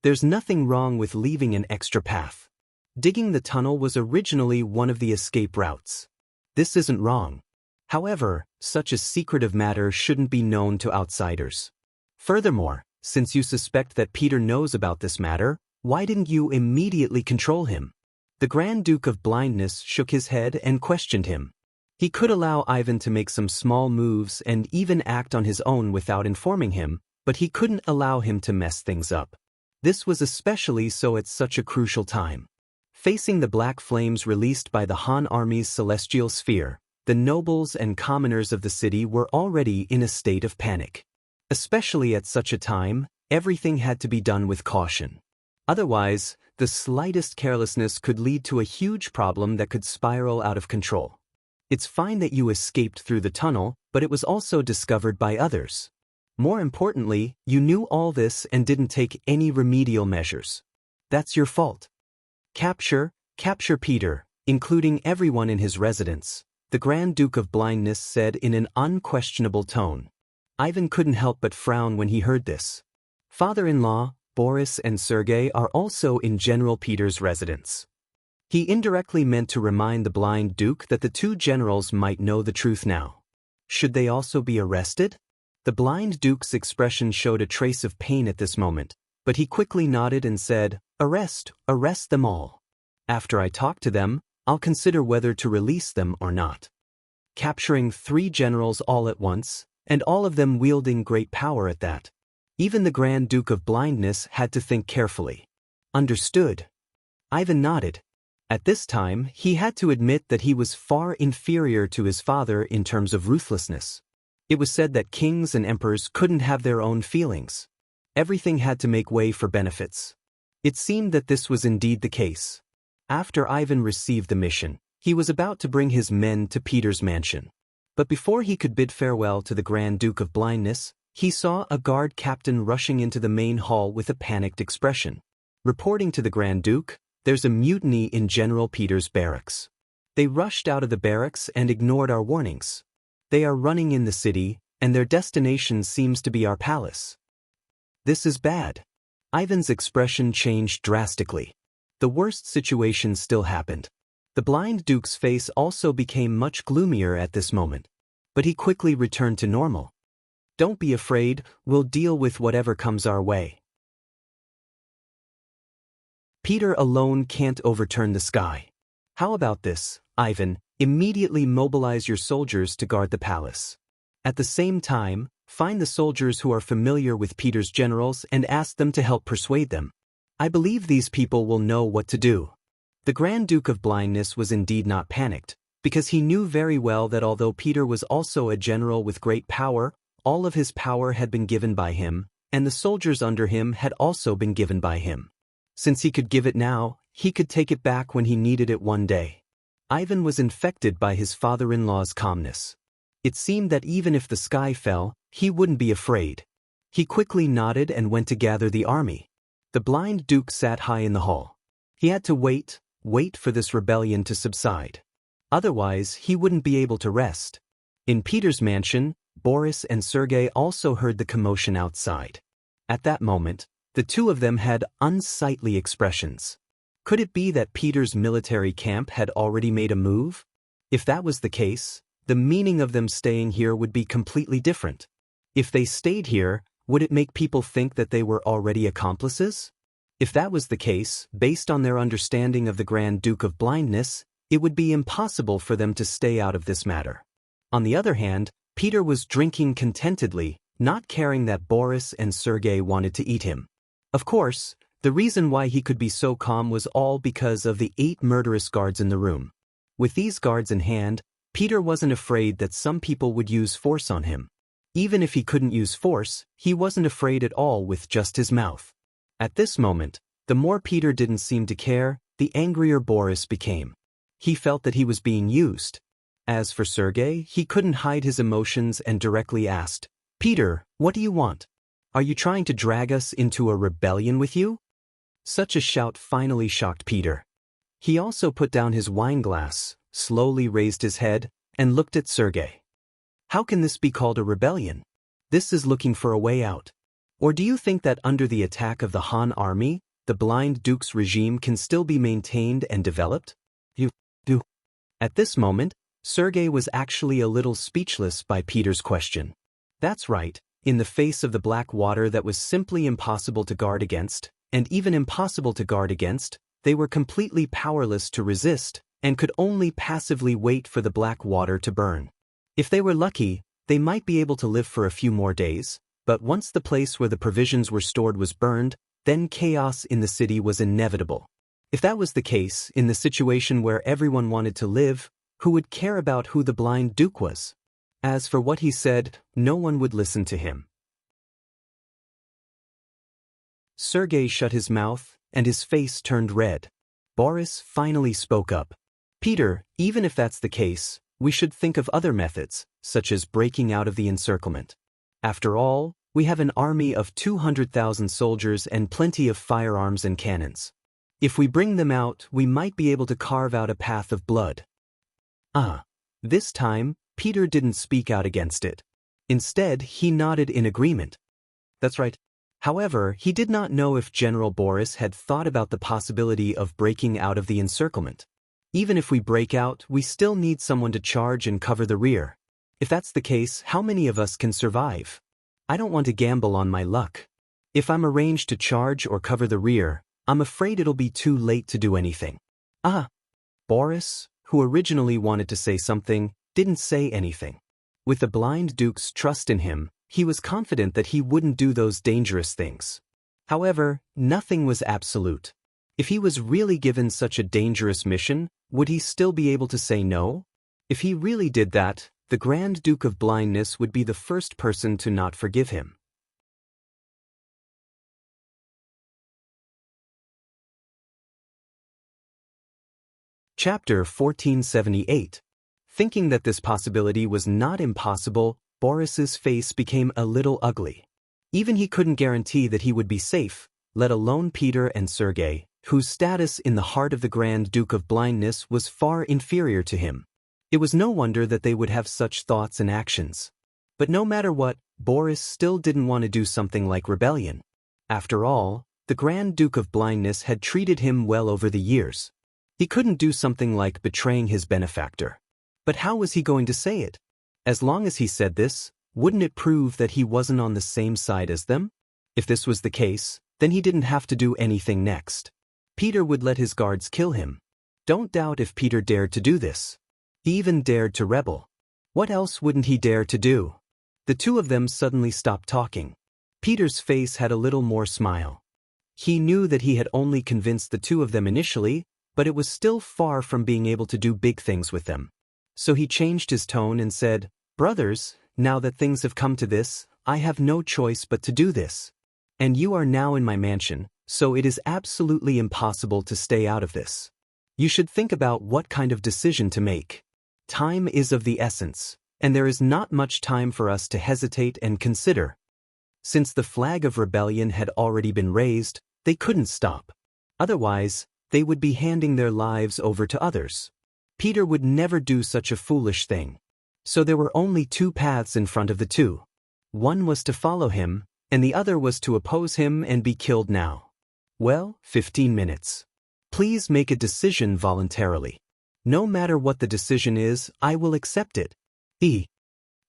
There's nothing wrong with leaving an extra path. Digging the tunnel was originally one of the escape routes. This isn't wrong. However, such a secretive matter shouldn't be known to outsiders. Furthermore, since you suspect that Peter knows about this matter, why didn't you immediately control him? The Grand Duke of Blindness shook his head and questioned him. He could allow Ivan to make some small moves and even act on his own without informing him, but he couldn't allow him to mess things up. This was especially so at such a crucial time. Facing the black flames released by the Han army's celestial sphere, the nobles and commoners of the city were already in a state of panic. Especially at such a time, everything had to be done with caution. Otherwise, the slightest carelessness could lead to a huge problem that could spiral out of control. It's fine that you escaped through the tunnel, but it was also discovered by others. More importantly, you knew all this and didn't take any remedial measures. That's your fault. Capture Peter, including everyone in his residence, the Grand Duke of Blindness said in an unquestionable tone. Ivan couldn't help but frown when he heard this. Father-in-law, Boris and Sergei are also in General Peter's residence. He indirectly meant to remind the blind duke that the two generals might know the truth now. Should they also be arrested? The blind duke's expression showed a trace of pain at this moment, but he quickly nodded and said, arrest them all. After I talk to them, I'll consider whether to release them or not. Capturing 3 generals all at once, and all of them wielding great power at that. Even the Grand Duke of Blindness had to think carefully. Understood. Ivan nodded. At this time, he had to admit that he was far inferior to his father in terms of ruthlessness. It was said that kings and emperors couldn't have their own feelings. Everything had to make way for benefits. It seemed that this was indeed the case. After Ivan received the mission, he was about to bring his men to Peter's mansion. But before he could bid farewell to the Grand Duke of Blindness, he saw a guard captain rushing into the main hall with a panicked expression. Reporting to the Grand Duke, there's a mutiny in General Peter's barracks. They rushed out of the barracks and ignored our warnings. They are running in the city, and their destination seems to be our palace. This is bad. Ivan's expression changed drastically. The worst situation still happened. The blind duke's face also became much gloomier at this moment. But he quickly returned to normal. Don't be afraid, we'll deal with whatever comes our way. Peter alone can't overturn the sky. How about this, Ivan? Immediately mobilize your soldiers to guard the palace. At the same time, find the soldiers who are familiar with Peter's generals and ask them to help persuade them. I believe these people will know what to do. The Grand Duke of Blindness was indeed not panicked, because he knew very well that although Peter was also a general with great power, all of his power had been given by him, and the soldiers under him had also been given by him. Since he could give it now, he could take it back when he needed it one day. Ivan was infected by his father-in-law's calmness. It seemed that even if the sky fell, he wouldn't be afraid. He quickly nodded and went to gather the army. The blind duke sat high in the hall. He had to wait for this rebellion to subside. Otherwise, he wouldn't be able to rest. In Peter's mansion, Boris and Sergei also heard the commotion outside. At that moment, the two of them had unsightly expressions. Could it be that Peter's military camp had already made a move? If that was the case, the meaning of them staying here would be completely different. If they stayed here, would it make people think that they were already accomplices? If that was the case, based on their understanding of the Grand Duke of Blindness, it would be impossible for them to stay out of this matter. On the other hand, Peter was drinking contentedly, not caring that Boris and Sergei wanted to eat him. Of course, the reason why he could be so calm was all because of the 8 murderous guards in the room. With these guards in hand, Peter wasn't afraid that some people would use force on him. Even if he couldn't use force, he wasn't afraid at all with just his mouth. At this moment, the more Peter didn't seem to care, the angrier Boris became. He felt that he was being used. As for Sergei, he couldn't hide his emotions and directly asked, "Peter, what do you want? Are you trying to drag us into a rebellion with you?" Such a shout finally shocked Peter. He also put down his wine glass, slowly raised his head, and looked at Sergei. "How can this be called a rebellion? This is looking for a way out. Or do you think that under the attack of the Han army, the Blind Duke's regime can still be maintained and developed?" You do. At this moment, Sergei was actually a little speechless by Peter's question. That's right, in the face of the black water that was simply impossible to guard against, and even impossible to guard against, they were completely powerless to resist, and could only passively wait for the black water to burn. If they were lucky, they might be able to live for a few more days, but once the place where the provisions were stored was burned, then chaos in the city was inevitable. If that was the case, in the situation where everyone wanted to live, who would care about who the Blind Duke was? As for what he said, no one would listen to him. Sergei shut his mouth, and his face turned red. Boris finally spoke up. "Peter, even if that's the case, we should think of other methods, such as breaking out of the encirclement. After all, we have an army of 200,000 soldiers and plenty of firearms and cannons. If we bring them out, we might be able to carve out a path of blood." This time, Peter didn't speak out against it. Instead, he nodded in agreement. That's right. However, he did not know if General Boris had thought about the possibility of breaking out of the encirclement. Even if we break out, we still need someone to charge and cover the rear. If that's the case, how many of us can survive? I don't want to gamble on my luck. If I'm arranged to charge or cover the rear, I'm afraid it'll be too late to do anything. Boris, who originally wanted to say something, didn't say anything. With the Blind Duke's trust in him, he was confident that he wouldn't do those dangerous things. However, nothing was absolute. If he was really given such a dangerous mission, would he still be able to say no? If he really did that, the Grand Duke of Blindness would be the first person to not forgive him. Chapter 1478. Thinking that this possibility was not impossible, Boris's face became a little ugly. Even he couldn't guarantee that he would be safe, let alone Peter and Sergei, whose status in the heart of the Grand Duke of Blindness was far inferior to him. It was no wonder that they would have such thoughts and actions. But no matter what, Boris still didn't want to do something like rebellion. After all, the Grand Duke of Blindness had treated him well over the years. He couldn't do something like betraying his benefactor. But how was he going to say it? As long as he said this, wouldn't it prove that he wasn't on the same side as them? If this was the case, then he didn't have to do anything next. Peter would let his guards kill him. Don't doubt if Peter dared to do this. He even dared to rebel. What else wouldn't he dare to do? The two of them suddenly stopped talking. Peter's face had a little more smile. He knew that he had only convinced the two of them initially, but it was still far from being able to do big things with them. So he changed his tone and said, "Brothers, now that things have come to this, I have no choice but to do this. And you are now in my mansion, so it is absolutely impossible to stay out of this. You should think about what kind of decision to make. Time is of the essence, and there is not much time for us to hesitate and consider." Since the flag of rebellion had already been raised, they couldn't stop. Otherwise, they would be handing their lives over to others. Peter would never do such a foolish thing. So there were only two paths in front of the two. One was to follow him, and the other was to oppose him and be killed now. Well, 15 minutes. Please make a decision voluntarily. No matter what the decision is, I will accept it.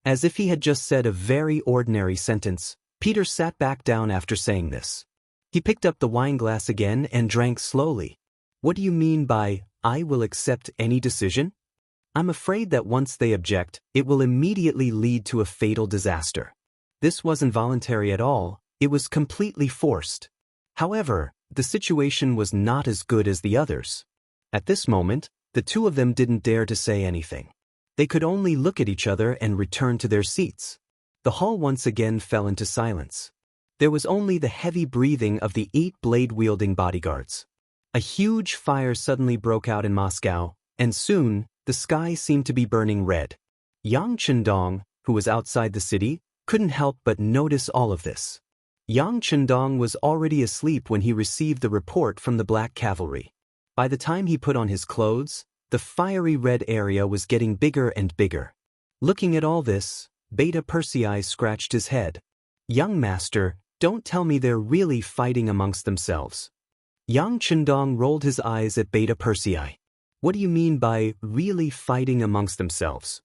As if he had just said a very ordinary sentence, Peter sat back down after saying this. He picked up the wine glass again and drank slowly. What do you mean by, I will accept any decision? I'm afraid that once they object, it will immediately lead to a fatal disaster. This wasn't voluntary at all, it was completely forced. However, the situation was not as good as the others. At this moment, the two of them didn't dare to say anything. They could only look at each other and return to their seats. The hall once again fell into silence. There was only the heavy breathing of the 8 blade-wielding bodyguards. A huge fire suddenly broke out in Moscow, and soon, the sky seemed to be burning red. Yang Chendong, who was outside the city, couldn't help but notice all of this. Yang Chendong was already asleep when he received the report from the Black Cavalry. By the time he put on his clothes, the fiery red area was getting bigger and bigger. Looking at all this, Beta Persei scratched his head. Young master, don't tell me they're really fighting amongst themselves. Yang Chendong rolled his eyes at Beta Persei. What do you mean by really fighting amongst themselves?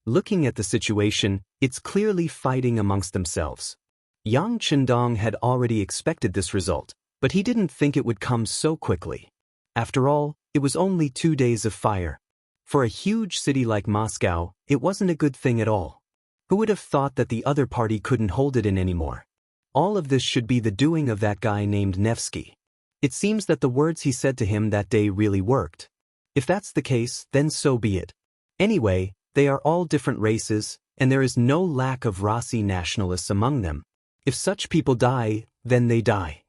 Looking at the situation, it's clearly fighting amongst themselves. Yang Chendong had already expected this result, but he didn't think it would come so quickly. After all, it was only 2 days of fire. For a huge city like Moscow, it wasn't a good thing at all. Who would have thought that the other party couldn't hold it in anymore? All of this should be the doing of that guy named Nevsky. It seems that the words he said to him that day really worked. If that's the case, then so be it. Anyway, they are all different races, and there is no lack of Rasi nationalists among them. If such people die, then they die.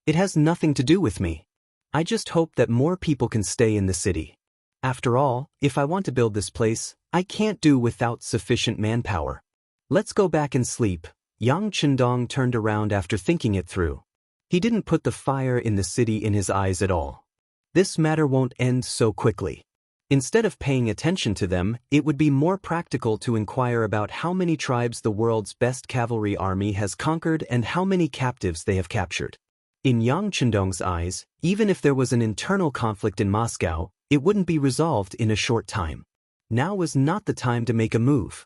It has nothing to do with me. I just hope that more people can stay in the city. After all, if I want to build this place, I can't do without sufficient manpower. Let's go back and sleep. Yang Chendong turned around after thinking it through. He didn't put the fire in the city in his eyes at all. This matter won't end so quickly. Instead of paying attention to them, it would be more practical to inquire about how many tribes the world's best cavalry army has conquered and how many captives they have captured. In Yang Chendong's eyes, even if there was an internal conflict in Moscow, it wouldn't be resolved in a short time. Now was not the time to make a move.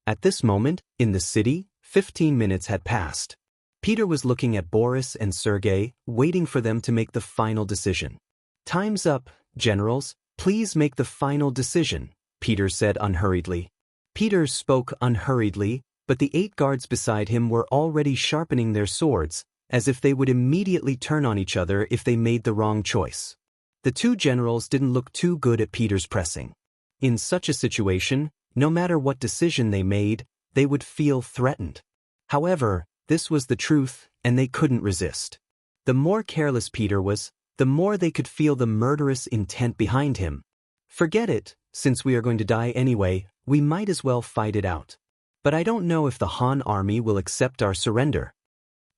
At this moment, in the city, 15 minutes had passed. Peter was looking at Boris and Sergei, waiting for them to make the final decision. Time's up, generals. Please make the final decision, Peter said unhurriedly. Peter spoke unhurriedly, but the 8 guards beside him were already sharpening their swords, as if they would immediately turn on each other if they made the wrong choice. The 2 generals didn't look too good at Peter's pressing. In such a situation, no matter what decision they made, they would feel threatened. However, this was the truth, and they couldn't resist. The more careless Peter was, the more they could feel the murderous intent behind him. Forget it, since we are going to die anyway, we might as well fight it out. But I don't know if the Han army will accept our surrender.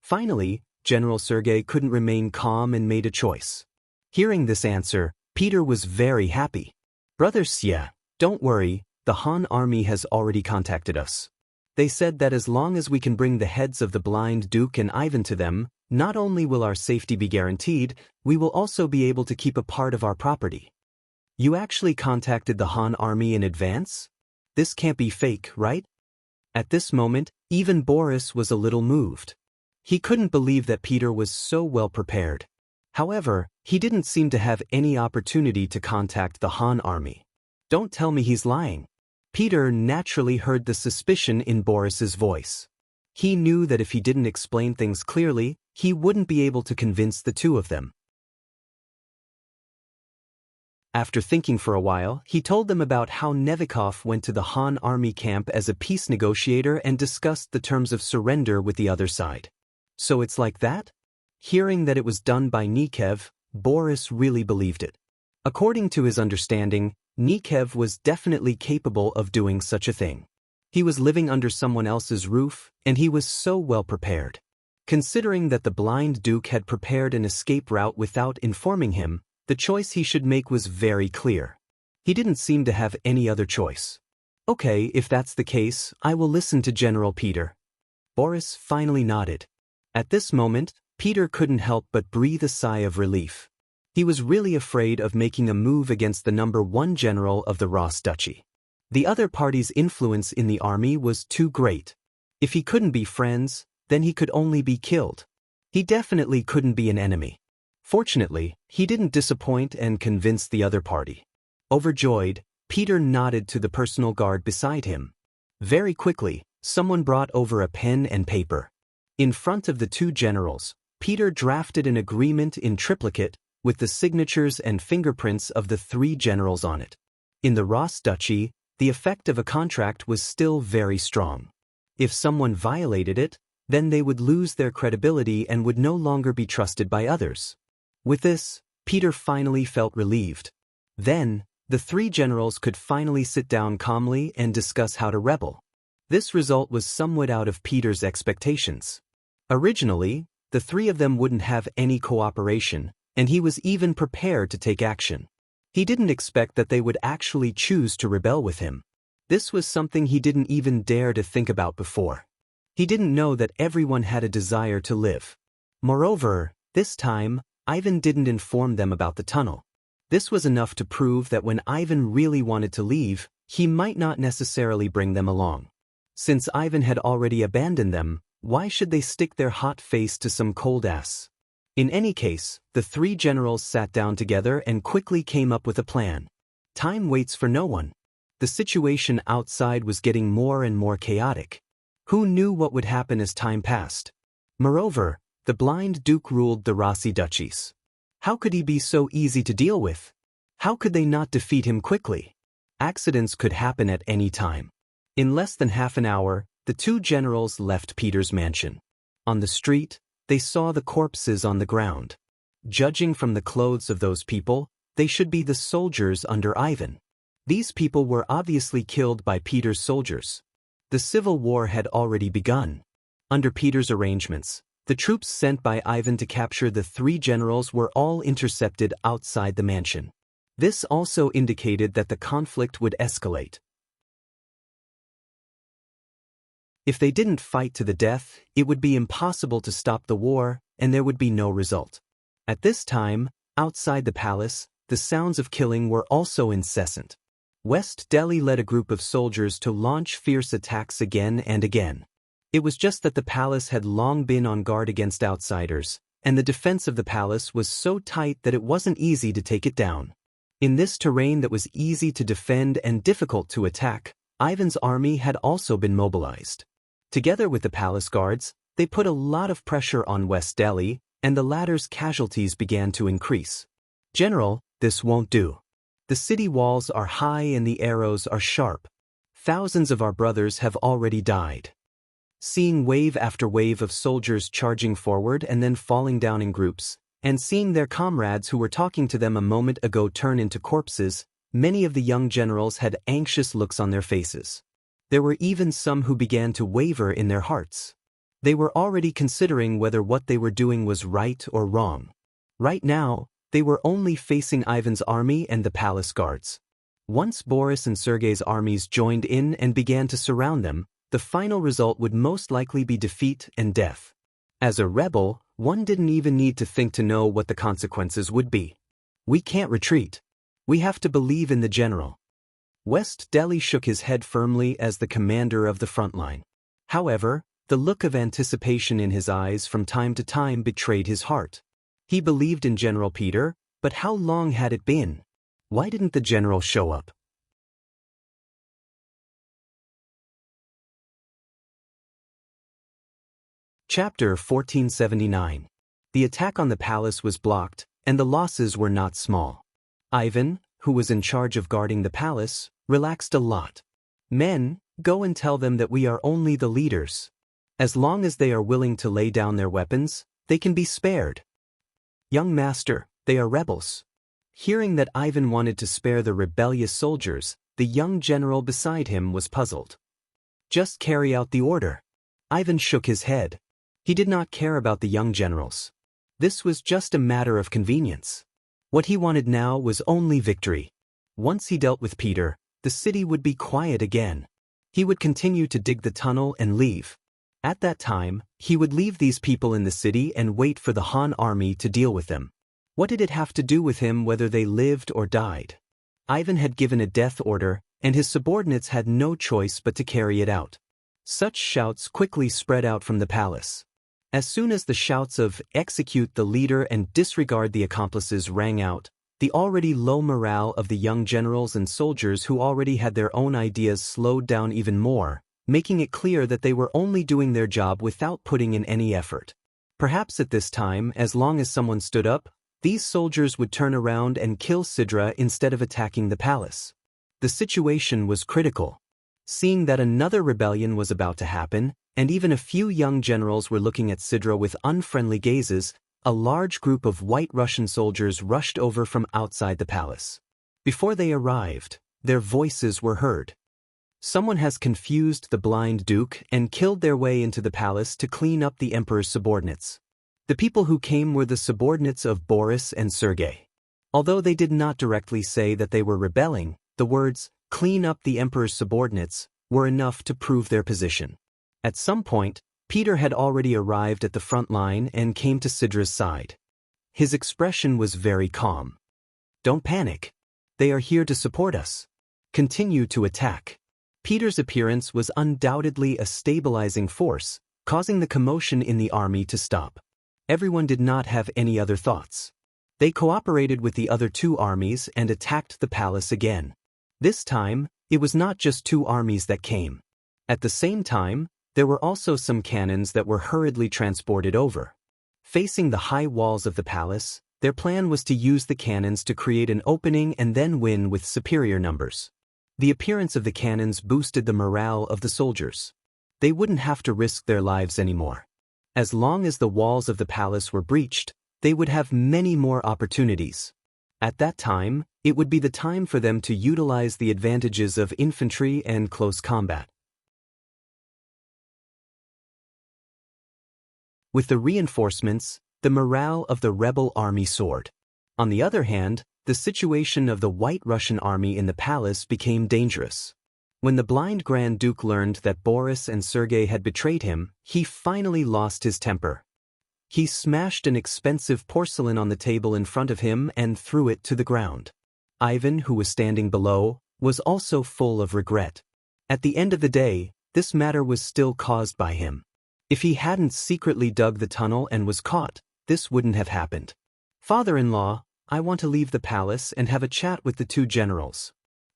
Finally, General Sergei couldn't remain calm and made a choice. Hearing this answer, Peter was very happy. Brother Xia, don't worry, the Han army has already contacted us. They said that as long as we can bring the heads of the blind Duke and Ivan to them, not only will our safety be guaranteed, we will also be able to keep a part of our property. You actually contacted the Han army in advance? This can't be fake, right? At this moment, even Boris was a little moved. He couldn't believe that Peter was so well prepared. However, he didn't seem to have any opportunity to contact the Han army. Don't tell me he's lying. Peter naturally heard the suspicion in Boris's voice. He knew that if he didn't explain things clearly, he wouldn't be able to convince the 2 of them. After thinking for a while, he told them about how Nevikov went to the Han army camp as a peace negotiator and discussed the terms of surrender with the other side. So it's like that? Hearing that it was done by Nikev, Boris really believed it. According to his understanding, Nikev was definitely capable of doing such a thing. He was living under someone else's roof, and he was so well prepared. Considering that the blind Duke had prepared an escape route without informing him, the choice he should make was very clear. He didn't seem to have any other choice. Okay, if that's the case, I will listen to General Peter. Boris finally nodded. At this moment, Peter couldn't help but breathe a sigh of relief. He was really afraid of making a move against the #1 general of the Ross Duchy. The other party's influence in the army was too great. If he couldn't be friends, then he could only be killed. He definitely couldn't be an enemy. Fortunately, he didn't disappoint and convince the other party. Overjoyed, Peter nodded to the personal guard beside him. Very quickly, someone brought over a pen and paper. In front of the two generals, Peter drafted an agreement in triplicate with the signatures and fingerprints of the three generals on it. In the Ross Duchy, the effect of a contract was still very strong. If someone violated it, then they would lose their credibility and would no longer be trusted by others. With this, Peter finally felt relieved. Then, the three generals could finally sit down calmly and discuss how to rebel. This result was somewhat out of Peter's expectations. Originally, the three of them wouldn't have any cooperation, and he was even prepared to take action. He didn't expect that they would actually choose to rebel with him. This was something he didn't even dare to think about before. He didn't know that everyone had a desire to live. Moreover, this time, Ivan didn't inform them about the tunnel. This was enough to prove that when Ivan really wanted to leave, he might not necessarily bring them along. Since Ivan had already abandoned them, why should they stick their hot face to some cold ass? In any case, the three generals sat down together and quickly came up with a plan. Time waits for no one. The situation outside was getting more and more chaotic. Who knew what would happen as time passed? Moreover, the blind duke ruled the Rossi duchies. How could he be so easy to deal with? How could they not defeat him quickly? Accidents could happen at any time. In less than half an hour, the two generals left Peter's mansion. On the street, they saw the corpses on the ground. Judging from the clothes of those people, they should be the soldiers under Ivan. These people were obviously killed by Peter's soldiers. The civil war had already begun. Under Peter's arrangements, the troops sent by Ivan to capture the three generals were all intercepted outside the mansion. This also indicated that the conflict would escalate. If they didn't fight to the death, it would be impossible to stop the war, and there would be no result. At this time, outside the palace, the sounds of killing were also incessant. West Delhi led a group of soldiers to launch fierce attacks again and again. It was just that the palace had long been on guard against outsiders, and the defense of the palace was so tight that it wasn't easy to take it down. In this terrain that was easy to defend and difficult to attack, Ivan's army had also been mobilized. Together with the palace guards, they put a lot of pressure on West Delhi, and the latter's casualties began to increase. "General, this won't do. The city walls are high and the arrows are sharp. Thousands of our brothers have already died." Seeing wave after wave of soldiers charging forward and then falling down in groups, and seeing their comrades who were talking to them a moment ago turn into corpses, many of the young generals had anxious looks on their faces. There were even some who began to waver in their hearts. They were already considering whether what they were doing was right or wrong. Right now, they were only facing Ivan's army and the palace guards. Once Boris and Sergei's armies joined in and began to surround them, the final result would most likely be defeat and death. As a rebel, one didn't even need to think to know what the consequences would be. "We can't retreat. We have to believe in the general." West Delhi shook his head firmly as the commander of the front line. However, the look of anticipation in his eyes from time to time betrayed his heart. He believed in General Peter, but how long had it been? Why didn't the general show up? Chapter 1479. The attack on the palace was blocked, and the losses were not small. Ivan, who was in charge of guarding the palace, relaxed a lot. "Men, go and tell them that we are only the leaders. As long as they are willing to lay down their weapons, they can be spared." "Young master, they are rebels." Hearing that Ivan wanted to spare the rebellious soldiers, the young general beside him was puzzled. "Just carry out the order." Ivan shook his head. He did not care about the young generals. This was just a matter of convenience. What he wanted now was only victory. Once he dealt with Peter, the city would be quiet again. He would continue to dig the tunnel and leave. At that time, he would leave these people in the city and wait for the Han army to deal with them. What did it have to do with him whether they lived or died? Ivan had given a death order, and his subordinates had no choice but to carry it out. Such shouts quickly spread out from the palace. As soon as the shouts of "execute the leader and disregard the accomplices" rang out, the already low morale of the young generals and soldiers who already had their own ideas slowed down even more, making it clear that they were only doing their job without putting in any effort. Perhaps at this time, as long as someone stood up, these soldiers would turn around and kill Sidra instead of attacking the palace. The situation was critical. Seeing that another rebellion was about to happen, and even a few young generals were looking at Sidra with unfriendly gazes, a large group of White Russian soldiers rushed over from outside the palace. Before they arrived, their voices were heard. Someone has confused the blind duke and killed their way into the palace to clean up the emperor's subordinates. The people who came were the subordinates of Boris and Sergei. Although they did not directly say that they were rebelling, the words, "clean up the emperor's subordinates," were enough to prove their position. At some point, Peter had already arrived at the front line and came to Sidra's side. His expression was very calm. "Don't panic. They are here to support us. Continue to attack." Peter's appearance was undoubtedly a stabilizing force, causing the commotion in the army to stop. Everyone did not have any other thoughts. They cooperated with the other two armies and attacked the palace again. This time, it was not just two armies that came. At the same time, there were also some cannons that were hurriedly transported over. Facing the high walls of the palace, their plan was to use the cannons to create an opening and then win with superior numbers. The appearance of the cannons boosted the morale of the soldiers. They wouldn't have to risk their lives anymore. As long as the walls of the palace were breached, they would have many more opportunities. At that time, it would be the time for them to utilize the advantages of infantry and close combat. With the reinforcements, the morale of the rebel army soared. On the other hand, the situation of the White Russian army in the palace became dangerous. When the blind Grand Duke learned that Boris and Sergei had betrayed him, he finally lost his temper. He smashed an expensive porcelain on the table in front of him and threw it to the ground. Ivan, who was standing below, was also full of regret. At the end of the day, this matter was still caused by him. If he hadn't secretly dug the tunnel and was caught, this wouldn't have happened. "Father-in-law, I want to leave the palace and have a chat with the two generals,"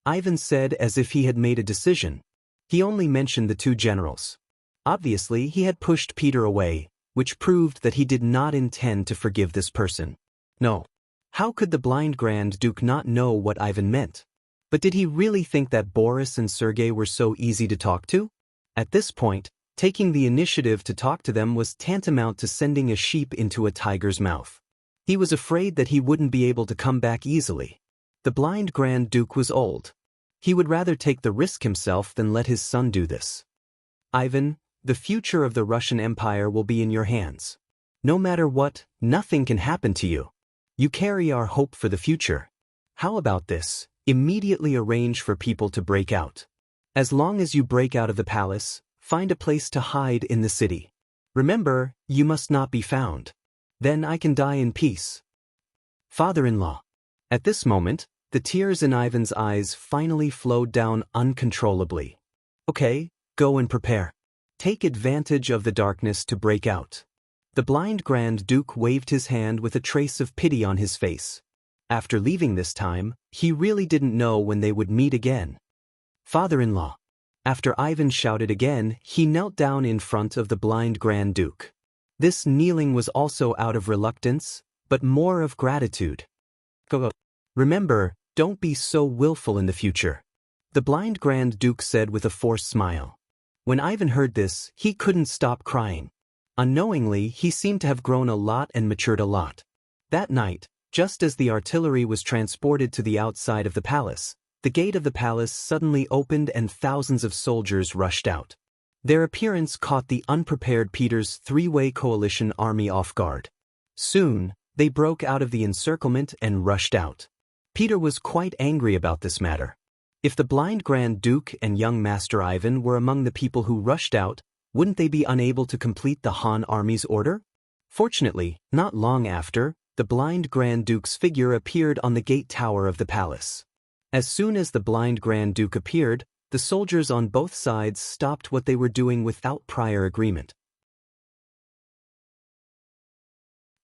Ivan said as if he had made a decision. He only mentioned the two generals. Obviously, he had pushed Peter away, which proved that he did not intend to forgive this person. No. How could the blind Grand Duke not know what Ivan meant? But did he really think that Boris and Sergei were so easy to talk to? At this point, taking the initiative to talk to them was tantamount to sending a sheep into a tiger's mouth. He was afraid that he wouldn't be able to come back easily. The blind Grand Duke was old. He would rather take the risk himself than let his son do this. "Ivan, the future of the Russian Empire will be in your hands. No matter what, nothing can happen to you. You carry our hope for the future. How about this? Immediately arrange for people to break out. As long as you break out of the palace, find a place to hide in the city. Remember, you must not be found. Then I can die in peace." Father-in-law. At this moment, the tears in Ivan's eyes finally flowed down uncontrollably. "Okay, go and prepare. Take advantage of the darkness to break out." The blind Grand Duke waved his hand with a trace of pity on his face. After leaving this time, he really didn't know when they would meet again. "Father-in-law." After Ivan shouted again, he knelt down in front of the blind Grand Duke. This kneeling was also out of reluctance, but more of gratitude. "Go. Remember, don't be so willful in the future," the blind Grand Duke said with a forced smile. When Ivan heard this, he couldn't stop crying. Unknowingly, he seemed to have grown a lot and matured a lot. That night, just as the artillery was transported to the outside of the palace, the gate of the palace suddenly opened and thousands of soldiers rushed out. Their appearance caught the unprepared Peter's three-way coalition army off guard. Soon, they broke out of the encirclement and rushed out. Peter was quite angry about this matter. If the blind Grand Duke and young Master Ivan were among the people who rushed out, wouldn't they be unable to complete the Han army's order? Fortunately, not long after, the blind Grand Duke's figure appeared on the gate tower of the palace. As soon as the blind Grand Duke appeared, the soldiers on both sides stopped what they were doing without prior agreement.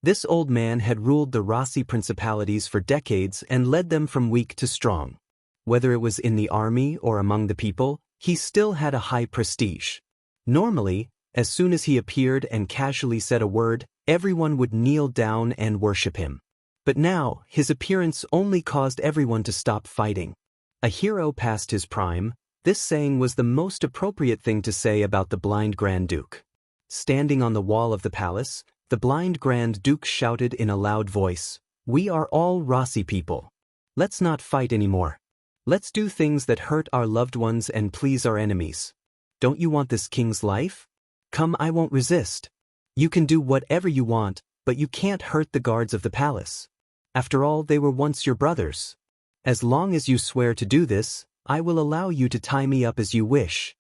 This old man had ruled the Rossi principalities for decades and led them from weak to strong. Whether it was in the army or among the people, he still had a high prestige. Normally, as soon as he appeared and casually said a word, everyone would kneel down and worship him. But now, his appearance only caused everyone to stop fighting. A hero past his prime, this saying was the most appropriate thing to say about the blind Grand Duke. Standing on the wall of the palace, the blind Grand Duke shouted in a loud voice, "We are all Rossi people. Let's not fight anymore. Let's do things that hurt our loved ones and please our enemies. Don't you want this king's life? Come, I won't resist. You can do whatever you want, but you can't hurt the guards of the palace. After all, they were once your brothers. As long as you swear to do this, I will allow you to tie me up as you wish."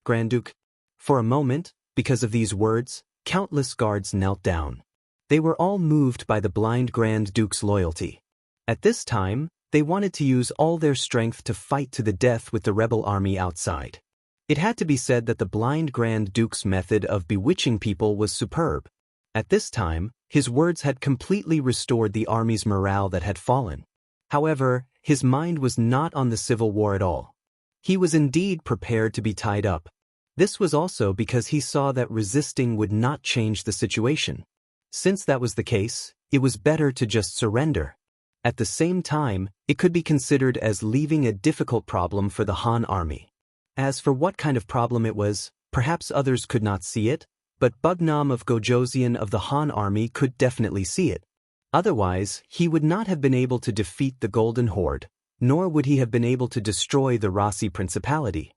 Grand Duke. For a moment, because of these words, countless guards knelt down. They were all moved by the blind Grand Duke's loyalty. At this time, they wanted to use all their strength to fight to the death with the rebel army outside. It had to be said that the blind Grand Duke's method of bewitching people was superb. At this time, his words had completely restored the army's morale that had fallen. However, his mind was not on the civil war at all. He was indeed prepared to be tied up. This was also because he saw that resisting would not change the situation. Since that was the case, it was better to just surrender. At the same time, it could be considered as leaving a difficult problem for the Han army. As for what kind of problem it was, perhaps others could not see it, but Bugnam of Gojoseon of the Han army could definitely see it. Otherwise, he would not have been able to defeat the Golden Horde, nor would he have been able to destroy the Rossi Principality.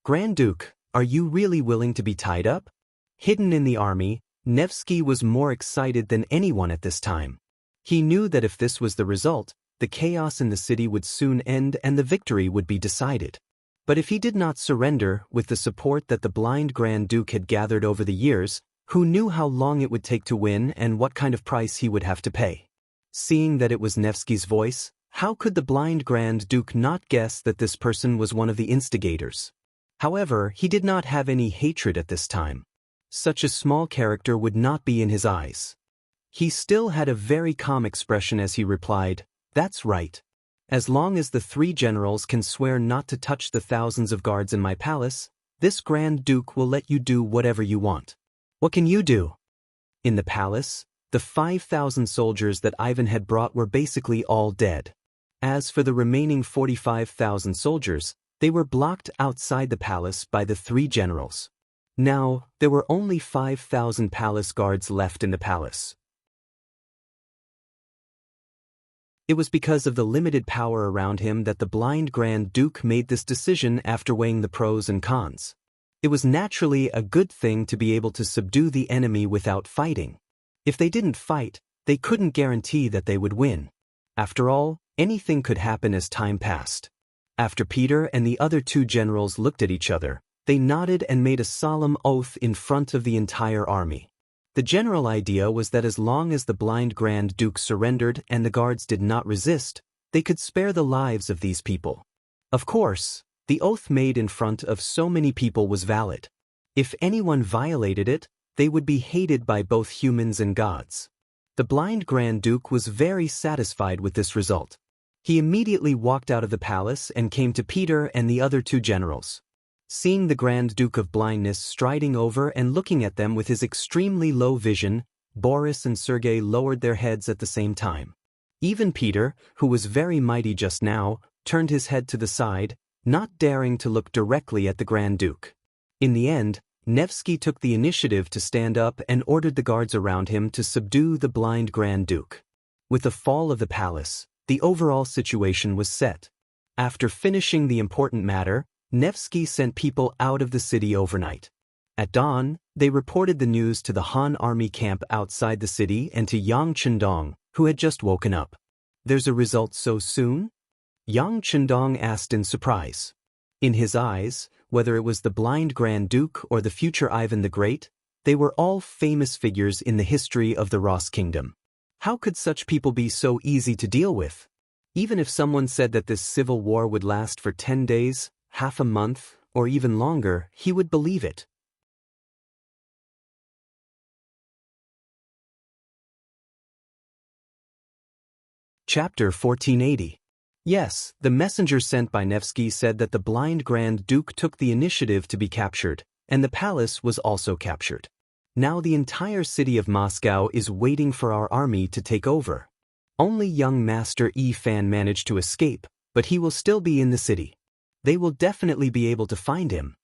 Grand Duke, are you really willing to be tied up? Hidden in the army, Nevsky was more excited than anyone at this time. He knew that if this was the result, the chaos in the city would soon end and the victory would be decided. But if he did not surrender with the support that the blind Grand Duke had gathered over the years, who knew how long it would take to win and what kind of price he would have to pay? Seeing that it was Nevsky's voice, how could the blind Grand Duke not guess that this person was one of the instigators? However, he did not have any hatred at this time. Such a small character would not be in his eyes. He still had a very calm expression as he replied, "That's right. As long as the three generals can swear not to touch the thousands of guards in my palace, this Grand Duke will let you do whatever you want. What can you do?" In the palace, the 5,000 soldiers that Ivan had brought were basically all dead. As for the remaining 45,000 soldiers, they were blocked outside the palace by the three generals. Now, there were only 5,000 palace guards left in the palace. It was because of the limited power around him that the blind Grand Duke made this decision after weighing the pros and cons. It was naturally a good thing to be able to subdue the enemy without fighting. If they didn't fight, they couldn't guarantee that they would win. After all, anything could happen as time passed. After Peter and the other two generals looked at each other, they nodded and made a solemn oath in front of the entire army. The general idea was that as long as the blind Grand Duke surrendered and the guards did not resist, they could spare the lives of these people. Of course, the oath made in front of so many people was valid. If anyone violated it, they would be hated by both humans and gods. The blind Grand Duke was very satisfied with this result. He immediately walked out of the palace and came to Peter and the other two generals. Seeing the Grand Duke of Blindness striding over and looking at them with his extremely low vision, Boris and Sergei lowered their heads at the same time. Even Peter, who was very mighty just now, turned his head to the side, not daring to look directly at the Grand Duke. In the end, Nevsky took the initiative to stand up and ordered the guards around him to subdue the blind Grand Duke. With the fall of the palace, the overall situation was set. After finishing the important matter, Nevsky sent people out of the city overnight. At dawn, they reported the news to the Han army camp outside the city and to Yang Chendong, who had just woken up. "There's a result so soon?" Yang Chendong asked in surprise. In his eyes, whether it was the blind Grand Duke or the future Ivan the Great, they were all famous figures in the history of the Ross Kingdom. How could such people be so easy to deal with? Even if someone said that this civil war would last for 10 days, half a month, or even longer, he would believe it. Chapter 1480. Yes, the messenger sent by Nevsky said that the blind Grand Duke took the initiative to be captured, and the palace was also captured. Now the entire city of Moscow is waiting for our army to take over. Only young Master Yi Fan managed to escape, but he will still be in the city. They will definitely be able to find him.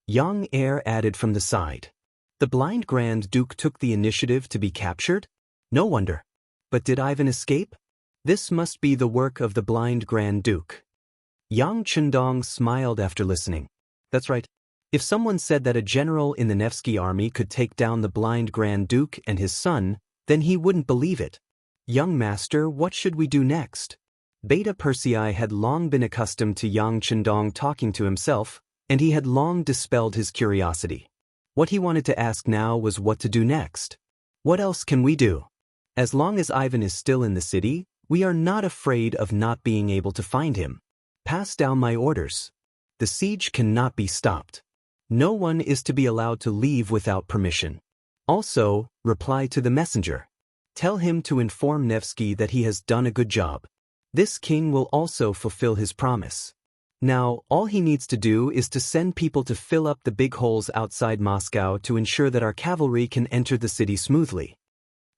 Young Heir added from the side. The blind Grand Duke took the initiative to be captured? No wonder. But did Ivan escape? This must be the work of the blind Grand Duke. Yang Chendong smiled after listening. That's right. If someone said that a general in the Nevsky army could take down the blind Grand Duke and his son, then he wouldn't believe it. Young master, what should we do next? Beta Persei had long been accustomed to Yang Chendong talking to himself, and he had long dispelled his curiosity. What he wanted to ask now was what to do next. What else can we do? As long as Ivan is still in the city, we are not afraid of not being able to find him. Pass down my orders. The siege cannot be stopped. No one is to be allowed to leave without permission. Also, reply to the messenger. Tell him to inform Nevsky that he has done a good job. This king will also fulfill his promise. Now, all he needs to do is to send people to fill up the big holes outside Moscow to ensure that our cavalry can enter the city smoothly.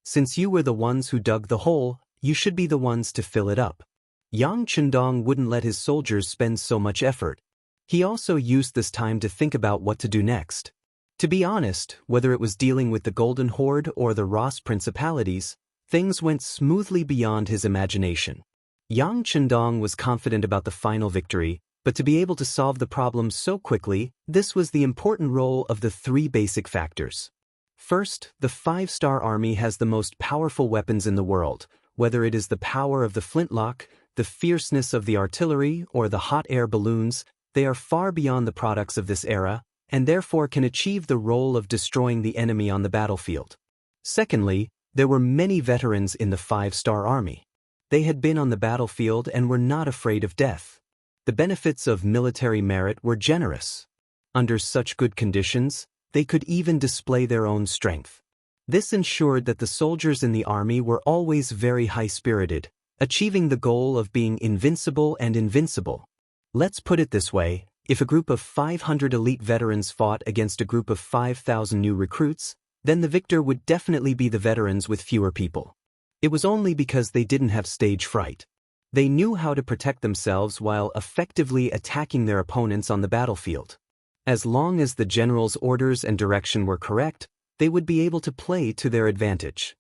Since you were the ones who dug the hole, you should be the ones to fill it up. Yang Chendong wouldn't let his soldiers spend so much effort. He also used this time to think about what to do next. To be honest, whether it was dealing with the Golden Horde or the Ross Principalities, things went smoothly beyond his imagination. Yang Chendong was confident about the final victory, but to be able to solve the problem so quickly, this was the important role of the three basic factors. First, the 5-star army has the most powerful weapons in the world. Whether it is the power of the flintlock, the fierceness of the artillery, or the hot air balloons, they are far beyond the products of this era, and therefore can achieve the role of destroying the enemy on the battlefield. Secondly, there were many veterans in the 5-star army. They had been on the battlefield and were not afraid of death. The benefits of military merit were generous. Under such good conditions, they could even display their own strength. This ensured that the soldiers in the army were always very high-spirited, achieving the goal of being invincible and invincible. Let's put it this way, if a group of 500 elite veterans fought against a group of 5,000 new recruits, then the victor would definitely be the veterans with fewer people. It was only because they didn't have stage fright. They knew how to protect themselves while effectively attacking their opponents on the battlefield. As long as the general's orders and direction were correct, they would be able to play to their advantage.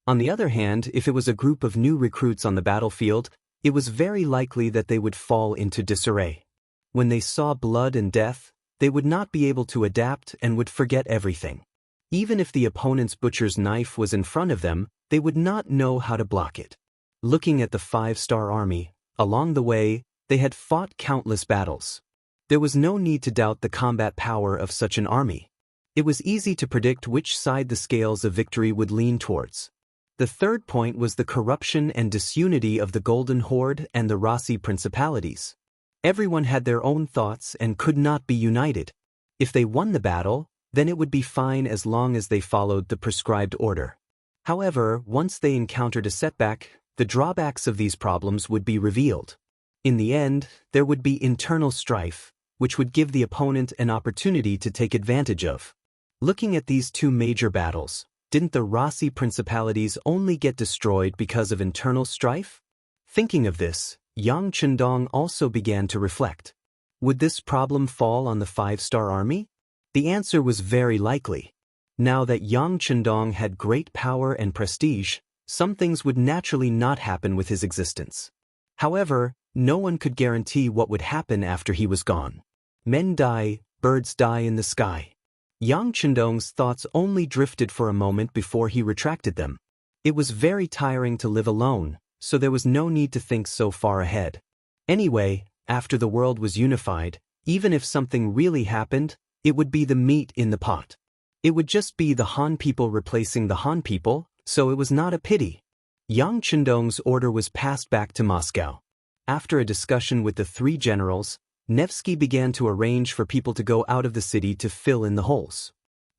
On the other hand, if it was a group of new recruits on the battlefield, it was very likely that they would fall into disarray. When they saw blood and death, they would not be able to adapt and would forget everything. Even if the opponent's butcher's knife was in front of them, they would not know how to block it. Looking at the 5-star army, along the way, they had fought countless battles. There was no need to doubt the combat power of such an army. It was easy to predict which side the scales of victory would lean towards. The third point was the corruption and disunity of the Golden Horde and the Rossi Principalities. Everyone had their own thoughts and could not be united. If they won the battle, then it would be fine as long as they followed the prescribed order. However, once they encountered a setback, the drawbacks of these problems would be revealed. In the end, there would be internal strife, which would give the opponent an opportunity to take advantage of. Looking at these two major battles, didn't the Rossi Principalities only get destroyed because of internal strife? Thinking of this, Yang Chendong also began to reflect. Would this problem fall on the 5-star army? The answer was very likely. Now that Yang Chendong had great power and prestige, some things would naturally not happen with his existence. However, no one could guarantee what would happen after he was gone. Men die, birds die in the sky. Yang Chendong's thoughts only drifted for a moment before he retracted them. It was very tiring to live alone, so there was no need to think so far ahead. Anyway, after the world was unified, even if something really happened, it would be the meat in the pot. It would just be the Han people replacing the Han people, so it was not a pity. Yang Chendong's order was passed back to Moscow. After a discussion with the three generals, Nevsky began to arrange for people to go out of the city to fill in the holes.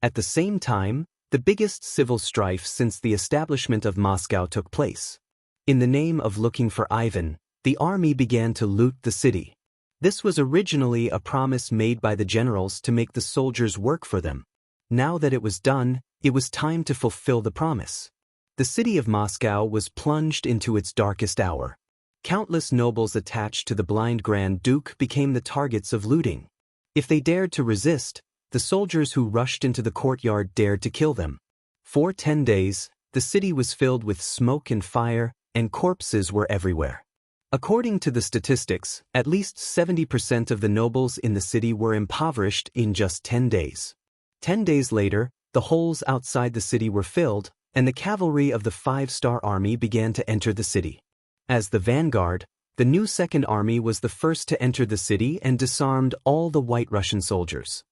At the same time, the biggest civil strife since the establishment of Moscow took place. In the name of looking for Ivan, the army began to loot the city. This was originally a promise made by the generals to make the soldiers work for them. Now that it was done, it was time to fulfill the promise. The city of Moscow was plunged into its darkest hour. Countless nobles attached to the blind Grand Duke became the targets of looting. If they dared to resist, the soldiers who rushed into the courtyard dared to kill them. For 10 days, the city was filled with smoke and fire, and corpses were everywhere. According to the statistics, at least 70% of the nobles in the city were impoverished in just 10 days. 10 days later, the holes outside the city were filled, and the cavalry of the five-star army began to enter the city. As the vanguard, the new Second Army was the first to enter the city and disarmed all the White Russian soldiers.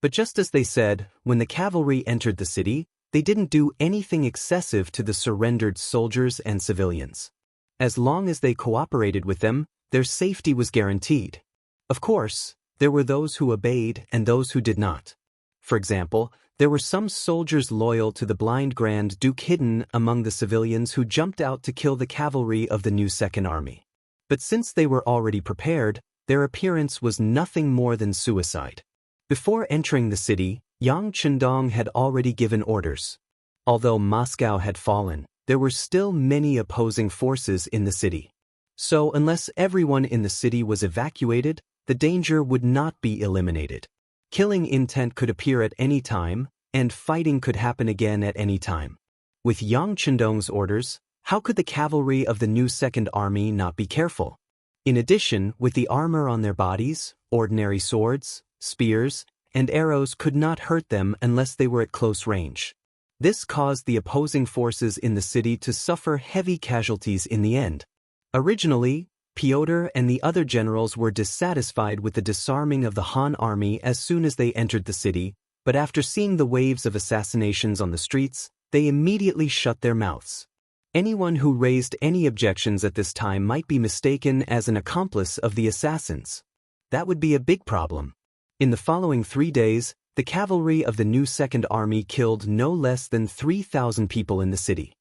But just as they said, when the cavalry entered the city, they didn't do anything excessive to the surrendered soldiers and civilians. As long as they cooperated with them, their safety was guaranteed. Of course, there were those who obeyed and those who did not. For example, there were some soldiers loyal to the blind Grand Duke hidden among the civilians who jumped out to kill the cavalry of the new Second Army. But since they were already prepared, their appearance was nothing more than suicide. Before entering the city, Yang Chendong had already given orders. Although Moscow had fallen, there were still many opposing forces in the city. So unless everyone in the city was evacuated, the danger would not be eliminated. Killing intent could appear at any time, and fighting could happen again at any time. With Yang Chendong's orders, how could the cavalry of the new Second Army not be careful? In addition, with the armor on their bodies, ordinary swords, spears, and arrows could not hurt them unless they were at close range. This caused the opposing forces in the city to suffer heavy casualties in the end. Originally, Pyotr and the other generals were dissatisfied with the disarming of the Han army as soon as they entered the city, but after seeing the waves of assassinations on the streets, they immediately shut their mouths. Anyone who raised any objections at this time might be mistaken as an accomplice of the assassins. That would be a big problem. In the following 3 days, the cavalry of the new Second Army killed no less than 3,000 people in the city.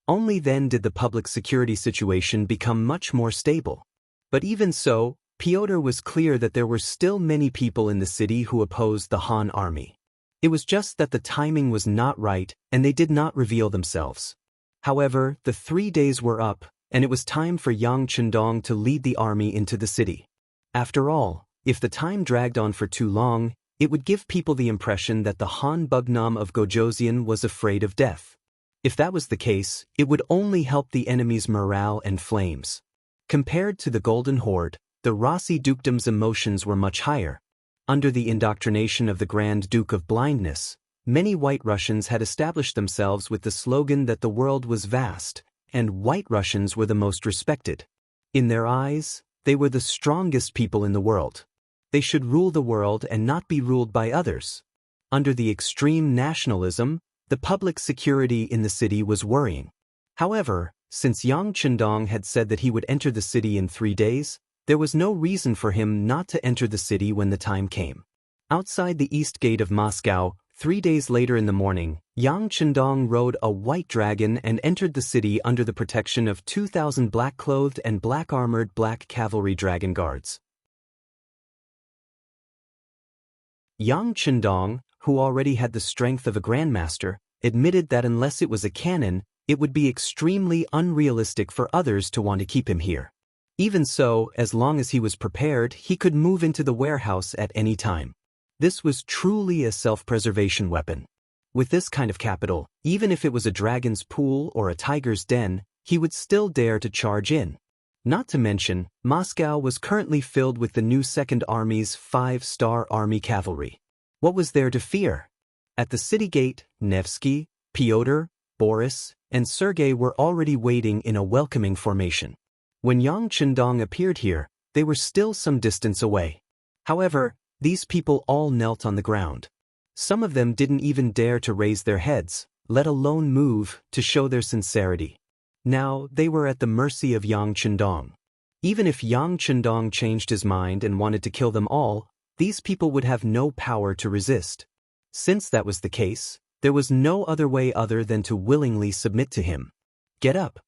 Only then did the public security situation become much more stable. But even so, Pyotr was clear that there were still many people in the city who opposed the Han army. It was just that the timing was not right and they did not reveal themselves. However, the 3 days were up, and it was time for Yang Chendong to lead the army into the city. After all, if the time dragged on for too long, it would give people the impression that the Han Bugnam of Gojoseon was afraid of death. If that was the case, it would only help the enemy's morale and flames. Compared to the Golden Horde, the Rossi Dukedom's emotions were much higher. Under the indoctrination of the Grand Duke of Blindness, many White Russians had established themselves with the slogan that the world was vast, and White Russians were the most respected. In their eyes, they were the strongest people in the world. They should rule the world and not be ruled by others. Under the extreme nationalism, the public security in the city was worrying. However, since Yang Chendong had said that he would enter the city in 3 days, there was no reason for him not to enter the city when the time came. Outside the east gate of Moscow, 3 days later in the morning, Yang Chendong rode a white dragon and entered the city under the protection of 2,000 black-clothed and black-armored black cavalry dragon guards. Yang Chendong, who already had the strength of a grandmaster, admitted that unless it was a cannon, it would be extremely unrealistic for others to want to keep him here. Even so, as long as he was prepared, he could move into the warehouse at any time. This was truly a self-preservation weapon. With this kind of capital, even if it was a dragon's pool or a tiger's den, he would still dare to charge in. Not to mention, Moscow was currently filled with the new Second Army's 5-star army cavalry. What was there to fear? At the city gate, Nevsky, Pyotr, Boris, and Sergei were already waiting in a welcoming formation. When Yang Chendong appeared here, they were still some distance away. However, these people all knelt on the ground. Some of them didn't even dare to raise their heads, let alone move, to show their sincerity. Now, they were at the mercy of Yang Chendong. Even if Yang Chendong changed his mind and wanted to kill them all, these people would have no power to resist. Since that was the case, there was no other way other than to willingly submit to him. Get up.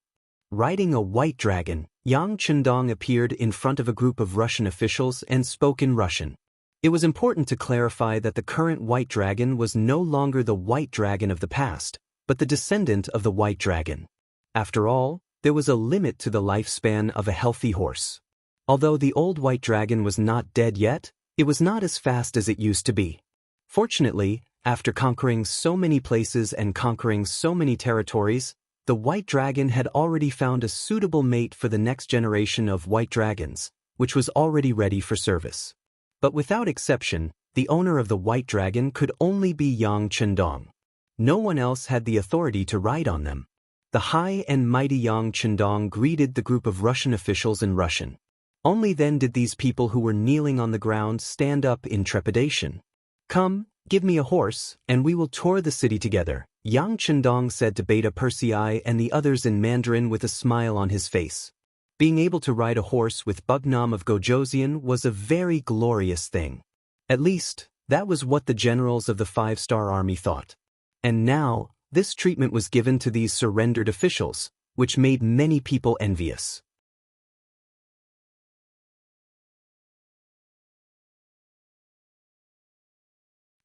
Riding a white dragon, Yang Chendong appeared in front of a group of Russian officials and spoke in Russian. It was important to clarify that the current white dragon was no longer the white dragon of the past, but the descendant of the white dragon. After all, there was a limit to the lifespan of a healthy horse. Although the old white dragon was not dead yet, it was not as fast as it used to be. Fortunately, after conquering so many places and conquering so many territories, the white dragon had already found a suitable mate for the next generation of white dragons, which was already ready for service. But without exception, the owner of the white dragon could only be Yang Chendong. No one else had the authority to ride on them. The high and mighty Yang Chendong greeted the group of Russian officials in Russian. Only then did these people who were kneeling on the ground stand up in trepidation. "Come, give me a horse, and we will tour the city together," Yang Chendong said to Beta Persei and the others in Mandarin with a smile on his face. Being able to ride a horse with Bugnam of Gojosian was a very glorious thing. At least, that was what the generals of the 5-star army thought. And now, this treatment was given to these surrendered officials, which made many people envious.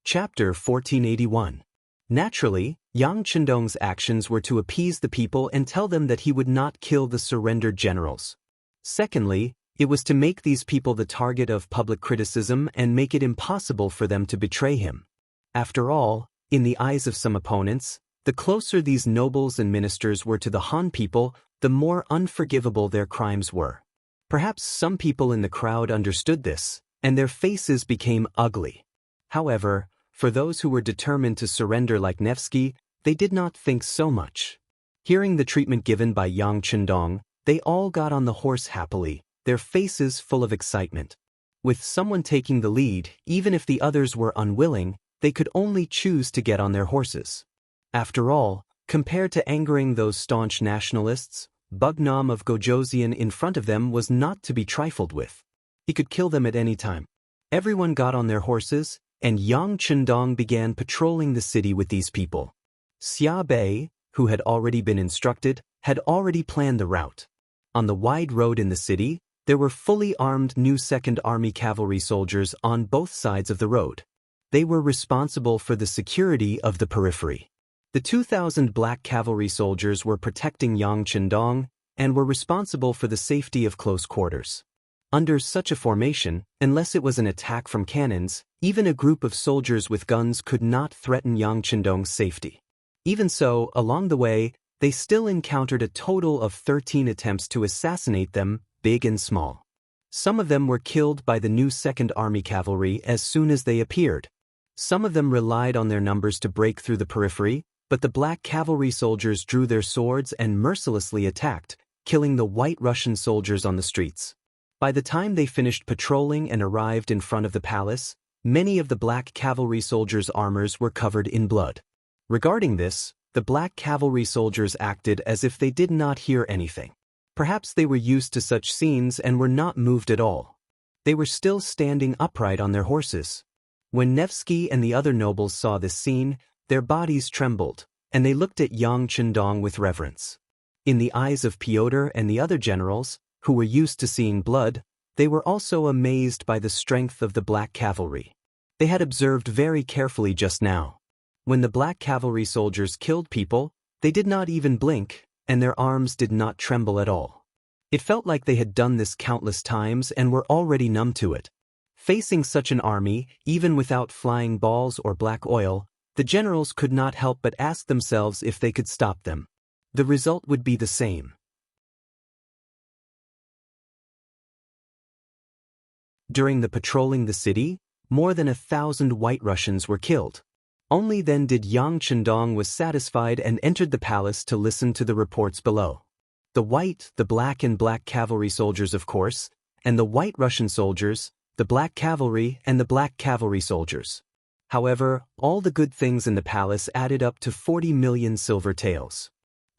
Chapter 1481. Naturally, Yang Chendong's actions were to appease the people and tell them that he would not kill the surrendered generals. Secondly, it was to make these people the target of public criticism and make it impossible for them to betray him. After all, in the eyes of some opponents, the closer these nobles and ministers were to the Han people, the more unforgivable their crimes were. Perhaps some people in the crowd understood this, and their faces became ugly. However, for those who were determined to surrender like Nevsky, they did not think so much. Hearing the treatment given by Yang Chendong, they all got on the horse happily, their faces full of excitement. With someone taking the lead, even if the others were unwilling, they could only choose to get on their horses. After all, compared to angering those staunch nationalists, Bugnam of Gojosian in front of them was not to be trifled with. He could kill them at any time. Everyone got on their horses, and Yang Chendong began patrolling the city with these people. Xia Bei, who had already been instructed, had already planned the route. On the wide road in the city, there were fully armed new Second Army cavalry soldiers on both sides of the road. They were responsible for the security of the periphery. The 2,000 black cavalry soldiers were protecting Yang Chendong and were responsible for the safety of close quarters. Under such a formation, unless it was an attack from cannons, even a group of soldiers with guns could not threaten Yang Chendong's safety. Even so, along the way, they still encountered a total of 13 attempts to assassinate them, big and small. Some of them were killed by the new Second Army cavalry as soon as they appeared. Some of them relied on their numbers to break through the periphery, but the black cavalry soldiers drew their swords and mercilessly attacked, killing the white Russian soldiers on the streets. By the time they finished patrolling and arrived in front of the palace, many of the black cavalry soldiers' armors were covered in blood. Regarding this, the black cavalry soldiers acted as if they did not hear anything. Perhaps they were used to such scenes and were not moved at all. They were still standing upright on their horses. When Nevsky and the other nobles saw this scene, their bodies trembled, and they looked at Yang Chendong with reverence. In the eyes of Pyotr and the other generals, who were used to seeing blood, they were also amazed by the strength of the black cavalry. They had observed very carefully just now. When the black cavalry soldiers killed people, they did not even blink, and their arms did not tremble at all. It felt like they had done this countless times and were already numb to it. Facing such an army, even without flying balls or black oil, the generals could not help but ask themselves if they could stop them. The result would be the same. During the patrolling the city, more than 1,000 white Russians were killed. Only then did Yang Chendong was satisfied and entered the palace to listen to the reports below. The white, the black and black cavalry soldiers of course, and the white Russian soldiers, the black cavalry and the black cavalry soldiers. However, all the good things in the palace added up to 40 million silver taels.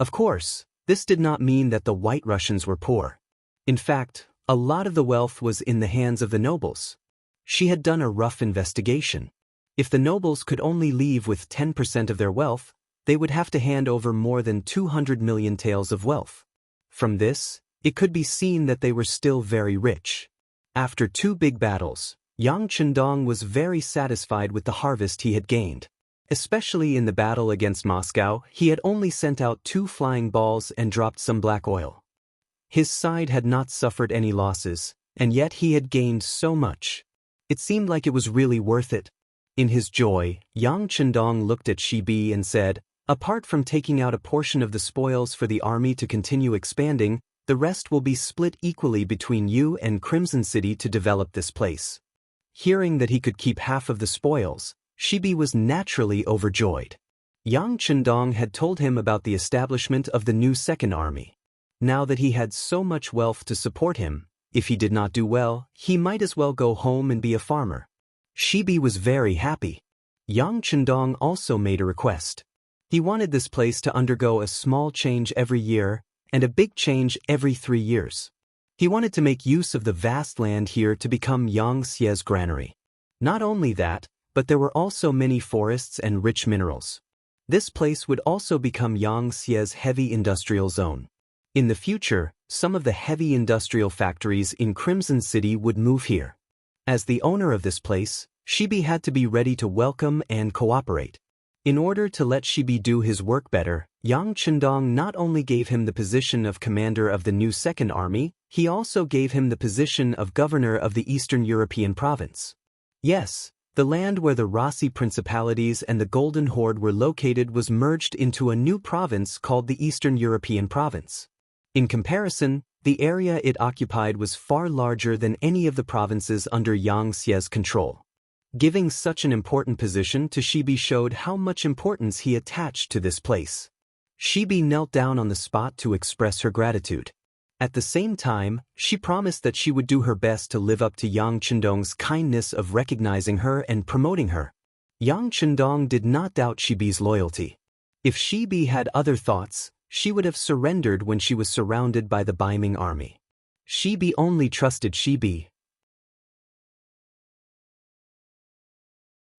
Of course, This did not mean that the White Russians were poor. In fact, a lot of the wealth was in the hands of the nobles. She had done a rough investigation. If the nobles could only leave with 10% of their wealth, they would have to hand over more than 200 million taels of wealth. From this, it could be seen that they were still very rich. After 2 big battles, Yang Chendong was very satisfied with the harvest he had gained. Especially in the battle against Moscow, he had only sent out 2 flying balls and dropped some black oil. His side had not suffered any losses, and yet he had gained so much. It seemed like it was really worth it. In his joy, Yang Chendong looked at Shibi and said, "Apart from taking out a portion of the spoils for the army to continue expanding, the rest will be split equally between you and Crimson City to develop this place." Hearing that he could keep half of the spoils, Shibi was naturally overjoyed. Yang Chendong had told him about the establishment of the new second army. Now that he had so much wealth to support him, if he did not do well, he might as well go home and be a farmer. Shibi was very happy. Yang Chendong also made a request. He wanted this place to undergo a small change every year and a big change every 3 years. He wanted to make use of the vast land here to become Yang Xie's granary. Not only that, but there were also many forests and rich minerals. This place would also become Yang Xie's heavy industrial zone. In the future, some of the heavy industrial factories in Crimson City would move here. As the owner of this place, Shibi had to be ready to welcome and cooperate. In order to let Shibi do his work better, Yang Chendong not only gave him the position of commander of the new second army, he also gave him the position of governor of the Eastern European province. Yes, the land where the Rossi principalities and the Golden Horde were located was merged into a new province called the Eastern European province. In comparison, the area it occupied was far larger than any of the provinces under Yang Xie's control. Giving such an important position to Shibi showed how much importance he attached to this place. Shibi knelt down on the spot to express her gratitude. At the same time, she promised that she would do her best to live up to Yang Chendong's kindness of recognizing her and promoting her. Yang Chendong did not doubt Shibi's loyalty. If Shibi had other thoughts, she would have surrendered when she was surrounded by the Baiming army. Shibi only trusted Shibi.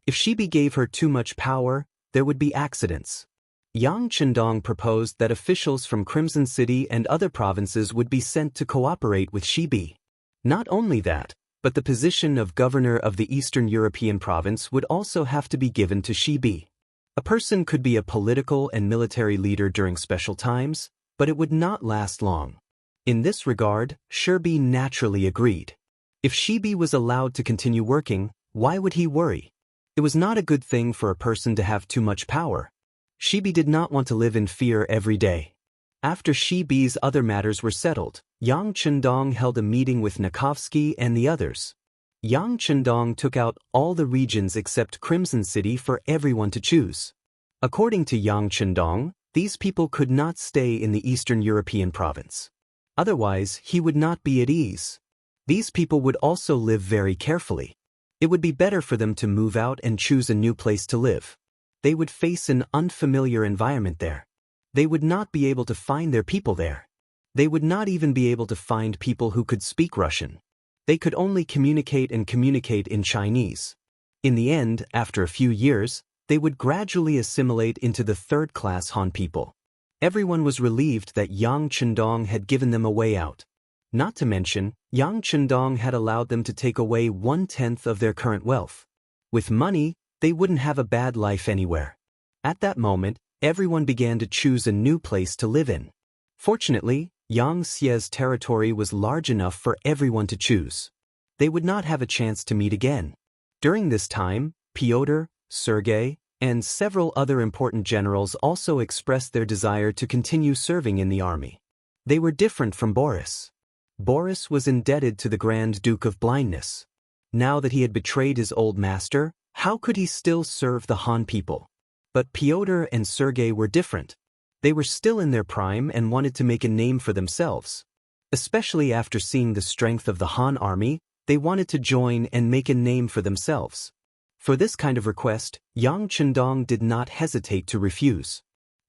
If Shibi gave her too much power, there would be accidents. Yang Chendong proposed that officials from Crimson City and other provinces would be sent to cooperate with Shibi. Not only that, but the position of governor of the Eastern European province would also have to be given to Shibi. A person could be a political and military leader during special times, but it would not last long. In this regard, Shibi naturally agreed. If Shibi was allowed to continue working, why would he worry? It was not a good thing for a person to have too much power. Shibi did not want to live in fear every day. After Shibi's other matters were settled, Yang Chendong held a meeting with Nakovsky and the others. Yang Chendong took out all the regions except Crimson City for everyone to choose. According to Yang Chendong, these people could not stay in the Eastern European province. Otherwise, he would not be at ease. These people would also live very carefully. It would be better for them to move out and choose a new place to live. They would face an unfamiliar environment there. They would not be able to find their people there. They would not even be able to find people who could speak Russian. They could only communicate in Chinese. In the end, after a few years, they would gradually assimilate into the third-class Han people. Everyone was relieved that Yang Chendong had given them a way out. Not to mention, Yang Chendong had allowed them to take away 1/10 of their current wealth. With money, they wouldn't have a bad life anywhere. At that moment, everyone began to choose a new place to live in. Fortunately, Yang Xie's territory was large enough for everyone to choose. They would not have a chance to meet again. During this time, Pyotr, Sergei, and several other important generals also expressed their desire to continue serving in the army. They were different from Boris. Boris was indebted to the Grand Duke of Blindness. Now that he had betrayed his old master, how could he still serve the Han people? But Pyotr and Sergei were different. They were still in their prime and wanted to make a name for themselves. Especially after seeing the strength of the Han army, they wanted to join and make a name for themselves. For this kind of request, Yang Chendong did not hesitate to refuse.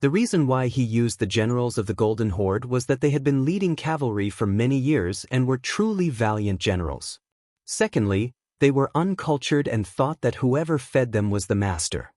The reason why he used the generals of the Golden Horde was that they had been leading cavalry for many years and were truly valiant generals. Secondly, they were uncultured and thought that whoever fed them was the master.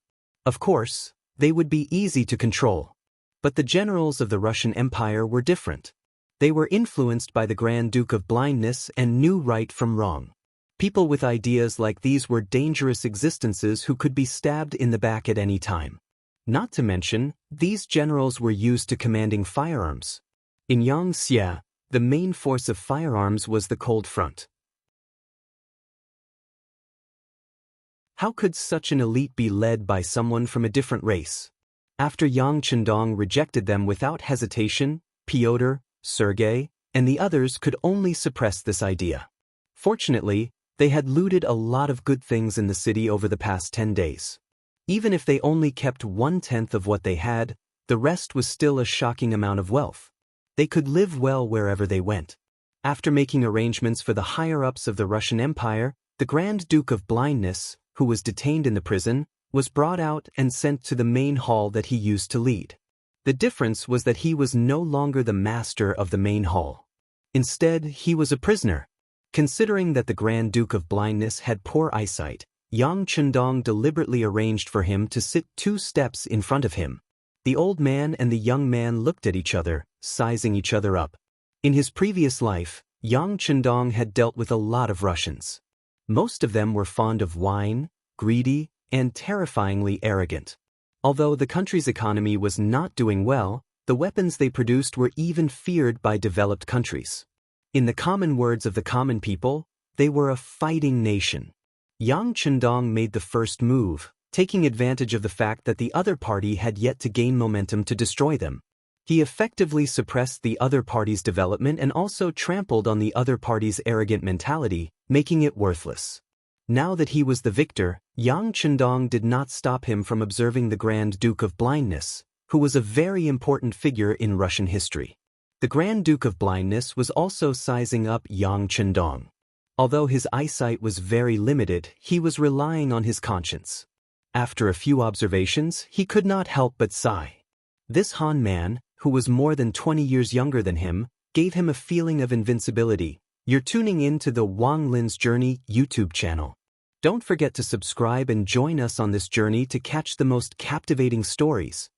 Of course, they would be easy to control. But the generals of the Russian Empire were different. They were influenced by the Grand Duke of Blindness and knew right from wrong. People with ideas like these were dangerous existences who could be stabbed in the back at any time. Not to mention, these generals were used to commanding firearms. In Xianxia, the main force of firearms was the Cold Front. How could such an elite be led by someone from a different race? After Yang Chendong rejected them without hesitation, Pyotr, Sergei, and the others could only suppress this idea. Fortunately, they had looted a lot of good things in the city over the past 10 days. Even if they only kept 1/10 of what they had, the rest was still a shocking amount of wealth. They could live well wherever they went. After making arrangements for the higher-ups of the Russian Empire, the Grand Duke of Blindness, who was detained in the prison, was brought out and sent to the main hall that he used to lead. The difference was that he was no longer the master of the main hall. Instead, he was a prisoner. Considering that the Grand Duke of Blindness had poor eyesight, Yang Chendong deliberately arranged for him to sit 2 steps in front of him. The old man and the young man looked at each other, sizing each other up. In his previous life, Yang Chendong had dealt with a lot of Russians. Most of them were fond of wine, greedy, and terrifyingly arrogant. Although the country's economy was not doing well, the weapons they produced were even feared by developed countries. In the common words of the common people, they were a fighting nation. Yang Chendong made the first move, taking advantage of the fact that the other party had yet to gain momentum to destroy them. He effectively suppressed the other party's development and also trampled on the other party's arrogant mentality, making it worthless. Now that he was the victor, Yang Chendong did not stop him from observing the Grand Duke of Blindness, who was a very important figure in Russian history. The Grand Duke of Blindness was also sizing up Yang Chendong. Although his eyesight was very limited, he was relying on his conscience. After a few observations, he could not help but sigh. This Han man, who was more than 20 years younger than him, gave him a feeling of invincibility. You're tuning in to the Wang Lin's Journey YouTube channel. Don't forget to subscribe and join us on this journey to catch the most captivating stories.